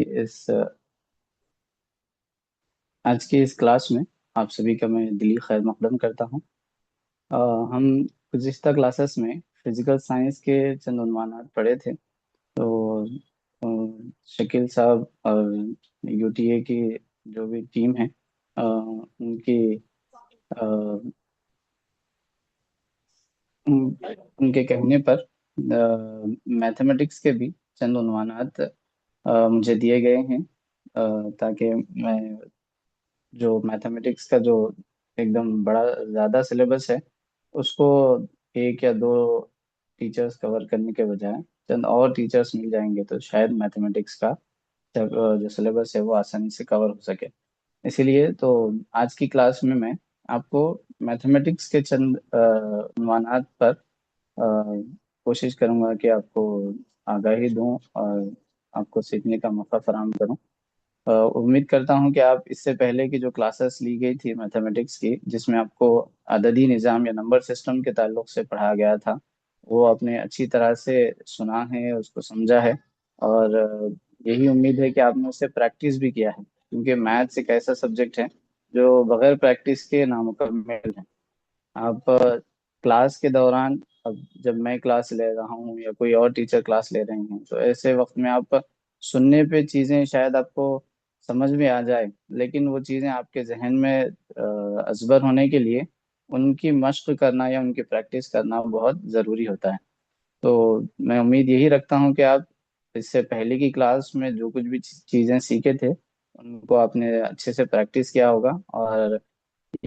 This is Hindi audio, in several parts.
इस आज की इस क्लास में आप सभी का मैं दिली खैर मकदम करता हूँ। अ, हम गुज़िश्ता क्लासेस में फिजिकल साइंस के चंद उन्वानात पढ़े थे। तो शकील साहब और यूटीए की जो भी टीम है, उनकी उनके कहने पर मैथमेटिक्स के भी चंद उन्वानात मुझे दिए गए हैं, ताकि मैं जो मैथमेटिक्स का जो एकदम बड़ा ज़्यादा सिलेबस है उसको एक या दो टीचर्स कवर करने के बजाय चंद और टीचर्स मिल जाएंगे तो शायद मैथमेटिक्स का जो सिलेबस है वो आसानी से कवर हो सके। इसीलिए तो आज की क्लास में मैं आपको मैथमेटिक्स के चंद उन्वानात पर कोशिश करूंगा कि आपको आगाही दूं और आपको सीखने का मौका फराहम करूं। उम्मीद करता हूं कि आप इससे पहले की जो क्लासेस ली गई थी मैथमेटिक्स की, जिसमें आपको अददी निज़ाम या नंबर सिस्टम के ताल्लुक से पढ़ाया गया था, वो आपने अच्छी तरह से सुना है, उसको समझा है। और यही उम्मीद है कि आपने उससे प्रैक्टिस भी किया है, क्योंकि मैथ्स एक ऐसा सब्जेक्ट है जो बगैर प्रैक्टिस के नामुकम्मल है। आप क्लास के दौरान, अब जब मैं क्लास ले रहा हूँ या कोई और टीचर क्लास ले रहे हैं, तो ऐसे वक्त में आप सुनने पे चीज़ें शायद आपको समझ में आ जाए, लेकिन वो चीज़ें आपके जहन में अजबर होने के लिए उनकी मश्क करना या उनकी प्रैक्टिस करना बहुत ज़रूरी होता है। तो मैं उम्मीद यही रखता हूँ कि आप इससे पहले की क्लास में जो कुछ भी चीज़ें सीखे थे उनको आपने अच्छे से प्रैक्टिस किया होगा। और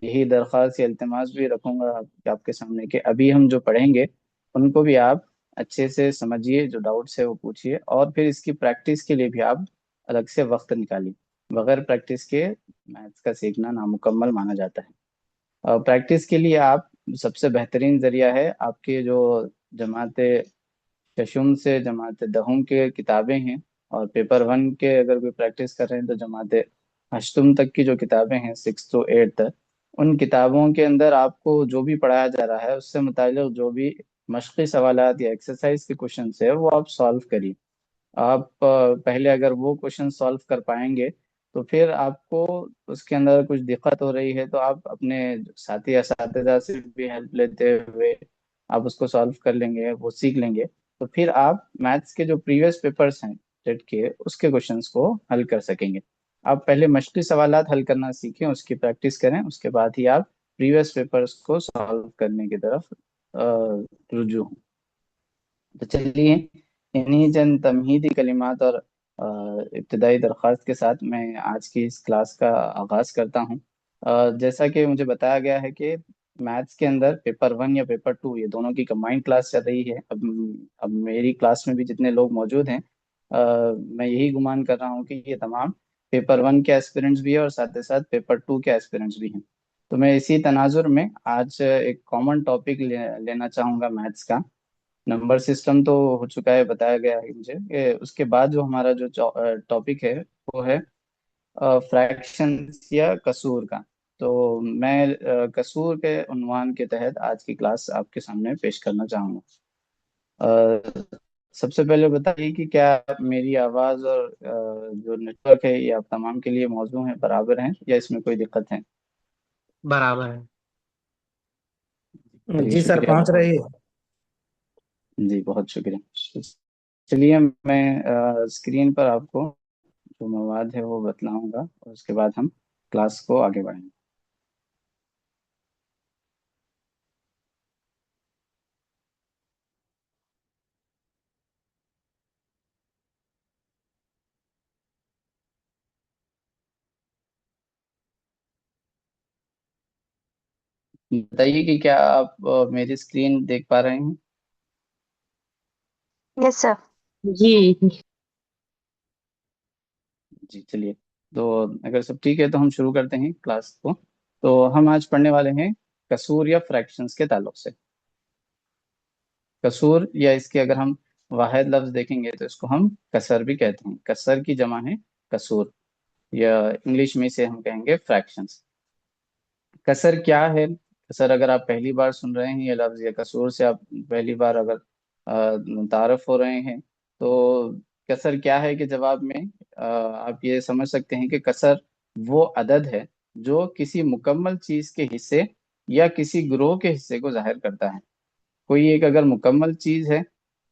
यही दरख्वास्त या इल्तिमास भी रखूंगा कि आपके सामने कि अभी हम जो पढ़ेंगे उनको भी आप अच्छे से समझिए, जो डाउट्स है वो पूछिए, और फिर इसकी प्रैक्टिस के लिए भी आप अलग से वक्त निकालिए। बगैर प्रैक्टिस के मैथ्स का सीखना नामुकम्मल माना जाता है। और प्रैक्टिस के लिए आप सबसे बेहतरीन जरिया है आपके जो जमात शशुम से जमात दहुम के किताबें हैं, और पेपर वन के अगर कोई प्रैक्टिस कर रहे हैं तो जमात हश्तुम तक की जो किताबें हैं, 6 to 8 तक, उन किताबों के अंदर आपको जो भी पढ़ाया जा रहा है उससे मुताल्लिक जो भी मशक़ी सवालात या एक्सरसाइज के क्वेश्चन है वो आप सॉल्व करिए। आप पहले अगर वो क्वेश्चन सॉल्व कर पाएंगे तो फिर आपको उसके अंदर कुछ दिक्कत हो रही है तो आप अपने साथी असातिज़ा से भी हेल्प लेते हुए आप उसको सॉल्व कर लेंगे, वो सीख लेंगे। तो फिर आप मैथ्स के जो प्रीवियस पेपर्स हैं टेट के, उसके क्वेश्चंस को हल कर सकेंगे। आप पहले मश्क़ी सवालात हल करना सीखें, उसकी प्रैक्टिस करें, उसके बाद ही आप प्रीवियस पेपर्स को सॉल्व करने की तरफ रुजू हों। तो चलिए, इन्हीं चंद तमहीदी कलिमात और इब्तदाई दरख्वास्त के साथ मैं आज की इस क्लास का आगाज़ करता हूँ। जैसा कि मुझे बताया गया है कि मैथ्स के अंदर पेपर वन या पेपर टू, ये दोनों की कंबाइंड क्लास चल रही है। अब मेरी क्लास में भी जितने लोग मौजूद हैं, मैं यही गुमान कर रहा हूँ कि ये तमाम पेपर वन के एस्पिरेंट्स भी हैं और साथ ही साथ पेपर टू के एस्पिरेंट्स भी हैं। तो मैं इसी तनाजुर में आज एक कॉमन टॉपिक लेना चाहूँगा मैथ्स का। नंबर सिस्टम तो हो चुका है, बताया गया है मुझे कि उसके बाद जो हमारा जो टॉपिक है वो है फ्रैक्शंस या कसूर का। तो मैं कसूर के उन्वान के तहत आज की क्लास आपके सामने पेश करना चाहूँगा। सबसे पहले बताइए कि क्या मेरी आवाज़ और जो नेटवर्क है ये आप तमाम के लिए मौजूद है, बराबर हैं, या इसमें कोई दिक्कत है? बराबर है। चलिए, जी सर, शुक्रिया पहुंच बहुत रही है। बहुत। जी, बहुत शुक्रिया। चलिए, मैं स्क्रीन पर आपको जो मवाद है वो बतलाऊंगा और उसके बाद हम क्लास को आगे बढ़ाएंगे। बताइए कि क्या आप मेरी स्क्रीन देख पा रहे हैं? Yes sir. जी। जी, चलिए। तो अगर सब ठीक है तो हम शुरू करते हैं क्लास को। तो हम आज पढ़ने वाले हैं कसूर या फ्रैक्शंस के ताल्लुक से। कसूर, या इसके अगर हम वाहिद लफ्ज देखेंगे तो इसको हम कसर भी कहते हैं। कसर की जमा है कसूर, या इंग्लिश में इसे हम कहेंगे फ्रैक्शंस। कसर क्या है? कसर अगर आप पहली बार सुन रहे हैं ये लफ्ज, या कसूर से आप पहली बार अगर मुतारफ हो रहे हैं, तो कसर क्या है कि जवाब में आप ये समझ सकते हैं कि कसर वो अदद है जो किसी मुकम्मल चीज के हिस्से या किसी ग्रोह के हिस्से को जाहिर करता है। कोई एक अगर मुकम्मल चीज है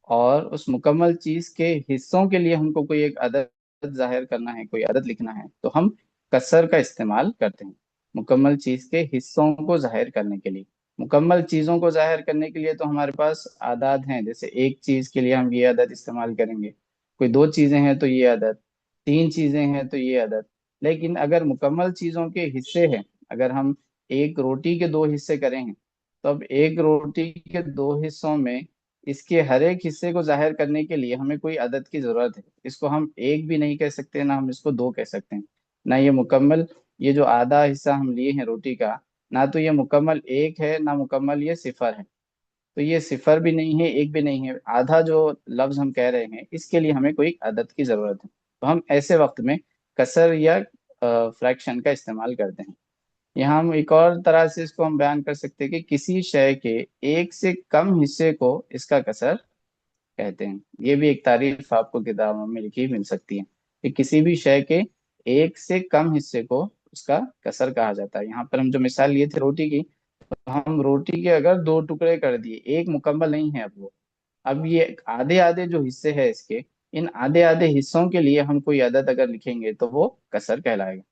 और उस मुकम्मल चीज के हिस्सों के लिए हमको कोई एक अदद जाहिर करना है, कोई अदद लिखना है, तो हम कसर का इस्तेमाल करते हैं मुकम्मल चीज के हिस्सों को जाहिर करने के लिए। मुकम्मल चीजों को जाहिर करने के लिए तो हमारे पास आदाद हैं, जैसे एक चीज के लिए हम ये अदद इस्तेमाल करेंगे, कोई दो चीजें हैं तो ये अदद, तीन चीजें हैं तो ये अदद। लेकिन अगर मुकम्मल चीजों के हिस्से हैं, अगर हम एक रोटी के दो हिस्से करें हैं, तो अब एक रोटी के दो हिस्सों में इसके हर एक हिस्से को जाहिर करने के लिए हमें कोई अदद की जरूरत है। इसको हम एक भी नहीं कह सकते, ना हम इसको दो कह सकते हैं, ना ये मुकम्मल, ये जो आधा हिस्सा हम लिए हैं रोटी का, ना तो ये मुकम्मल एक है, ना मुकम्मल ये सिफर है। तो ये सिफर भी नहीं है, एक भी नहीं है, आधा जो लफ्ज हम कह रहे हैं इसके लिए हमें कोई अदद की जरूरत है। तो हम ऐसे वक्त में कसर या फ्रैक्शन का इस्तेमाल करते हैं। यहाँ हम एक और तरह से इसको हम बयान कर सकते हैं कि किसी शय के एक से कम हिस्से को इसका कसर कहते हैं। ये भी एक तारीफ आपको किताबों में लिखी मिल सकती है कि किसी भी शय के एक से कम हिस्से को उसका कसर कहा जाता है। यहाँ पर हम जो मिसाल लिए थे रोटी की, तो हम रोटी के अगर दो टुकड़े कर दिए, एक मुकम्मल नहीं है अब वो, अब ये आधे आधे जो हिस्से हैं इसके, इन आधे आधे हिस्सों के लिए हम कोई अदद अगर लिखेंगे तो वो कसर कहलाएगा।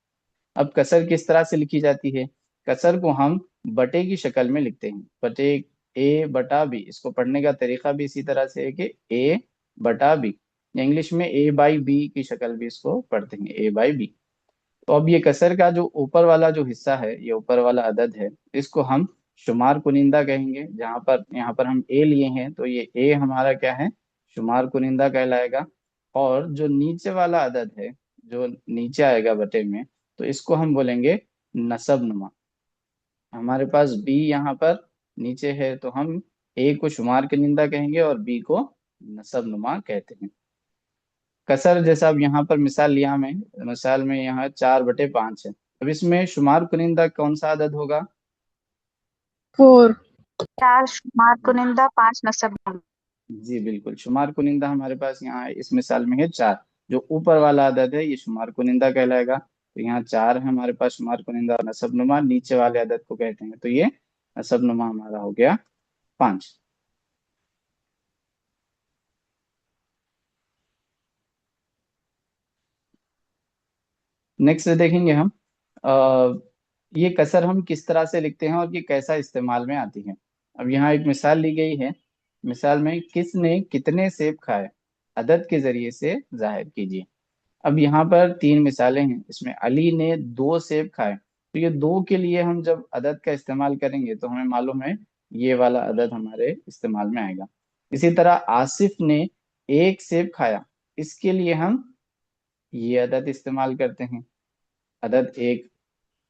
अब कसर किस तरह से लिखी जाती है? कसर को हम बटे की शक्ल में लिखते हैं, बटे, ए बटा बी। इसको पढ़ने का तरीका भी इसी तरह से है कि ए बटा बी, इंग्लिश में ए बाई बी की शक्ल भी इसको पढ़ते हैं, ए बाई बी। तो अब ये कसर का जो ऊपर वाला जो हिस्सा है, ये ऊपर वाला अदद है, इसको हम शुमार कुनिंदा कहेंगे। जहां पर यहाँ पर हम ए लिए हैं तो ये ए हमारा क्या है, शुमार कुनिंदा कहलाएगा। और जो नीचे वाला अदद है, जो नीचे आएगा बटे में, तो इसको हम बोलेंगे नसब नुमा। हमारे पास बी यहाँ पर नीचे है, तो हम ए को शुमार कुनिंदा कहेंगे और बी को नसब नुमा कहते हैं। कसर जैसा अब यहाँ पर मिसाल लिया में, मिसाल में यहाँ 4/5 है। अब इसमें शुमार कुनिंदा कौन सा अदद होगा? 4। 4 शुमार कुनिंदा 5 नसब। जी बिल्कुल, शुमार कुनिंदा हमारे पास यहाँ इस मिसाल में है 4। जो ऊपर वाला अदद है ये शुमार कुनिंदा कहलाएगा। तो यहाँ 4 है हमारे पास शुमार कुनिंदा, और नसब नुमा नीचे वाले अदद को कहते हैं, तो ये नसब नुमा हमारा हो गया 5। नेक्स्ट देखेंगे हम ये कसर हम किस तरह से लिखते हैं और ये कैसा इस्तेमाल में आती है। अब यहाँ एक मिसाल ली गई है। मिसाल में किसने कितने सेब खाए, अदद के जरिए से जाहिर कीजिए। अब यहाँ पर तीन मिसालें हैं। इसमें अली ने 2 सेब खाए, तो ये दो के लिए हम जब अदद का इस्तेमाल करेंगे तो हमें मालूम है ये वाला अदद हमारे इस्तेमाल में आएगा। इसी तरह आसिफ ने 1 सेब खाया, इसके लिए हम ये अदद इस्तेमाल करते हैं, अदद 1।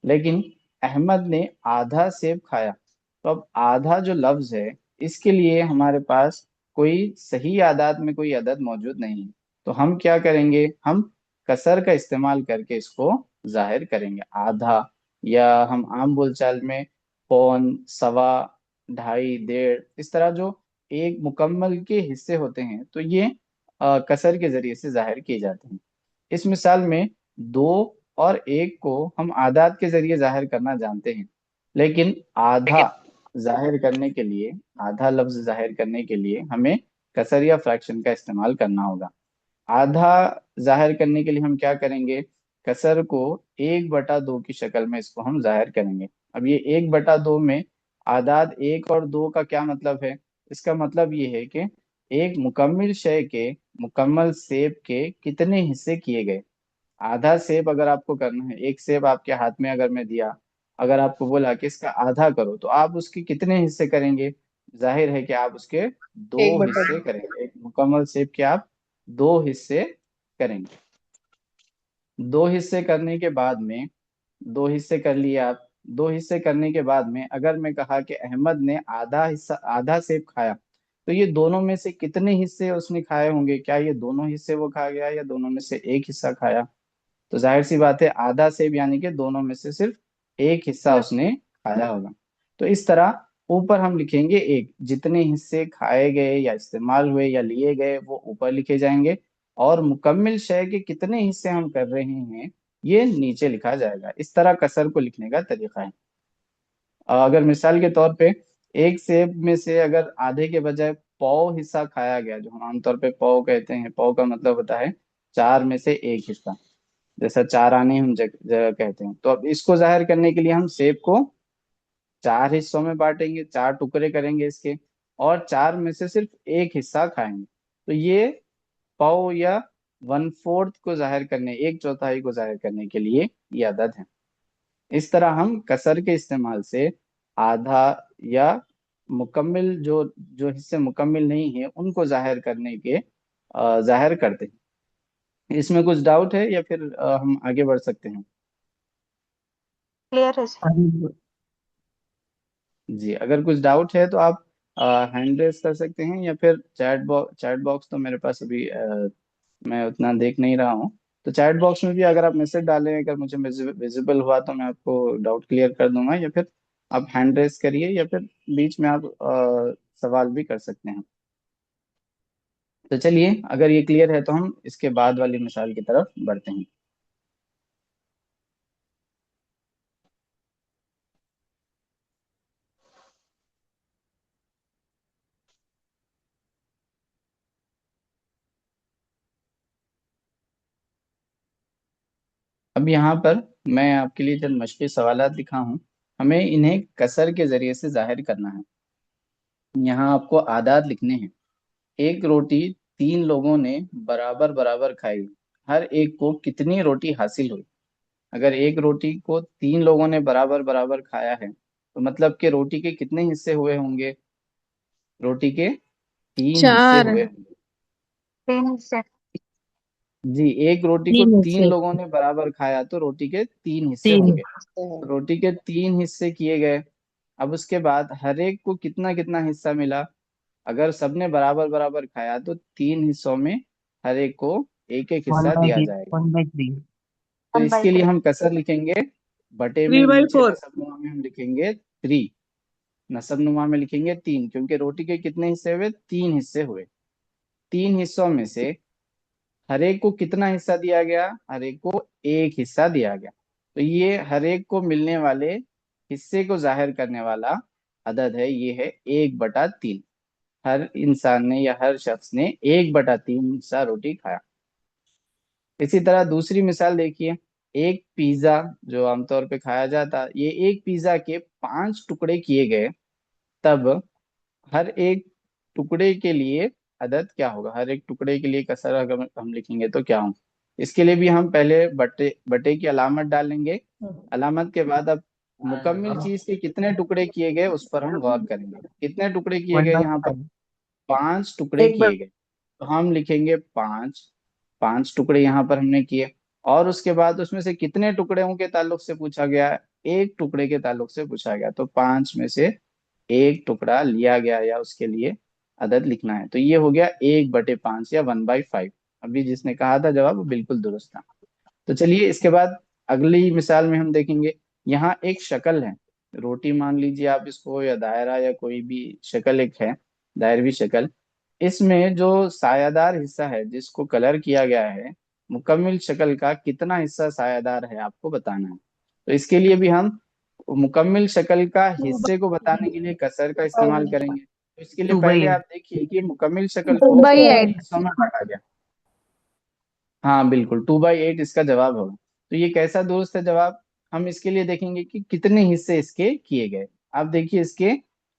लेकिन अहमद ने आधा सेब खाया, तो अब आधा जो लफ्ज है इसके लिए हमारे पास कोई सही आदाद में कोई अदद मौजूद नहीं है। तो हम क्या करेंगे, हम कसर का इस्तेमाल करके इसको जाहिर करेंगे। आधा, या हम आम बोलचाल में पौन, सवा, ढाई, डेढ़, इस तरह जो एक मुकम्मल के हिस्से होते हैं, तो ये कसर के जरिए से जाहिर किए जाते हैं। इस मिसाल में 2 और 1 को हम आदाद के जरिए जाहिर करना जानते हैं, लेकिन आधा जाहिर करने के लिए, आधा लफ्ज जाहिर करने के लिए हमें कसर या फ्रैक्शन का इस्तेमाल करना होगा। आधा जाहिर करने के लिए हम क्या करेंगे, कसर को 1/2 की शक्ल में इसको हम जाहिर करेंगे। अब ये 1/2 में आदाद 1 और 2 का क्या मतलब है? इसका मतलब ये है कि एक मुकम्मल शय के, मुकम्मल सेब के कितने हिस्से किए गए। आधा सेब अगर आपको करना है, एक सेब आपके हाथ में अगर मैं दिया, अगर आपको बोला कि इसका आधा करो, तो आप उसके कितने हिस्से करेंगे? जाहिर है कि आप उसके एक 2 बटा हिस्से करेंगे। एक मुकम्मल सेब के आप 2 हिस्से करेंगे। 2 हिस्से करने के बाद में, 2 हिस्से कर लिए आप, 2 हिस्से करने के बाद में अगर मैं कहा कि अहमद ने आधा हिस्सा, आधा सेब खाया, तो ये दोनों में से कितने हिस्से उसने खाए होंगे? क्या ये दोनों हिस्से वो खा गया या दोनों में से एक हिस्सा खाया? तो जाहिर सी बात है आधा सेब यानी कि दोनों में से सिर्फ एक हिस्सा उसने खाया होगा। तो इस तरह ऊपर हम लिखेंगे एक, जितने हिस्से खाए गए या इस्तेमाल हुए या लिए गए वो ऊपर लिखे जाएंगे। और मुकम्मिल शय के कितने हिस्से हम कर रहे हैं ये नीचे लिखा जाएगा। इस तरह कसर को लिखने का तरीका है। अगर मिसाल के तौर पे एक सेब में से अगर आधे के बजाय पौ हिस्सा खाया गया, जो हम आमतौर पे पौ कहते हैं, पौ का मतलब होता है चार में से एक हिस्सा, जैसा चार आने हम जगह कहते हैं। तो अब इसको जाहिर करने के लिए हम सेब को चार हिस्सों में बांटेंगे, चार टुकड़े करेंगे इसके, और चार में से सिर्फ एक हिस्सा खाएंगे। तो ये पाव या वन फोर्थ को जाहिर करने, एक चौथाई को जाहिर करने के लिए ये अदद है। इस तरह हम कसर के इस्तेमाल से आधा या मुकम्मिल जो जो हिस्से मुकम्मिल नहीं है उनको जाहिर करने के जाहिर करते हैं। इसमें कुछ डाउट है या फिर हम आगे बढ़ सकते हैं? क्लियर है सर। जी, अगर कुछ डाउट है तो आप हैंड रेस कर सकते हैं, या फिर चैट बॉक्स तो मेरे पास अभी मैं उतना देख नहीं रहा हूँ। तो चैट बॉक्स में भी अगर आप मैसेज डालें, अगर मुझे विजिबल हुआ तो मैं आपको डाउट क्लियर कर दूंगा, या फिर आप हैंड रेस करिए, या फिर बीच में आप सवाल भी कर सकते हैं। तो चलिए, अगर ये क्लियर है तो हम इसके बाद वाली मिसाल की तरफ बढ़ते हैं। अब यहाँ पर मैं आपके लिए चंद मशक़ी सवालात लिखा हूँ, हमें इन्हें कसर के जरिए से जाहिर करना है। यहाँ आपको आदात लिखने हैं। एक रोटी तीन लोगों ने बराबर बराबर खाई, हर एक को कितनी रोटी हासिल हुई? अगर एक रोटी को तीन लोगों ने बराबर बराबर खाया है तो मतलब कि रोटी के कितने हिस्से हुए होंगे? रोटी के तीन हिस्से चार। हुए होंगे। तीन से जी, एक रोटी को तीन तीन हिस्से। लोगों ने बराबर खाया तो रोटी के तीन हिस्से तीन। होंगे। रोटी के तीन हिस्से किए गए। अब उसके बाद हर एक को कितना कितना हिस्सा मिला? अगर सबने बराबर बराबर खाया तो तीन हिस्सों में हर एक को एक एक वन हिस्सा बाई दिया थ्री जाएगा। 1/3। तो 1/3। इसके लिए हम कसर लिखेंगे बटे में, थ्री बाई नीचे फोर नसब में हम लिखेंगे थ्री, नसब नुमा में लिखेंगे तीन, क्योंकि रोटी के कितने हिस्से हुए? तीन हिस्से हुए। तीन हिस्सों में से हर एक को कितना हिस्सा दिया गया? हर एक को एक हिस्सा दिया गया। तो ये हर एक को मिलने वाले हिस्से को जाहिर करने वाला अदद है, ये है 1/3। हर इंसान ने या हर शख्स ने 1/3 हिस्सा रोटी खाया। इसी तरह दूसरी मिसाल देखिए। एक पिज्जा जो आमतौर पे खाया जाता, ये एक पिज्जा के पांच टुकड़े किए गए, तब हर एक टुकड़े के लिए अदद क्या होगा? हर एक टुकड़े के लिए कसर अगर हम लिखेंगे तो क्या होगा? इसके लिए भी हम पहले बटे बटे की अलामत डालेंगे। अलामत के बाद अब मुकम्मिल चीज के कितने टुकड़े किए गए उस पर हम गौर करेंगे। कितने टुकड़े किए वन गए बाई यहाँ पर? फाइव पांच टुकड़े एक बार किए गए। तो हम लिखेंगे पांच, पांच टुकड़े यहाँ पर हमने किए। और उसके बाद उसमें से कितने टुकड़ों के ताल्लुक से पूछा गया? एक टुकड़े के ताल्लुक से पूछा गया, तो पांच में से एक टुकड़ा लिया गया या उसके लिए अदद लिखना है। तो ये हो गया 1/5 या 1/5। अभी जिसने कहा था जवाब वो बिल्कुल दुरुस्त था। तो चलिए, इसके बाद अगली मिसाल में हम देखेंगे। यहाँ एक शक्ल है, रोटी मान लीजिए आप इसको, या दायरा, या कोई भी शक्ल एक है, दायरवी शक्ल। इसमें जो सायादार हिस्सा है जिसको कलर किया गया है, मुकम्मिल शक्ल का कितना हिस्सा सायादार है आपको बताना है। तो इसके लिए भी हम मुकम्मिल शक्ल का हिस्से को बताने के लिए कसर का इस्तेमाल करेंगे। तो इसके लिए टू बाई पहले एट आप देखिए कि मुकम्मिल शक्ल टू को बाई कितने एट हिस्सों में बांटा गया। हाँ बिल्कुल, 2/8 इसका जवाब होगा। तो ये कैसा दुरुस्त है जवाब? हम इसके लिए देखेंगे कि कितने हिस्से इसके किए गए। आप देखिए, इसके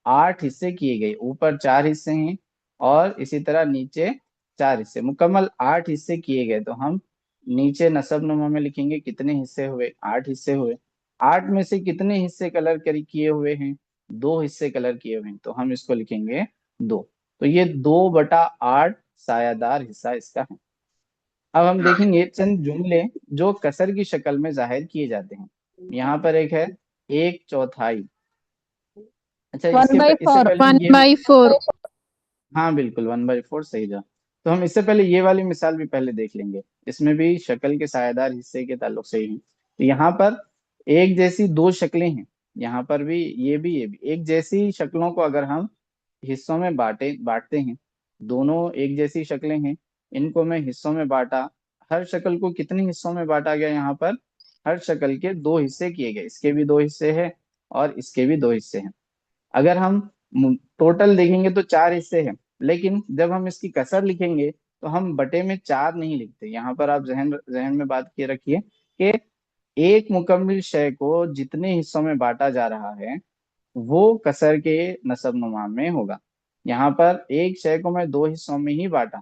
8 हिस्से किए गए, ऊपर 4 हिस्से हैं और इसी तरह नीचे 4 हिस्से, मुकम्मल 8 हिस्से किए गए। तो हम नीचे नसब नुमा में लिखेंगे कितने हिस्से हुए? 8 हिस्से हुए। आठ में से कितने हिस्से कलर करी किए हुए हैं? 2 हिस्से कलर किए हुए हैं, तो हम इसको लिखेंगे 2। तो ये 2/8 सायादार हिस्सा इसका है। अब हम देखेंगे चंद जुमले जो कसर की शक्ल में जाहिर किए जाते हैं। यहाँ पर एक है एक चौथाई। अच्छा, वन बाई इससे फोर पहले वन ये, बाई फोर हाँ बिल्कुल 1/4 सही जवाब। तो हम इससे पहले ये वाली मिसाल भी पहले देख लेंगे। इसमें भी शक्ल के सायेदार हिस्से के ताल्लुक से ही है। तो यहाँ पर एक जैसी दो शक्लें हैं। यहाँ पर भी ये भी एक जैसी शक्लों को अगर हम हिस्सों में बांटते हैं, दोनों एक जैसी शक्लें हैं, इनको मैं हिस्सों में बांटा। हर शक्ल को कितने हिस्सों में बांटा गया यहाँ पर? हर शक्ल के दो हिस्से किए गए, इसके भी दो हिस्से हैं और इसके भी दो हिस्से हैं। अगर हम टोटल देखेंगे तो चार हिस्से हैं, लेकिन जब हम इसकी कसर लिखेंगे तो हम बटे में चार नहीं लिखते। यहाँ पर आप जहन जहन में बात किए रखिए कि एक मुकम्मल शय को जितने हिस्सों में बांटा जा रहा है वो कसर के नसब नुमा में होगा। यहाँ पर एक शय को मैं दो हिस्सों में ही बांटा,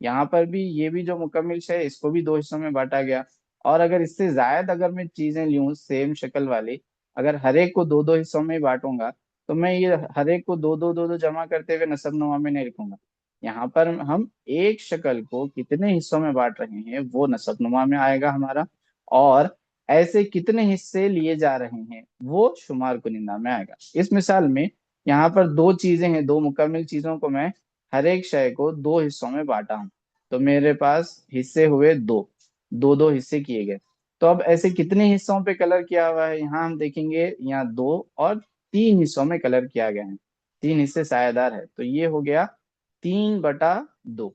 यहाँ पर भी ये भी जो मुकम्मल शय है, इसको भी दो हिस्सों में बांटा गया। और अगर इससे जायद अगर मैं चीजें लूँ सेम शक्ल वाली, अगर हर एक को दो दो हिस्सों में ही बांटूंगा तो मैं ये हर एक को दो दो जमा करते हुए नसब नुमा में नहीं लिखूंगा। यहाँ पर हम एक शक्ल को कितने हिस्सों में बांट रहे हैं वो नसब नुमा में आएगा हमारा, और ऐसे कितने हिस्से लिए जा रहे हैं वो शुमार कुनिंदा में आएगा। इस मिसाल में यहाँ पर दो चीजें हैं, दो मुकम्मल चीजों को मैं हर एक शय को दो हिस्सों में बांटा हूं, तो मेरे पास हिस्से हुए दो, दो दो हिस्से किए गए। तो अब ऐसे कितने हिस्सों पे कलर किया हुआ है, यहाँ हम देखेंगे यहाँ दो और तीन हिस्सों में कलर किया गया है। तीन हिस्से सायेदार है, तो ये हो गया 3/2।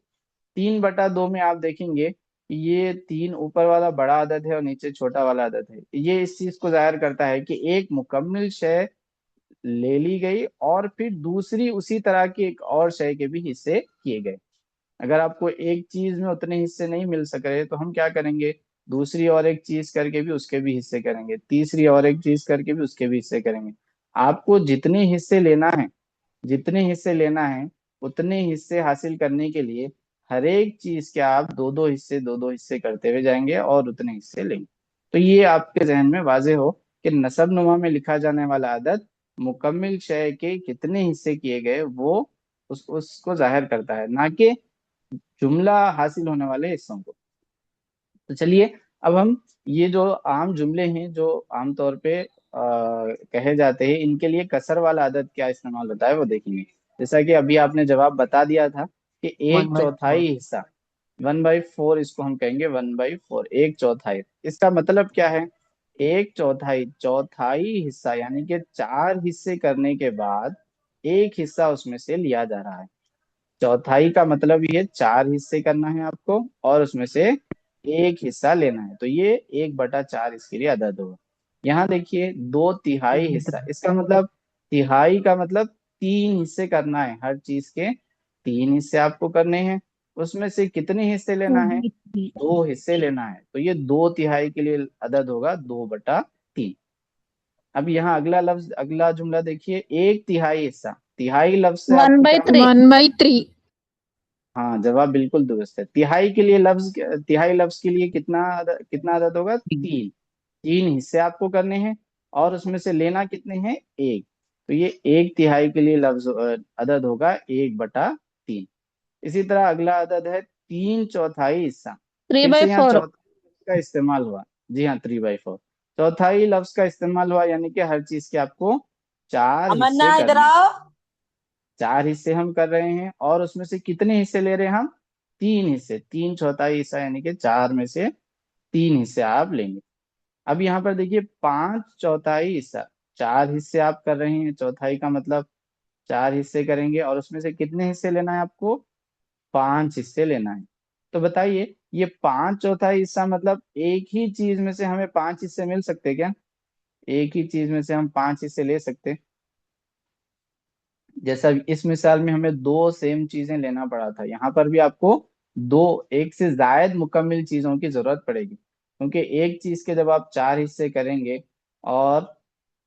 3/2 में आप देखेंगे कि ये तीन ऊपर वाला बड़ा अदद है और नीचे छोटा वाला अदद है। ये इस चीज को जाहिर करता है कि एक मुकम्मल शय ले ली गई और फिर दूसरी उसी तरह की एक और शय के भी हिस्से किए गए। अगर आपको एक चीज में उतने हिस्से नहीं मिल सक रहे तो हम क्या करेंगे, दूसरी और एक चीज करके भी उसके भी हिस्से करेंगे, तीसरी और एक चीज करके भी उसके भी हिस्से करेंगे। आपको जितने हिस्से लेना है, जितने हिस्से लेना है उतने हिस्से हासिल करने के लिए हर एक चीज के आप दो दो हिस्से करते हुए जाएंगे और उतने हिस्से लेंगे। तो ये आपके जहन में वाजे हो कि नसब नुमा में लिखा जाने वाला अदद मुकम्मिल शय के कितने हिस्से किए गए वो उसको जाहिर करता है, ना कि जुमला हासिल होने वाले हिस्सों को। तो चलिए अब हम ये जो आम जुमले हैं जो आमतौर पे कहे जाते हैं, इनके लिए कसर वाला अदद क्या इस्तेमाल होता है वो देखेंगे। जैसा कि अभी आपने जवाब बता दिया था कि वन एक बाई फोर। चौथाई हिस्सा, 1/4, इसको हम कहेंगे 1/4, एक चौथाई। इसका मतलब क्या है? एक चौथाई, चौथाई हिस्सा यानी कि चार हिस्से करने के बाद एक हिस्सा उसमें से लिया जा रहा है। चौथाई का मतलब ये चार हिस्से करना है आपको और उसमें से एक हिस्सा लेना है, तो ये 1/4 इसके लिए अदद होगा। यहाँ देखिए 2/3 हिस्सा, इसका मतलब तिहाई का मतलब तीन हिस्से करना है, हर चीज के तीन हिस्से आपको करने हैं। उसमें से कितने हिस्से लेना है? दो हिस्से लेना है, तो ये 2/3 के लिए अदद होगा 2/3। अब यहाँ अगला लफ्ज, अगला जुमला देखिए, 1/3 हिस्सा। तिहाई लफ्ज से वन आपको बाई क्या थ्री 1/3। हाँ, जवाब बिल्कुल दुरुस्त है। तिहाई के लिए लफ्ज, तिहाई लफ्ज के लिए कितना अदद होगा? तीन। तीन हिस्से आपको करने हैं और उसमें से लेना कितने हैं? एक। तो ये 1/3 के लिए लफ्ज अदद होगा 1/3। इसी तरह अगला अदद है 3/4 हिस्सा। थ्री फिर बाई से यहाँ फोर चौथाई का इस्तेमाल हुआ। जी हाँ, 3/4, चौथाई लफ्ज का इस्तेमाल हुआ, यानी कि हर चीज के आपको चार हिस्से अमन्ना इधर करने। आओ। चार हिस्से हम कर रहे हैं और उसमें से कितने हिस्से ले रहे हैं हम? तीन हिस्से, 3/4 हिस्सा, यानी कि चार में से तीन हिस्से आप लेंगे। अब यहाँ पर देखिए 5/4 हिस्सा, चार हिस्से आप कर रहे हैं, चौथाई का मतलब चार हिस्से करेंगे और उसमें से कितने हिस्से लेना है आपको? पांच हिस्से लेना है। तो बताइए ये 5/4 हिस्सा मतलब एक ही चीज में से हमें पांच हिस्से मिल सकते हैं क्या? एक ही चीज में से हम पांच हिस्से ले सकते हैं? जैसा इस मिसाल में हमें दो सेम चीजें लेना पड़ा था, यहाँ पर भी आपको दो, एक से जायद मुकम्मल चीजों की जरूरत पड़ेगी, क्योंकि एक चीज के जब आप चार हिस्से करेंगे और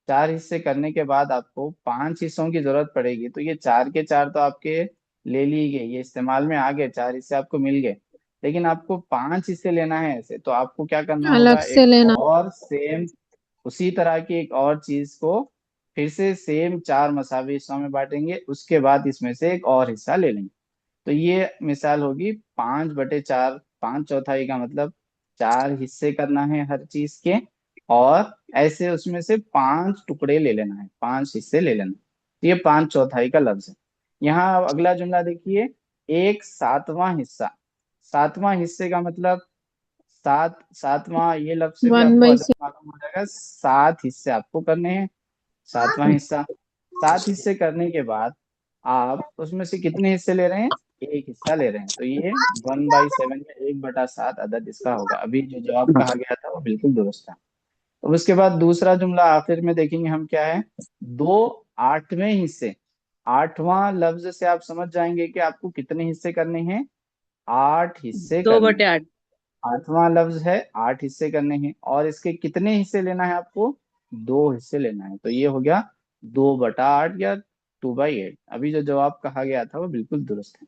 चार हिस्से करने के बाद आपको पांच हिस्सों की जरूरत पड़ेगी, तो ये चार के चार तो आपके ले लिए गए, ये इस्तेमाल में आ गए, चार हिस्से आपको मिल गए। लेकिन आपको पांच हिस्से लेना है ऐसे, तो आपको क्या करना अलग होगा, से एक लेना। और सेम उसी तरह की एक और चीज को फिर से सेम चार मसावी हिस्सों में बांटेंगे, उसके बाद इसमें से एक और हिस्सा ले लेंगे। तो ये मिसाल होगी 5/4। 5/4 का मतलब चार हिस्से करना है हर चीज के, और ऐसे उसमें से पांच टुकड़े ले लेना है, पांच हिस्से ले लेना है। तो ये 5/4 का लफ्ज है। यहाँ अब अगला जुमला देखिए, 1/7 हिस्सा। सातवां हिस्से का मतलब सात, सातवां ये लफ्ज से भी वन आपको बाई अदद मालूम हो जाएगा, सात हिस्से आपको करने हैं, सातवां हिस्सा। सात हिस्से करने के बाद आप उसमें से कितने हिस्से ले रहे हैं? एक हिस्सा ले रहे हैं, तो ये 1/7 या 1/7 अदद इसका होगा। अभी जो जवाब कहा गया था वो बिल्कुल दुरुस्त था। अब उसके बाद दूसरा जुमला आखिर में देखेंगे हम क्या है, 2/8 हिस्से। 8वां लफ्ज से आप समझ जाएंगे कि आपको कितने हिस्से करने हैं, 8 हिस्से दो करने हैं। बटे आठ 8वां लफ्ज है, 8 हिस्से करने हैं, और इसके कितने हिस्से लेना है आपको, 2 हिस्से लेना है। तो ये हो गया 2/8 या 2/8। अभी जो जवाब कहा गया था वो बिल्कुल दुरुस्त है।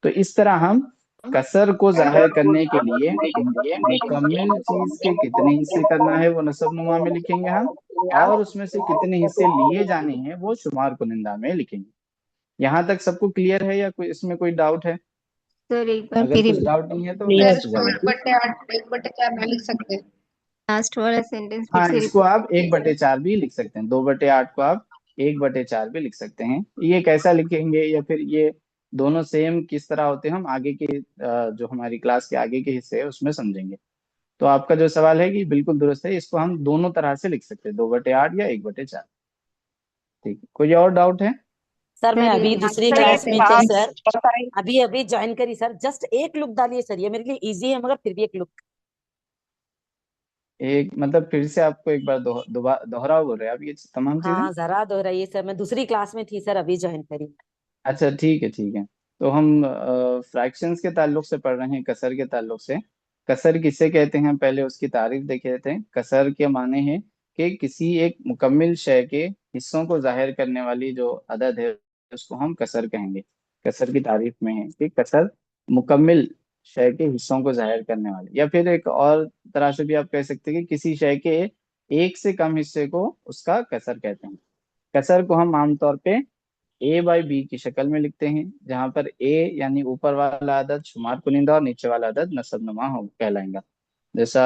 तो इस तरह हम कसर को जाहिर करने के लिए मुकम्मिल चीज के कितने हिस्से करना है वो नसब नुमा में लिखेंगे हम, और उसमें से कितने हिस्से लिए जाने हैं वो शुमार कुनिंदा में लिखेंगे। यहाँ तक सबको क्लियर है या कोई इसमें कोई डाउट है? सर एक बार अगर फिर कुछ डाउट नहीं है तो क्लियर। नेक्स्ट जाएंगे। 1/8 1/4 में लिख सकते हैं। लास्ट वाला सेंटेंस फिर हाँ, से इसको रिपीट आप कीजिए सर। 1/4 भी लिख सकते हैं, 2/8 को आप 1/4 भी लिख सकते हैं। ये कैसा लिखेंगे या फिर ये दोनों सेम किस तरह होते हैं, हम आगे के जो हमारी क्लास के आगे के हिस्से है उसमें समझेंगे। तो आपका जो सवाल है कि बिल्कुल दुरुस्त है, इसको हम दोनों तरह से लिख सकते हैं, 2/8 या 1/4। ठीक है, कोई और डाउट है? सर मैं सर अभी ये दूसरी सर ये क्लास में थी सर, बताइए। अभी अभी ज्वाइन करी सर। जस्ट एक लुक डालिए सर, ये मेरे लिए इजी है मगर फिर भी एक लुक। एक मतलब फिर से आपको एक बार दोहराओ बोल रहे हैं आप ये तमाम चीजें? हाँ जरा दोहराइए सर, मैं दूसरी क्लास में थी सर, अभी ज्वाइन करी। अच्छा ठीक है ठीक है। तो हम फ्रैक्शंस के ताल्लुक से पढ़ रहे हैं, कसर के ताल्लुक से। कसर किसे कहते हैं पहले उसकी तारीफ देख लेते हैं। कसर के माने हैं कि किसी एक मुकम्मिल शय के हिस्सों को जाहिर करने वाली जो अदद है उसको हम कसर कहेंगे। कसर की तारीफ में है कि कसर मुकम्मिल शय के हिस्सों को जाहिर करने वाले, या फिर एक और तरह से भी आप कह सकते हैं कि किसी शय के एक से कम हिस्से को उसका कसर कहते हैं। कसर को हम आमतौर पे A/B की शक्ल में लिखते हैं, जहां पर A यानी ऊपर वाला अदद शुमार कुनिंदा और नीचे वाला अदद नसब नुमा हो कहलाएगा। जैसा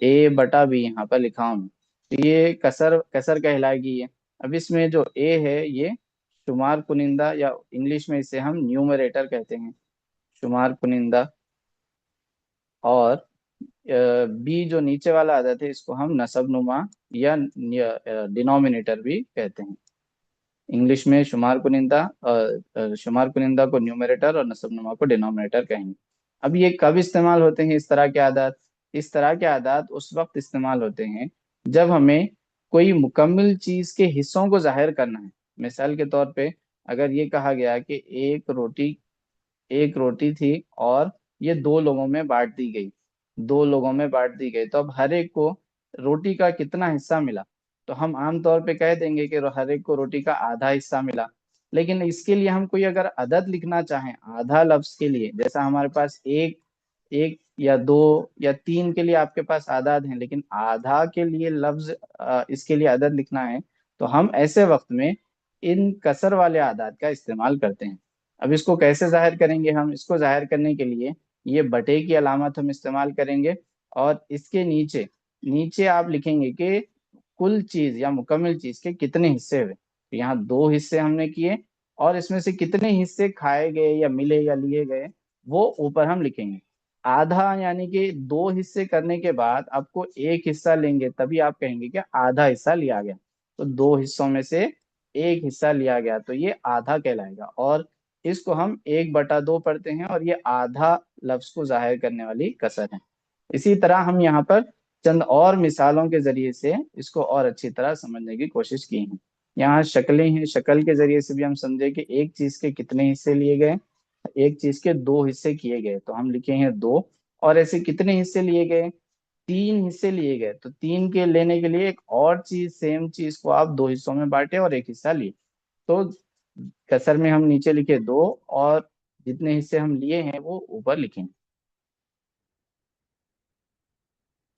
A/B यहाँ पर लिखा हूं, तो ये कसर कसर कहलाएगी ये। अब इसमें जो A है ये शुमार कुनिंदा, या इंग्लिश में इसे हम न्यूमरेटर कहते हैं, शुमार कुनिंदा। और बी जो नीचे वाला अदद है इसको हम नसब नुमा या डिनोमिनेटर भी कहते हैं। इंग्लिश में शुमार कुनिंदा को न्यूमरेटर और नसबनुमा को डिनोमिनेटर कहेंगे। अब ये कब इस्तेमाल होते हैं इस तरह के आदात? इस तरह के आदात उस वक्त इस्तेमाल होते हैं जब हमें कोई मुकम्मिल चीज के हिस्सों को जाहिर करना है। मिसाल के तौर पे अगर ये कहा गया कि एक रोटी थी और ये 2 लोगों में बांट दी गई, 2 लोगों में बांट दी गई, तो अब हर एक को रोटी का कितना हिस्सा मिला? तो हम आम तौर पे कह देंगे कि हर एक को रोटी का आधा हिस्सा मिला। लेकिन इसके लिए हम कोई अगर अदद लिखना चाहें आधा लफ्ज के लिए, जैसा हमारे पास एक एक या दो या तीन के लिए आपके पास आदाद हैं, लेकिन आधा के लिए लफ्ज इसके लिए अदद लिखना है, तो हम ऐसे वक्त में इन कसर वाले आदाद का इस्तेमाल करते हैं। अब इसको कैसे जाहिर करेंगे हम? इसको जाहिर करने के लिए ये बटे की अलामत हम इस्तेमाल करेंगे, और इसके नीचे नीचे आप लिखेंगे कि कुल चीज या मुकम्मल चीज के कितने हिस्से हुए। तो यहाँ 2 हिस्से हमने किए, और इसमें से कितने हिस्से खाए गए या मिले या लिए गए वो ऊपर हम लिखेंगे। आधा यानी कि 2 हिस्से करने के बाद आपको एक हिस्सा लेंगे, तभी आप कहेंगे कि आधा हिस्सा लिया गया। तो 2 हिस्सों में से एक हिस्सा लिया गया तो ये आधा कहलाएगा, और इसको हम 1/2 पढ़ते हैं, और ये आधा लफ्ज को जाहिर करने वाली कसर है। इसी तरह हम यहाँ पर चंद और मिसालों के जरिए से इसको और अच्छी तरह समझने की कोशिश की है। यहाँ शक्लें हैं, शक्ल के जरिए से भी हम समझे कि एक चीज के कितने हिस्से लिए गए। एक चीज के 2 हिस्से किए गए तो हम लिखे हैं 2। और ऐसे कितने हिस्से लिए गए? 3 हिस्से लिए गए, तो 3 के लेने के लिए एक और चीज, सेम चीज को आप 2 हिस्सों में बांटे और एक हिस्सा लिए। तो कसर में हम नीचे लिखे 2, और जितने हिस्से हम लिए हैं वो ऊपर लिखें।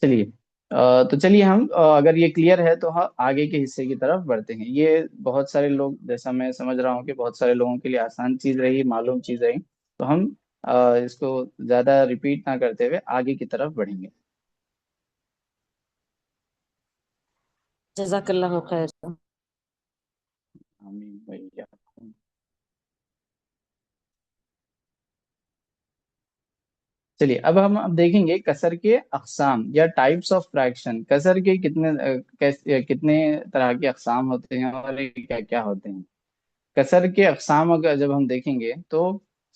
चलिए, तो चलिए हम अगर ये क्लियर है तो हम आगे के हिस्से की तरफ बढ़ते हैं। ये बहुत सारे लोग, जैसा मैं समझ रहा हूँ कि बहुत सारे लोगों के लिए आसान चीज रही, मालूम चीज रही, तो हम इसको ज्यादा रिपीट ना करते हुए आगे की तरफ बढ़ेंगे। जजाकल्लाह खैर। आमीन भैया। चलिए, अब देखेंगे कसर के अकसाम या टाइप्स ऑफ फ्रैक्शन। कसर के कितने तरह के अकसाम होते हैं और क्या क्या होते हैं। कसर के अकसाम अगर जब हम देखेंगे तो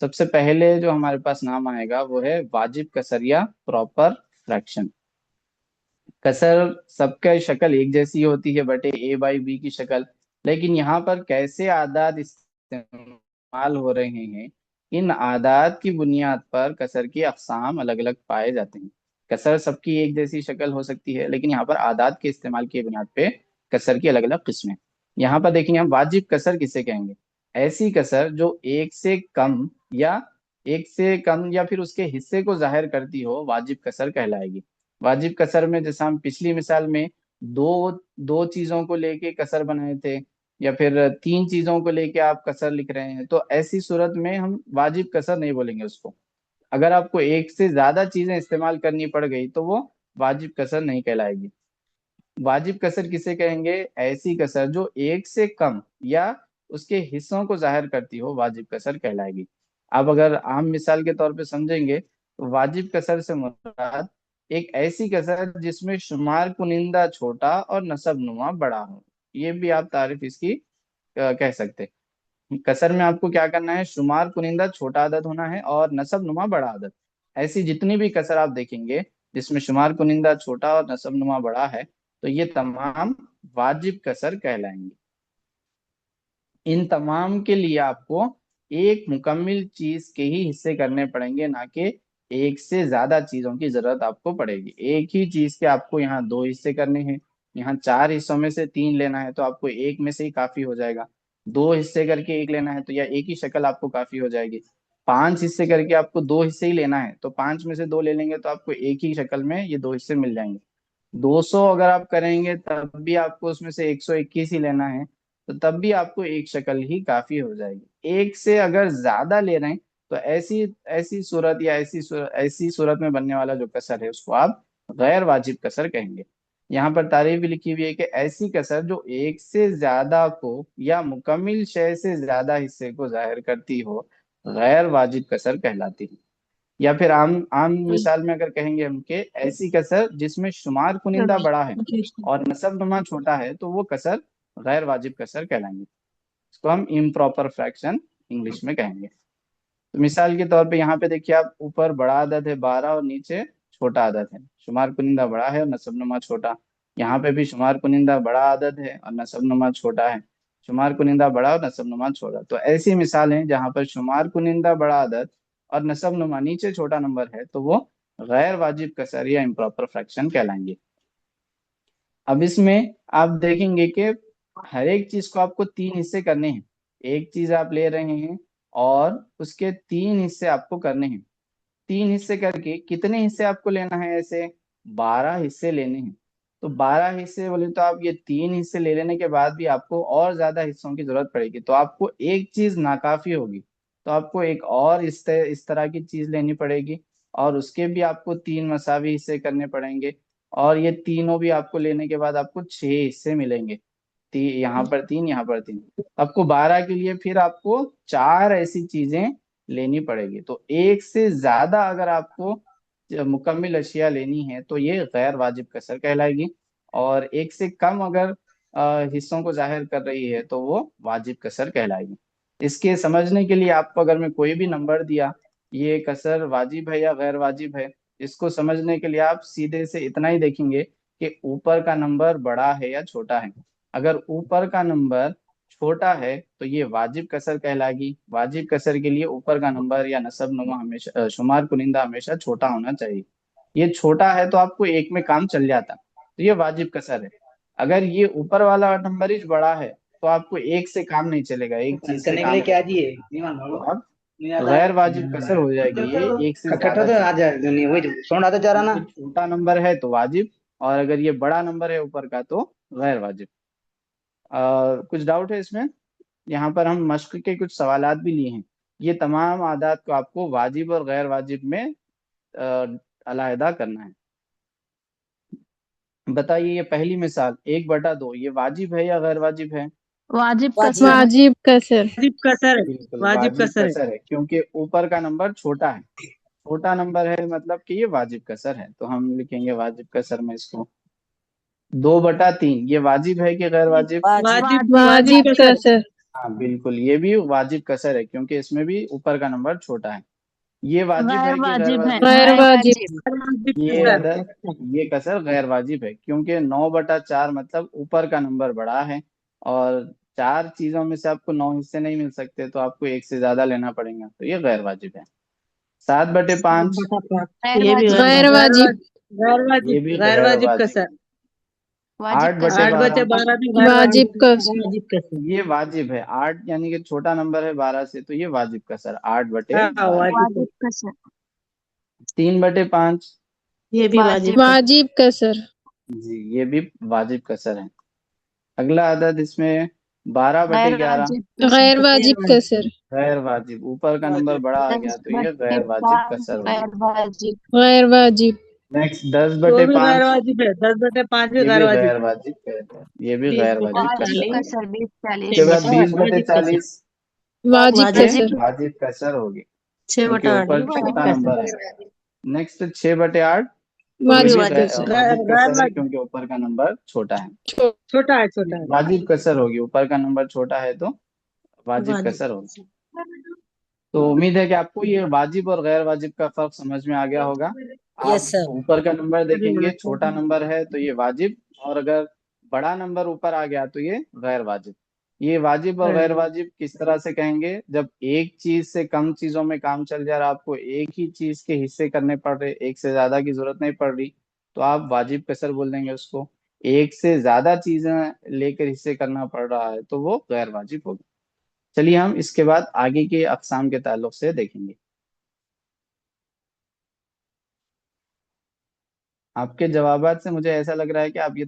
सबसे पहले जो हमारे पास नाम आएगा वो है वाजिब कसर या प्रॉपर फ्रैक्शन। कसर सबका शक्ल एक जैसी होती है, बटे ए बाई बी की शक्ल, लेकिन यहाँ पर कैसे आदात इस्तेमाल हो रहे हैं, इन आदात की बुनियाद पर कसर की अकसाम अलग अलग पाए जाते हैं। कसर सबकी एक जैसी शक्ल हो सकती है, लेकिन यहाँ पर आदात के इस्तेमाल की बुनियाद पे कसर की अलग अलग किस्में। यहाँ पर देखेंगे हम वाजिब कसर किसे कहेंगे, ऐसी कसर जो एक से कम या फिर उसके हिस्से को जाहिर करती हो, वाजिब कसर कहलाएगी। वाजिब कसर में जैसा हम पिछली मिसाल में दो दो चीजों को लेके कसर बनाए थे, या फिर तीन चीजों को लेके आप कसर लिख रहे हैं, तो ऐसी सूरत में हम वाजिब कसर नहीं बोलेंगे उसको। अगर आपको एक से ज्यादा चीजें इस्तेमाल करनी पड़ गई तो वो वाजिब कसर नहीं कहलाएगी। वाजिब कसर किसे कहेंगे, ऐसी कसर जो एक से कम या उसके हिस्सों को जाहिर करती हो, वाजिब कसर कहलाएगी। अब अगर आम मिसाल के तौर पे समझेंगे तो वाजिब कसर से मुराद एक ऐसी कसर जिसमें शुमार कुनिंदा छोटा और नसब नुमा बड़ा हो। ये भी आप तारीफ इसकी कह सकते हैं। कसर में आपको क्या करना है, शुमार कुनिंदा छोटा अदद होना है और नसब नुमा बड़ा अदद। ऐसी जितनी भी कसर आप देखेंगे जिसमें शुमार कुनिंदा छोटा और नसब नुमा बड़ा है, तो ये तमाम वाजिब कसर कहलाएंगे। इन तमाम के लिए आपको एक मुकम्मिल चीज के ही हिस्से करने पड़ेंगे, ना कि एक से ज्यादा चीजों की जरूरत आपको पड़ेगी। एक ही चीज के आपको यहाँ दो हिस्से करने हैं, यहाँ चार हिस्सों में से तीन लेना है तो आपको एक में से ही काफी हो जाएगा। दो हिस्से करके एक लेना है तो यह एक ही शक्ल आपको काफी हो जाएगी। पांच हिस्से करके आपको दो हिस्से ही लेना है तो पांच में से दो ले लेंगे तो आपको एक ही शक्ल में ये दो हिस्से मिल जाएंगे। 200 अगर आप करेंगे तब भी आपको उसमें से 121 ही लेना है, तो तब भी आपको एक शक्ल ही काफी हो जाएगी। एक से अगर ज्यादा ले रहे हैं तो ऐसी ऐसी सूरत या ऐसी सूरत में बनने वाला जो कसर है उसको आप गैर वाजिब कसर कहेंगे। यहाँ पर तारीफ भी लिखी हुई है कि ऐसी कसर जो एक से ज्यादा को या मुकम्मिल शय से ज्यादा हिस्से को जाहिर करती हो, गैर वाजिब कसर कहलाती है। या फिर आम आम मिसाल में अगर कहेंगे हम कि ऐसी कसर जिसमें शुमार कुनिंदा बड़ा है और नसब नुमा छोटा है, तो वो कसर गैर वाजिब कसर कहलाएंगे। इसको हम इम्प्रॉपर फ्रैक्शन इंग्लिश में कहेंगे। तो मिसाल के तौर पे यहाँ पे देखिए, आप ऊपर बड़ा अदद है 12 और नीचे छोटा अदद है। शुमार कुनिंदा बड़ा है और नसब नुमा छोटा। यहाँ पे भी शुमार कुनिंदा बड़ा अदद है और नसब नुमा छोटा है। शुमार कुनिंदा बड़ा और नसब नुमा छोटा। तो ऐसी मिसाल है जहाँ पर शुमार कुनिंदा बड़ा अदद और नसब नुमा नीचे छोटा नंबर है, तो वो गैर वाजिब कसर या इम्प्रॉपर फ्रैक्शन कहलाएंगे। अब इसमें आप देखेंगे कि हर एक चीज को आपको तीन हिस्से करने हैं। एक चीज आप ले रहे हैं और उसके तीन हिस्से आपको करने हैं। तीन हिस्से करके कितने हिस्से आपको लेना है, ऐसे 12 हिस्से लेने हैं। तो 12 हिस्से बोले तो आप ये तीन हिस्से ले लेने के बाद भी आपको और ज्यादा हिस्सों की जरूरत पड़ेगी, तो आपको एक चीज नाकाफी होगी, तो आपको एक और इस तरह की चीज लेनी पड़ेगी और उसके भी आपको तीन मसावी हिस्से करने पड़ेंगे। और ये तीनों भी आपको लेने के बाद आपको 6 हिस्से मिलेंगे। यहाँ पर तीन, यहाँ पर तीन, आपको 12 के लिए फिर आपको चार ऐसी चीजें लेनी पड़ेगी। तो एक से ज्यादा अगर आपको मुकम्मिल अशिया लेनी है तो ये गैर वाजिब कसर कहलाएगी, और एक से कम अगर हिस्सों को जाहिर कर रही है तो वो वाजिब कसर कहलाएगी। इसके समझने के लिए आपको अगर मैं कोई भी नंबर दिया, ये कसर वाजिब है या गैर वाजिब है, इसको समझने के लिए आप सीधे से इतना ही देखेंगे कि ऊपर का नंबर बड़ा है या छोटा है। अगर ऊपर का नंबर छोटा है तो ये वाजिब कसर कहलाएगी। वाजिब कसर के लिए ऊपर का नंबर या नसब नुमा हमेशा शुमार कुनिंदा हमेशा छोटा होना चाहिए। ये छोटा है तो आपको एक में काम चल जाता, तो ये वाजिब कसर है। अगर ये ऊपर वाला नंबर ही बड़ा है तो आपको एक से काम नहीं चलेगा, एक चीज से काम तो आप गैर वाजिब कसर हो जाएगी ये एक से ज्यादा चीज। ये छोटा नंबर है तो वाजिब, और अगर ये बड़ा नंबर है ऊपर का तो गैर वाजिब। कुछ डाउट है इसमें? यहाँ पर हम मश्क के कुछ सवालात भी लिए हैं। ये तमाम आदात को आपको वाजिब और गैर वाजिब में अलहदा करना है। बताइए, ये पहली मिसाल 1/2 ये वाजिब है या गैर वाजिब है? वाजिब वाजिब। कसर। वाजिब कसर। वाजिब कसर है। बिल्कुल वाजिब वाजिब कसर है। कसर है, क्योंकि ऊपर का नंबर छोटा है। छोटा नंबर है मतलब कि ये वाजिब कसर है, तो हम लिखेंगे वाजिब कसर में इसको। 2/3 ये वाजिब है कि गैर वाजिब? वाजिब। वाजिब वाजिब कसर है। कसर। हाँ बिल्कुल, ये भी वाजिब कसर है क्योंकि इसमें भी ऊपर का नंबर छोटा है। ये वाजिब गैर है कि गैर वाजिब है, वाजिब? गैर गैर वाजिब। वाजिब। ये सर अदद, ये कसर गैर वाजिब है क्योंकि 9/4 मतलब ऊपर का नंबर बड़ा है, और 4 चीजों में से आपको 9 हिस्से नहीं मिल सकते, तो आपको एक से ज्यादा लेना पड़ेगा, तो ये गैर वाजिब है। 7/5 बटा पाँच, गैर ये भी वाजिब। गैर वाजिब। ये भी गैर गैर वाजिब का वाजिब। सर। वाजिब आठ का बटे सर। 12 भी गैर वाजिब का वाजिब का सर। ये वाजिब है। 8 यानी कि छोटा नंबर है 12 से, तो ये वाजिब कसर आठ बटे हाँ बारह वाजिब का, वाजिब का सर। 3/5 ये भी वाजिब वाजिब। का। वाजिब का सर। जी, ये भी वाजिब कसर है। अगला अदद इसमें 12/11 गैर वाजिब का सर। गैर वाजिब का सर। गैर वाजिब, ऊपर का नंबर वाजिब बड़ा आ गया, दस तो ये बटे गैर वाजिब पाँच कसर होगी। गैर वाजिब। गैर वाजिब। नेक्स्ट दस तो बटे भी गैर पाँच वाजिब है, 10/5 भी ये गैर भी वाजिब। गैर वाजिब कहते हैं, ये भी बीस गैर बटे वाजिब वाजिब कसर का होगी। चालीस सर, 20 उसके 40। बाद 20/40 वाजिब का ये वाजिब सर। का। वाजिब कसर होगी 6 क्योंकि बटा आठ भी ऊपर वाजिब छोटा का सर। नंबर है। नेक्स्ट 6/8 वो ये भी वाजिब भी का वाजिब सर। सर। वाजिब गैर कसर है वाजिब, क्योंकि ऊपर का नंबर छोटा है। छोटा है, छोटा है। वाजिब कसर होगी, ऊपर का नंबर छोटा है तो वाजिब वाजिब कसर का होगी। सर। तो उम्मीद है कि आपको ये वाजिब और गैर वाजिब का फर्क समझ में आ गया होगा। यस आप सर। ऊपर का नंबर देखेंगे, छोटा नंबर है तो ये वाजिब, और अगर बड़ा नंबर ऊपर आ गया तो ये गैर वाजिब। ये वाजिब और गैर वाजिब किस तरह से कहेंगे? जब एक चीज से कम चीजों में काम चल जाए और आपको एक ही चीज के हिस्से करने पड़ रहे, एक से ज्यादा की जरूरत नहीं पड़ रही, तो आप वाजिब कसर बोल देंगे उसको। एक से ज्यादा चीजें लेकर हिस्से करना पड़ रहा है तो वो गैर वाजिब होगा। चलिए हम इसके बाद आगे के अकसाम के ताल्लुक से देखेंगे। आपके जवाबात से मुझे ऐसा लग रहा है कि आप ये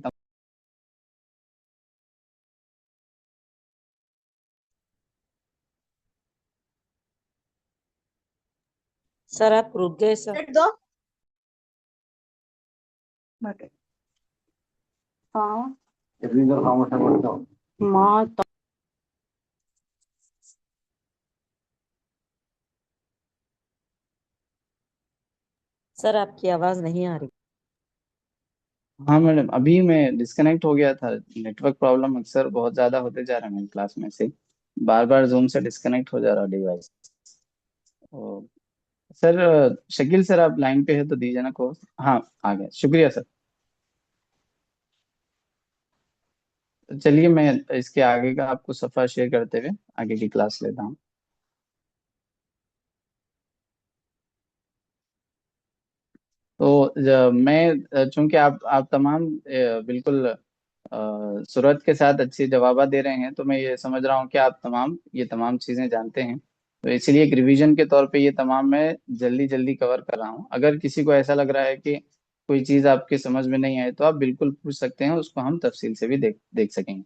सर आप रुक गए सर। माँ सर आपकी आवाज नहीं आ रही। हाँ मैडम, अभी मैं डिस्कनेक्ट हो गया था। नेटवर्क प्रॉब्लम अक्सर बहुत ज्यादा होते जा रहा है मेरी क्लास में से, बार बार जूम से डिस्कनेक्ट हो जा रहा डिवाइस। ओ, सर शकील सर आप लाइन पे है तो दीजिए ना कोर्स। हाँ आ गया, शुक्रिया सर। चलिए मैं इसके आगे का आपको सफा शेयर करते हुए आगे की क्लास लेता हूँ। तो मैं चूंकि आप तमाम बिल्कुल सूरत के साथ अच्छे जवाब दे रहे हैं, तो मैं ये समझ रहा हूँ कि आप ये तमाम चीज़ें जानते हैं, तो इसलिए एक रिवीजन के तौर पे ये तमाम मैं जल्दी जल्दी कवर कर रहा हूँ। अगर किसी को ऐसा लग रहा है कि कोई चीज़ आपके समझ में नहीं आए तो आप बिल्कुल पूछ सकते हैं, उसको हम तफसील से भी देख देख सकेंगे।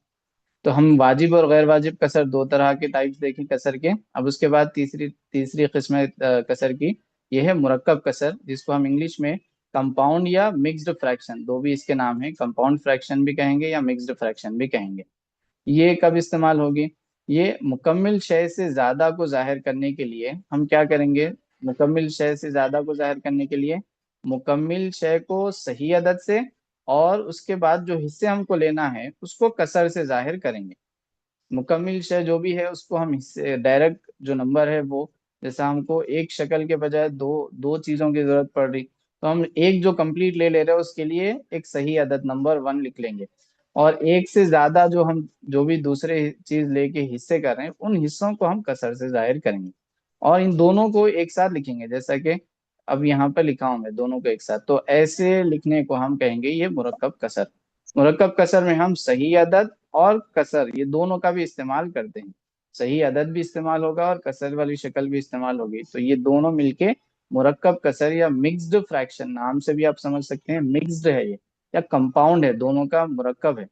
तो हम वाजिब और गैर वाजिब कसर, दो तरह के टाइप्स देखें कसर के। अब उसके बाद तीसरी तीसरी किस्म कसर की, यह है मुरक्कब कसर, जिसको हम इंग्लिश में कंपाउंड या मिक्स्ड फ्रैक्शन, दो भी इसके नाम है, कंपाउंड फ्रैक्शन भी कहेंगे या मिक्स्ड फ्रैक्शन भी कहेंगे। ये कब इस्तेमाल होगी? ये मुकम्मिल शय से ज्यादा को जाहिर करने के लिए हम क्या करेंगे? मुकम्मिल शय से ज्यादा को जाहिर करने के लिए मुकम्मिल शय को सही अदद से, और उसके बाद जो हिस्से हमको लेना है उसको कसर से जाहिर करेंगे। मुकम्मिल शय जो भी है उसको हम हिस्से डायरेक्ट जो नंबर है वो, जैसा हमको एक शक्ल के बजाय दो दो चीजों की जरूरत पड़ रही, तो हम एक जो कंप्लीट ले रहे हैं उसके लिए एक सही अदद नंबर 1 लिख लेंगे। और एक से ज्यादा जो हम जो भी दूसरे चीज लेके हिस्से कर रहे हैं उन हिस्सों को हम कसर से जाहिर करेंगे, और इन दोनों को एक साथ लिखेंगे, जैसा कि अब यहाँ पर लिखा हूं मैं दोनों को एक साथ। तो ऐसे लिखने को हम कहेंगे ये मुरक्कब कसर। मुरक्कब कसर में हम सही अदद और कसर ये दोनों का भी इस्तेमाल करते हैं। सही अदद भी इस्तेमाल होगा और कसर वाली शक्ल भी इस्तेमाल होगी, तो ये दोनों मिलके मुरक्कब कसर या मिक्स्ड फ्रैक्शन, नाम से भी आप समझ सकते हैं मिक्स्ड है ये, या कंपाउंड है, दोनों का मुरक्कब है।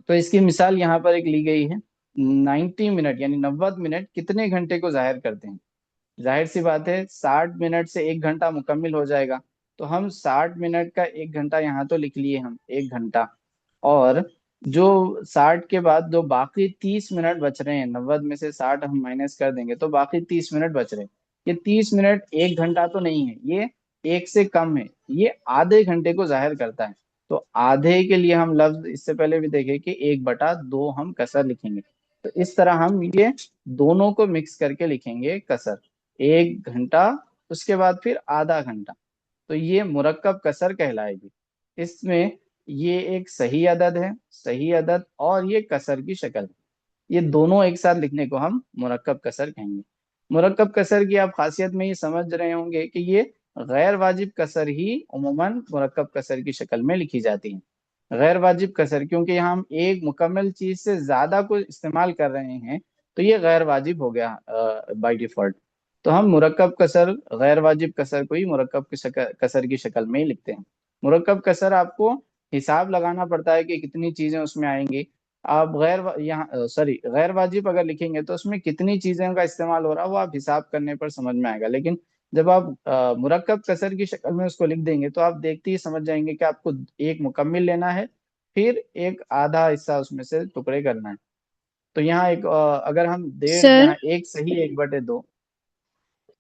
तो इसकी मिसाल यहाँ पर एक ली गई है। 90 मिनट यानी 90 मिनट कितने घंटे को जाहिर करते हैं? जाहिर सी बात है 60 मिनट से 1 घंटा मुकम्मिल हो जाएगा, तो हम 60 मिनट का 1 घंटा यहाँ तो लिख लिए हम 1 घंटा। और जो 60 के बाद जो बाकी 30 मिनट बच रहे हैं, 90 में से 60 हम माइनस कर देंगे तो बाकी 30 मिनट बच रहे हैं। ये 30 मिनट 1 घंटा तो नहीं है, ये एक से कम है, ये आधे घंटे को जाहिर करता है। तो आधे के लिए हम लफ्ज इससे पहले भी देखे कि 1/2 हम कसर लिखेंगे। तो इस तरह हम ये दोनों को मिक्स करके लिखेंगे कसर, 1 घंटा उसके बाद फिर आधा घंटा, तो ये मुरक्कब कसर कहलाएगी। इसमें ये एक सही अदद है, सही अदद, और ये कसर की शक्ल है, ये दोनों एक साथ लिखने को हम मुरक्कब कसर कहेंगे। मुरक्कब कसर की आप खासियत में ये समझ रहे होंगे कि ये गैर वाजिब कसर ही उमूमन मुरक्कब कसर की शक्ल में लिखी जाती है। गैर वाजिब कसर क्योंकि यहाँ हम एक मुकम्मल चीज से ज्यादा को इस्तेमाल कर रहे हैं, तो ये गैर वाजिब हो गया बाय डिफॉल्ट। तो हम मुरक्कब कसर, गैर वाजिब कसर को ही मुरक्कब कसर की शक्ल में ही लिखते हैं। मुरक्कब कसर आपको हिसाब लगाना पड़ता है कि कितनी चीजें उसमें आएंगी। आप यहाँ सॉरी गैर वाजिब अगर लिखेंगे तो उसमें कितनी चीजों का इस्तेमाल हो रहा है वो आप हिसाब करने पर समझ में आएगा, लेकिन जब आप मुरक्कब कसर की शक्ल में उसको लिख देंगे तो आप देखते ही समझ जाएंगे कि आपको एक मुकम्मिल लेना है, फिर एक आधा हिस्सा उसमें से टुकड़े करना है। तो यहाँ एक अगर हम दे सर यहाँ 1/2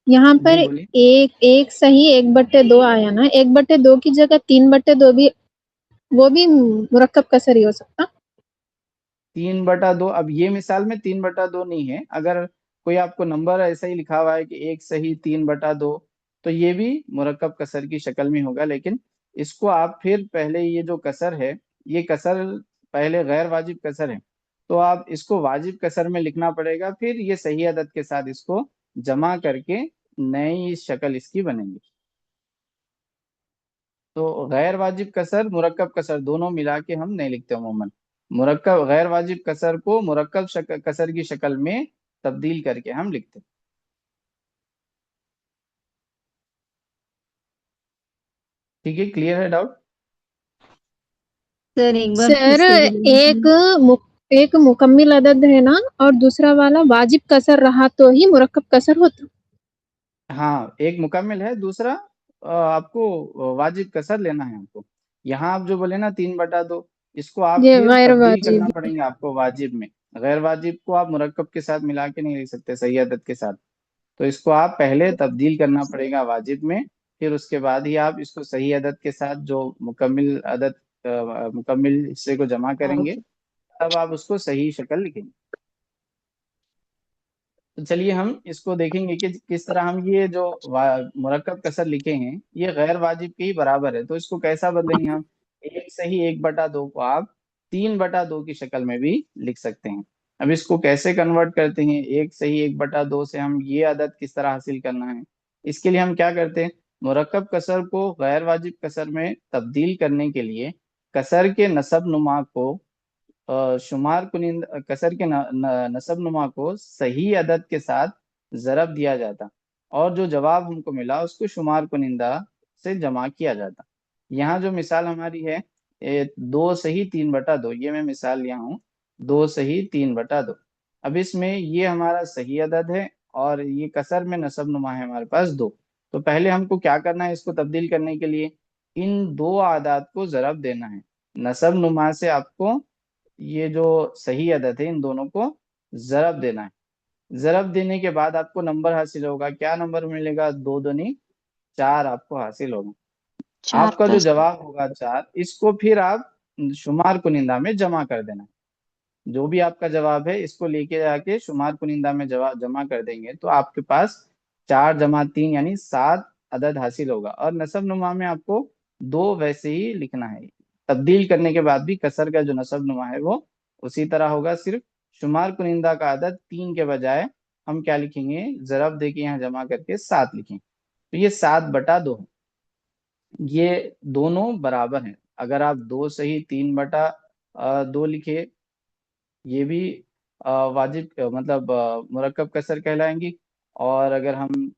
यहाँ जी पर बोलिए। एक एक सही 1/2 आया ना, 1/2 की जगह 3/2 भी, वो भी मुरक्कब कसर ही हो सकता। 3/2, अब ये मिसाल में 3/2 नहीं है, अगर कोई आपको नंबर ऐसा ही लिखा हुआ है कि 1/2, तो ये भी मुरक्कब कसर की शक्ल में होगा, लेकिन इसको आप फिर पहले ये जो कसर है, ये कसर पहले गैर वाजिब कसर है, तो आप इसको वाजिब कसर में लिखना पड़ेगा, फिर ये सही अदद के साथ इसको जमा करके नई शक्ल इसकी बनेगी। तो गैर वाजिब कसर, मुरक्कब कसर दोनों मिला के हम नहीं लिखते अमूमन। मुरक्कब गैर वाजिब कसर को मुरक्कब कसर की शक्ल में तब्दील करके हम लिखते हैं। ठीक है, क्लियर है डाउट? सर एक बार फिर सर से बोलिए। एक मुकम्मिल अदद है ना, और दूसरा वाला वाजिब कसर रहा तो ही मुरक्कब कसर होता। हाँ, एक मुकम्मिल है, दूसरा आपको वाजिब कसर लेना है आपको। यहाँ आप जो बोले ना 3/2, इसको आप ये फिर गैर तब्दील करना वाजिब। पड़ेंगे आपको वाजिब में। गैर वाजिब को आप मुरक्कब के साथ मिला के नहीं लिख सकते सही अदद के साथ, तो इसको आप पहले तब्दील करना पड़ेगा वाजिब में, फिर उसके बाद ही आप इसको सही अदद के साथ जो मुकम्मिल अदद मुकम्मिल हिस्से को जमा करेंगे, तब आप उसको सही शक्ल लिखेंगे। तो चलिए हम इसको देखेंगे कि किस तरह हम ये जो मुरक्कब कसर लिखे हैं ये गैर वाजिब के ही बराबर है, तो इसको कैसा बदलेंगे हम। 1/2 को आप 3/2 की शक्ल में भी लिख सकते हैं। अब इसको कैसे कन्वर्ट करते हैं, 1/2 से हम ये अदद किस तरह हासिल करना है, इसके लिए हम क्या करते हैं, मुरक्कब कसर को गैर वाजिब कसर में तब्दील करने के लिए कसर के नसब नुमा को शुमार कुनिंद कसर के नसब नुमा को सही अदद के साथ ज़रब दिया जाता, और जो जवाब हमको मिला उसको शुमार कुनिंदा से जमा किया जाता। यहाँ जो मिसाल हमारी है 2/3/2, ये मैं मिसाल लिया हूँ 2/3/2। अब इसमें ये हमारा सही अदद है और ये कसर में नसब नुमा है हमारे पास 2। तो पहले हमको क्या करना है, इसको तब्दील करने के लिए इन दो आदात को ज़रब देना है। नसब नुमा से आपको ये जो सही अदद है इन दोनों को जरब देना है। जरब देने के बाद आपको नंबर हासिल होगा, क्या नंबर मिलेगा, 2×2=4 आपको हासिल होगा। 4 आपका जो प्लस जवाब होगा 4, इसको फिर आप शुमार कुनिंदा में जमा कर देना है। जो भी आपका जवाब है इसको लेके जाके शुमार कुनिंदा में जवाब जमा कर देंगे तो आपके पास 4 + 3 यानी 7 अदद हासिल होगा। और नसब नुमा में आपको 2 वैसे ही लिखना है, तब्दील करने के बाद भी कसर का जो नसब नुमा है वो उसी तरह होगा, सिर्फ शुमार कुनिंदा का अदद 3 के बजाय हम क्या लिखेंगे, जरब दे के यहाँ जमा करके 7 लिखेंगे। तो ये 7/2 है, ये दोनों बराबर हैं। अगर आप 2/3/2 लिखे, ये भी वाजिब मतलब मुरक्कब कसर कहलाएंगी, और अगर हम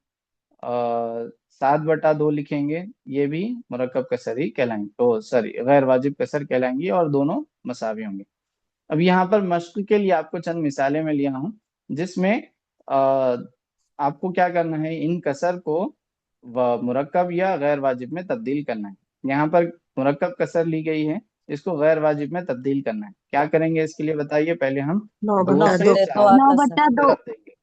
7/2 लिखेंगे ये भी मुरक्कब कसर ही कहलाएंगे, तो सॉरी गैर वाजिब कसर कहलाएंगी, और दोनों मसावी होंगे। अब यहाँ पर मश्क के लिए आपको चंद मिसालें मैं लिया हूँ, जिसमें अ, आपको क्या करना है, इन कसर को मुरक्कब या गैर वाजिब में तब्दील करना है। यहाँ पर मुरक्कब कसर ली गई है, इसको गैर वाजिब में तब्दील करना है। क्या करेंगे इसके लिए बताइए, पहले हम 2 9 से बटे 2 4 9 आता सर। बटा 2 जरब देंगे,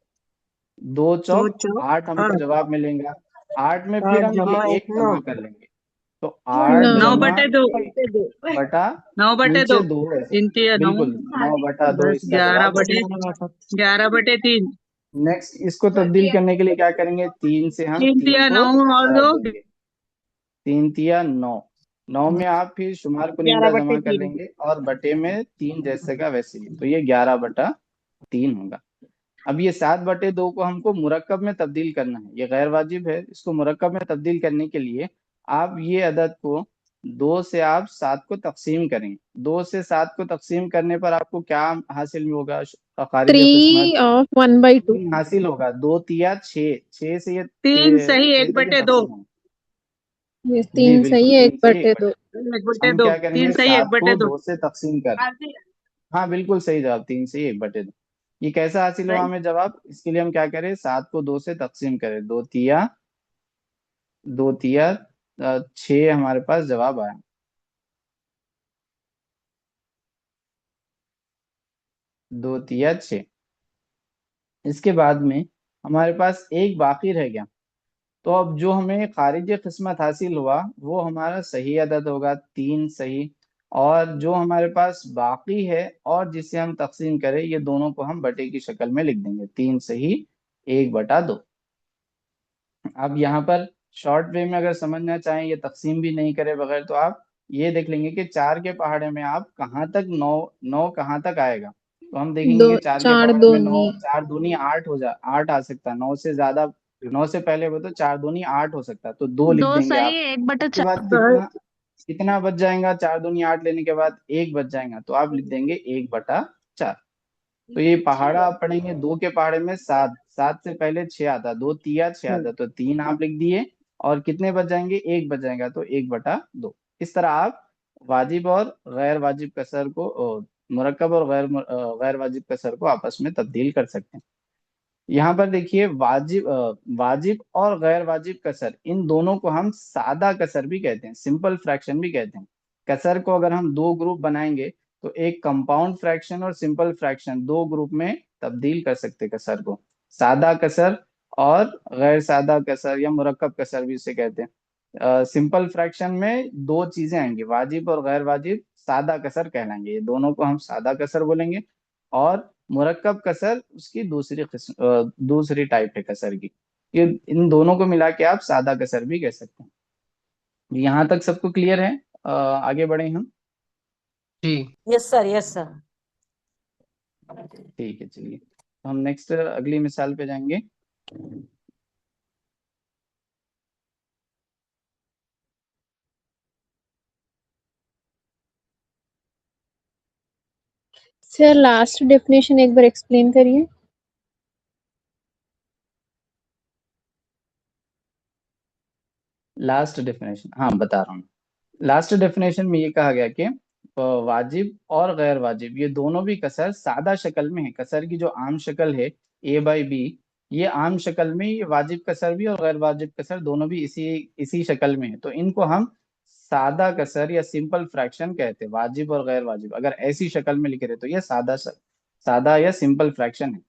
2 2 चौक चौक 8 हमको 8 जवाब मिलेगा। 8 में फिर 8 हम ये जमा 1 एक 9 जमा कर लेंगे, तो 8 9 9 जमा बटे 2 बटा 9 बटे 2 नीचे 2 है सर। 3 3 9 बिल्कुल 9/2 10 इसका 11 जवाब होगा। बटे 11 बटे 3 नेक्स्ट इसको तब्दील करने के लिए क्या करेंगे, 3 से हम 3 3 3 को 9 और हटा 2 देंगे। 3 तिया 9, 9 में आप फिर शुमार 11 कुनिंदा बटे जमा कर 3 लेंगे और बटे में 3 जैसे का वैसे ही, तो ये 11/3 होगा। अब ये 7/2 को हमको मुरक्कब में तब्दील करना है, ये गैर वाजिब है। इसको मुरक्कब में तब्दील करने के लिए आप ये अदद को 2 से आप 7 को तकसीम करेंगे। 2 से 7 को तकसीम करने पर आपको क्या हासिल होगा, खारिज किस्मत 3 of 1/2 3 हासिल होगा। 2 तिया 6, 6 से ये 3 6 सही 6 1 से ये बटे 2 तकसीम होगा। ये जी 3 बिल्कुल, सही है 1 3 से 1 बटे 2 बटे। 1 बटे हम 2 क्या 3 करेंगे, सही 1 7 बटे को 2 2 से तकसीम कर। हाँ बिल्कुल सही जवाब, 3 से 1/2। ये कैसा हासिल हुआ सही हमें जवाब, इसके लिए हम क्या करें, 7 को 2 से तकसीम करें। 2 तिया 6 हमारे पास जवाब आया। 2 तिया 6। इसके बाद में हमारे पास एक बाकी रह गया। तो अब जो हमें खारिज किस्मत हासिल हुआ वो हमारा सही अदद होगा, 3 सही। और जो हमारे पास बाकी है और जिसे हम तकसीम करें, ये दोनों को हम बटे की शक्ल में लिख देंगे, 3 सही 1/2। अब यहाँ पर शॉर्ट वे में अगर समझना चाहें, ये तकसीम भी नहीं करे बगैर, तो आप ये देख लेंगे कि 4 के पहाड़े में आप कहाँ तक 9 9 कहाँ तक आएगा। तो हम देखेंगे 2 कि 4 के 4 पहाड़े में 9, 2 4 दूनी 8 हो जा 8 आ सकता है। 9 से ज्यादा, 9 से पहले हो तो 4 दूनी 8 हो सकता है, तो 2 लिख 2 देंगे सही आप। 1/4 उसके बाद कितना कितना बच जाएगा, 4 दूनी 8 लेने के बाद 1 बच जाएगा, तो आप लिख देंगे 1/4। तो ये पहाड़ा आप पढ़ेंगे, 2 के पहाड़े में 7, 7 से पहले 6 आता, 2 तिया 6 आता, तो 3 आप लिख दिए। और कितने बच जाएंगे, 1 बच जाएगा, तो 1/2। इस तरह आप वाजिब और गैर वाजिब कसर को मुरक्कब और गैर वाजिब कसर को आपस में तब्दील कर सकते हैं। यहाँ पर देखिए, वाजिब और गैर वाजिब कसर, इन दोनों को हम सादा कसर भी कहते हैं, सिंपल फ्रैक्शन भी कहते हैं। कसर को अगर हम 2 ग्रुप बनाएंगे, तो एक कंपाउंड फ्रैक्शन और सिंपल फ्रैक्शन, 2 ग्रुप में तब्दील कर सकते हैं कसर को। सादा कसर और गैर सादा कसर या मुरक्कब कसर भी इसे कहते हैं। सिंपल फ्रैक्शन में 2 चीजें आएंगी, वाजिब और गैर वाजिब सादा कसर कहलाएंगे, ये दोनों को हम सादा कसर बोलेंगे। और मुरक्कब कसर उसकी दूसरी किस्म, दूसरी टाइप है कसर की। ये इन दोनों को मिला के आप सादा कसर भी कह सकते हैं। यहाँ तक सबको क्लियर है, आगे बढ़े हम। जी यस सर, यस सर। ठीक है, चलिए तो हम नेक्स्ट अगली मिसाल पे जाएंगे। सर लास्ट डेफिनेशन एक बार एक्सप्लेन करिए। लास्ट डेफिनेशन, हाँ बता रहा हूँ। लास्ट डेफिनेशन में ये कहा गया कि वाजिब और गैर वाजिब ये दोनों भी कसर सादा शक्ल में है। कसर की जो आम शक्ल है A/B, ये आम शक्ल में ये वाजिब कसर भी और गैर वाजिब कसर दोनों भी इसी इसी शक्ल में है। तो इनको हम सादा कसर या सिंपल फ्रैक्शन कहते हैं। वाजिब और गैर वाजिब अगर ऐसी शक्ल में लिखे रहे तो ये सादा या सिंपल फ्रैक्शन है।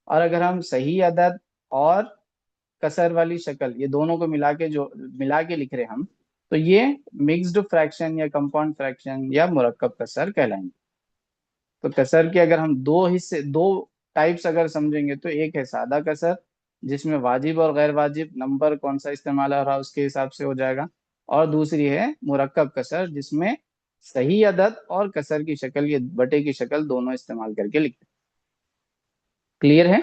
और अगर हम सही अदद और कसर वाली शक्ल, ये दोनों को मिला के लिख रहे हम, तो ये मिक्स्ड फ्रैक्शन या कंपाउंड फ्रैक्शन या मुरक्कब कसर कहलाएंगे। तो कसर के अगर हम दो हिस्से, दो टाइप्स अगर समझेंगे, तो एक है सादा कसर, जिसमें वाजिब और गैर वाजिब नंबर कौन सा इस्तेमाल हो रहा है उसके हिसाब से हो जाएगा। और दूसरी है मुरक्कब कसर, जिसमें सही अदद और कसर की शक्ल, ये बटे की शक्ल दोनों इस्तेमाल करके लिखते हैं। क्लियर है।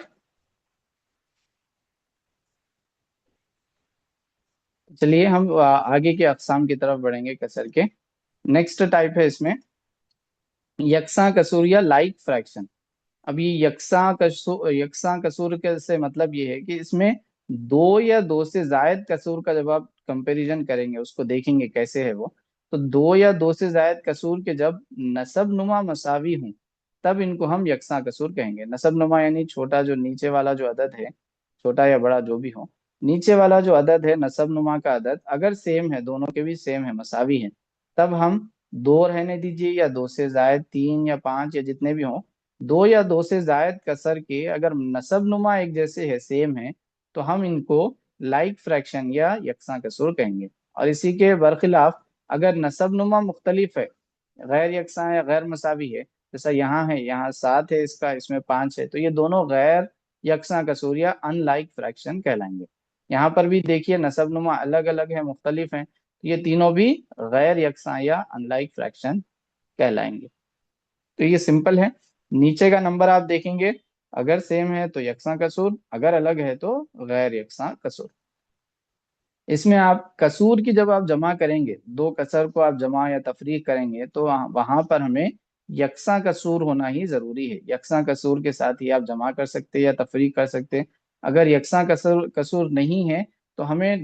चलिए हम आगे के अकसाम की तरफ बढ़ेंगे कसर के। नेक्स्ट टाइप है इसमें यकसा कसूर या लाइक फ्रैक्शन। अब ये यकसा कसूर के से मतलब ये है कि इसमें 2 या 2 से जायद कसूर का जब आप कंपैरिजन करेंगे, उसको देखेंगे कैसे है वो, तो 2 या 2 से जायद कसूर के जब नसब नुमा मसावी हों, तब इनको हम यकसा कसूर कहेंगे। नसब नुमा यानी छोटा, जो नीचे वाला जो अदद है, छोटा या बड़ा जो भी हो, नीचे वाला जो अदद है नसब नुमा का अदद अगर सेम है, दोनों के भी सेम है, मसावी है, तब हम 2 रहने दीजिए या 2 से जायद 3 या 5 या जितने भी हों, 2 या 2 से जायद कसर के अगर नसब नुमा एक जैसे है, सेम है, तो हम इनको लाइक फ्रैक्शन या यकसा कसूर कहेंगे। और इसी के बरखिलाफ अगर नसब नुमा मुख्तलिफ है, गैर यकसा है, गैर मसावी है, जैसा यहाँ है, यहाँ 7 है इसका, इसमें 5 है, तो ये दोनों गैर यकसा कसूर या अनलाइक फ्रैक्शन कहलाएंगे। यहाँ पर भी देखिए नसब नुमा अलग अलग है, मुख्तलिफ हैं, तो ये तीनों भी गैर यकसा या अनलाइक फ्रैक्शन कहलाएंगे। तो ये सिंपल है। नीचे का नंबर आप देखेंगे, अगर सेम है तो यकसा कसूर, अगर अलग है तो गैर यकसा कसूर। इसमें आप कसूर की जब आप जमा करेंगे, दो कसर को आप जमा या तफरीक करेंगे, तो वहां पर हमें यकसा कसूर होना ही जरूरी है। यकसा कसूर के साथ ही आप जमा कर सकते हैं या तफरीक कर सकते हैं। अगर यकसा कसूर कसूर नहीं है तो हमें